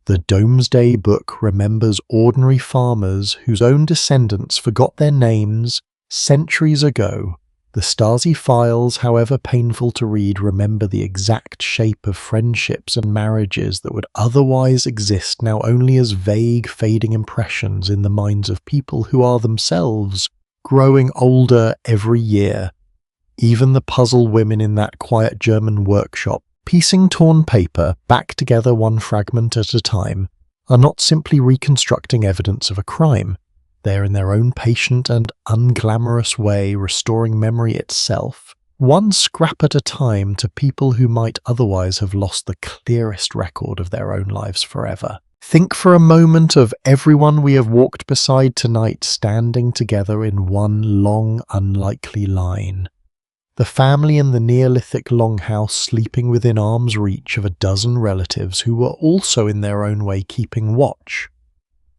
Speaker 1: The Domesday Book remembers ordinary farmers whose own descendants forgot their names centuries ago. The Stasi files, however painful to read, remember the exact shape of friendships and marriages that would otherwise exist now only as vague, fading impressions in the minds of people who are themselves growing older every year. Even the puzzle women in that quiet German workshop, piecing torn paper back together one fragment at a time, are not simply reconstructing evidence of a crime. They are in their own patient and unglamorous way restoring memory itself, one scrap at a time, to people who might otherwise have lost the clearest record of their own lives forever. Think for a moment of everyone we have walked beside tonight standing together in one long, unlikely line. The family in the Neolithic longhouse sleeping within arm's reach of a dozen relatives who were also in their own way keeping watch.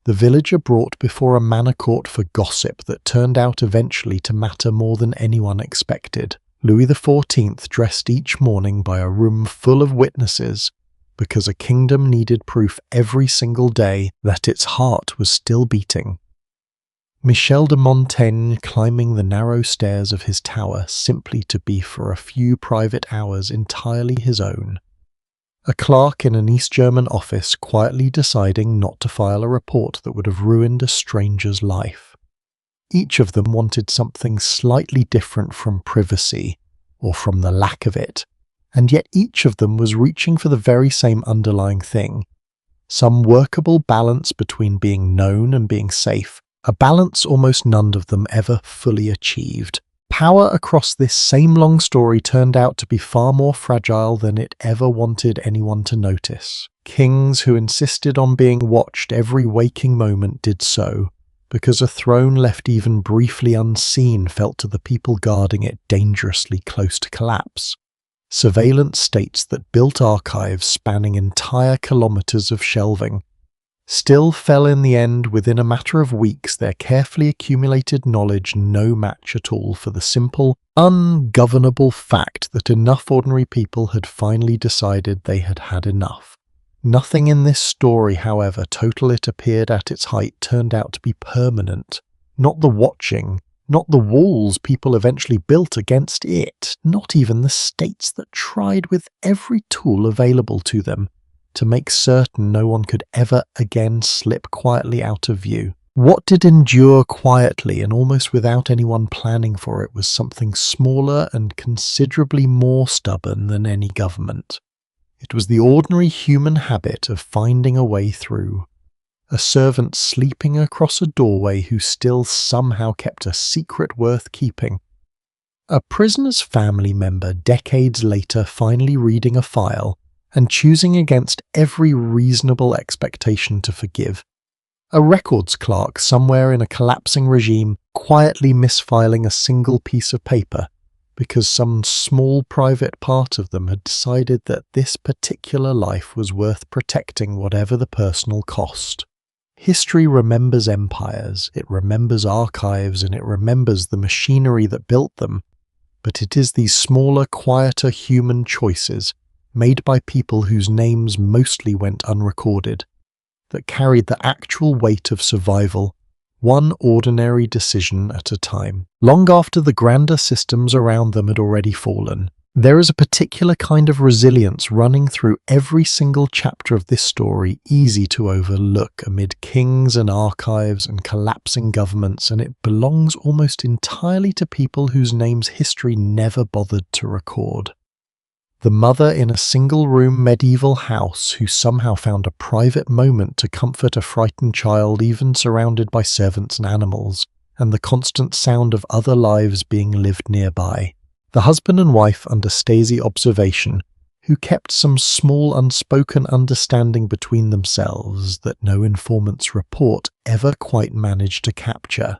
Speaker 1: The villager brought before a manor court for gossip that turned out eventually to matter more than anyone expected. Louis XIV dressed each morning by a room full of witnesses because a kingdom needed proof every single day that its heart was still beating. Michel de Montaigne climbing the narrow stairs of his tower simply to be for a few private hours entirely his own. A clerk in an East German office quietly deciding not to file a report that would have ruined a stranger's life. Each of them wanted something slightly different from privacy, or from the lack of it, and yet each of them was reaching for the very same underlying thing, some workable balance between being known and being safe, a balance almost none of them ever fully achieved. Power across this same long story turned out to be far more fragile than it ever wanted anyone to notice. Kings who insisted on being watched every waking moment did so, because a throne left even briefly unseen felt to the people guarding it dangerously close to collapse. Surveillance states that built archives spanning entire kilometers of shelving still fell in the end within a matter of weeks, their carefully accumulated knowledge no match at all for the simple, ungovernable fact that enough ordinary people had finally decided they had had enough. Nothing in this story, however total it appeared at its height, turned out to be permanent. Not the watching, not the walls people eventually built against it, not even the states that tried with every tool available to them to make certain no one could ever again slip quietly out of view. What did endure quietly and almost without anyone planning for it was something smaller and considerably more stubborn than any government. It was the ordinary human habit of finding a way through. A servant sleeping across a doorway who still somehow kept a secret worth keeping. A prisoner's family member decades later finally reading a file and choosing against every reasonable expectation to forgive. A records clerk somewhere in a collapsing regime quietly misfiling a single piece of paper because some small private part of them had decided that this particular life was worth protecting whatever the personal cost. History remembers empires, it remembers archives, and it remembers the machinery that built them, but it is these smaller, quieter human choices made by people whose names mostly went unrecorded, that carried the actual weight of survival, one ordinary decision at a time. Long after the grander systems around them had already fallen, There is a particular kind of resilience running through every single chapter of this story, easy to overlook amid kings and archives and collapsing governments, and it belongs almost entirely to people whose names history never bothered to record. The mother in a single-room medieval house who somehow found a private moment to comfort a frightened child even surrounded by servants and animals, and the constant sound of other lives being lived nearby. The husband and wife under Stasi observation, who kept some small unspoken understanding between themselves that no informant's report ever quite managed to capture.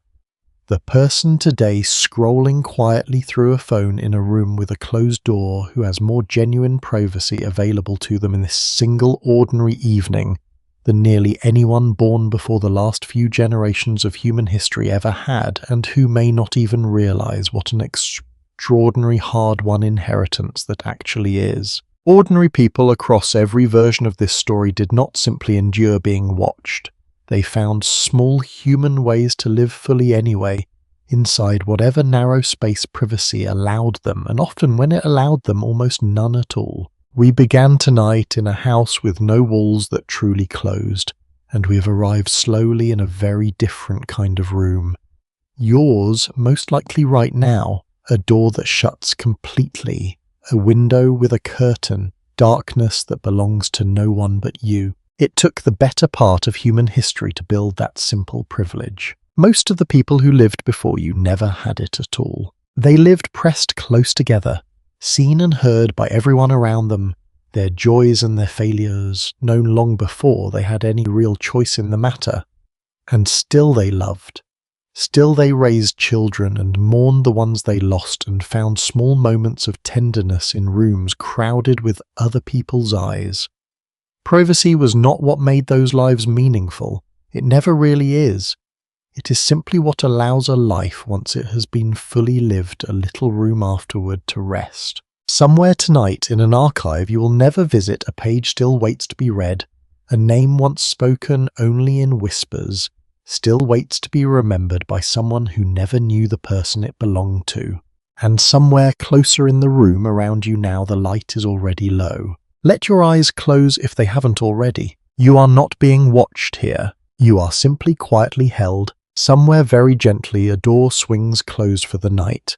Speaker 1: The person today scrolling quietly through a phone in a room with a closed door who has more genuine privacy available to them in this single ordinary evening than nearly anyone born before the last few generations of human history ever had, and who may not even realize what an extraordinary hard-won inheritance that actually is. Ordinary people across every version of this story did not simply endure being watched. They found small human ways to live fully anyway, inside whatever narrow space privacy allowed them, and often when it allowed them, almost none at all. We began tonight in a house with no walls that truly closed, and we have arrived slowly in a very different kind of room. Yours, most likely right now, a door that shuts completely, a window with a curtain, darkness that belongs to no one but you. It took the better part of human history to build that simple privilege. Most of the people who lived before you never had it at all. They lived pressed close together, seen and heard by everyone around them, their joys and their failures known long before they had any real choice in the matter. And still they loved. Still they raised children and mourned the ones they lost and found small moments of tenderness in rooms crowded with other people's eyes. Privacy was not what made those lives meaningful. It never really is. It is simply what allows a life, once it has been fully lived, a little room afterward to rest. Somewhere tonight in an archive you will never visit, a page still waits to be read, a name once spoken only in whispers, still waits to be remembered by someone who never knew the person it belonged to. And somewhere closer in the room around you now the light is already low. Let your eyes close if they haven't already. You are not being watched here. You are simply quietly held. Somewhere very gently a door swings closed for the night,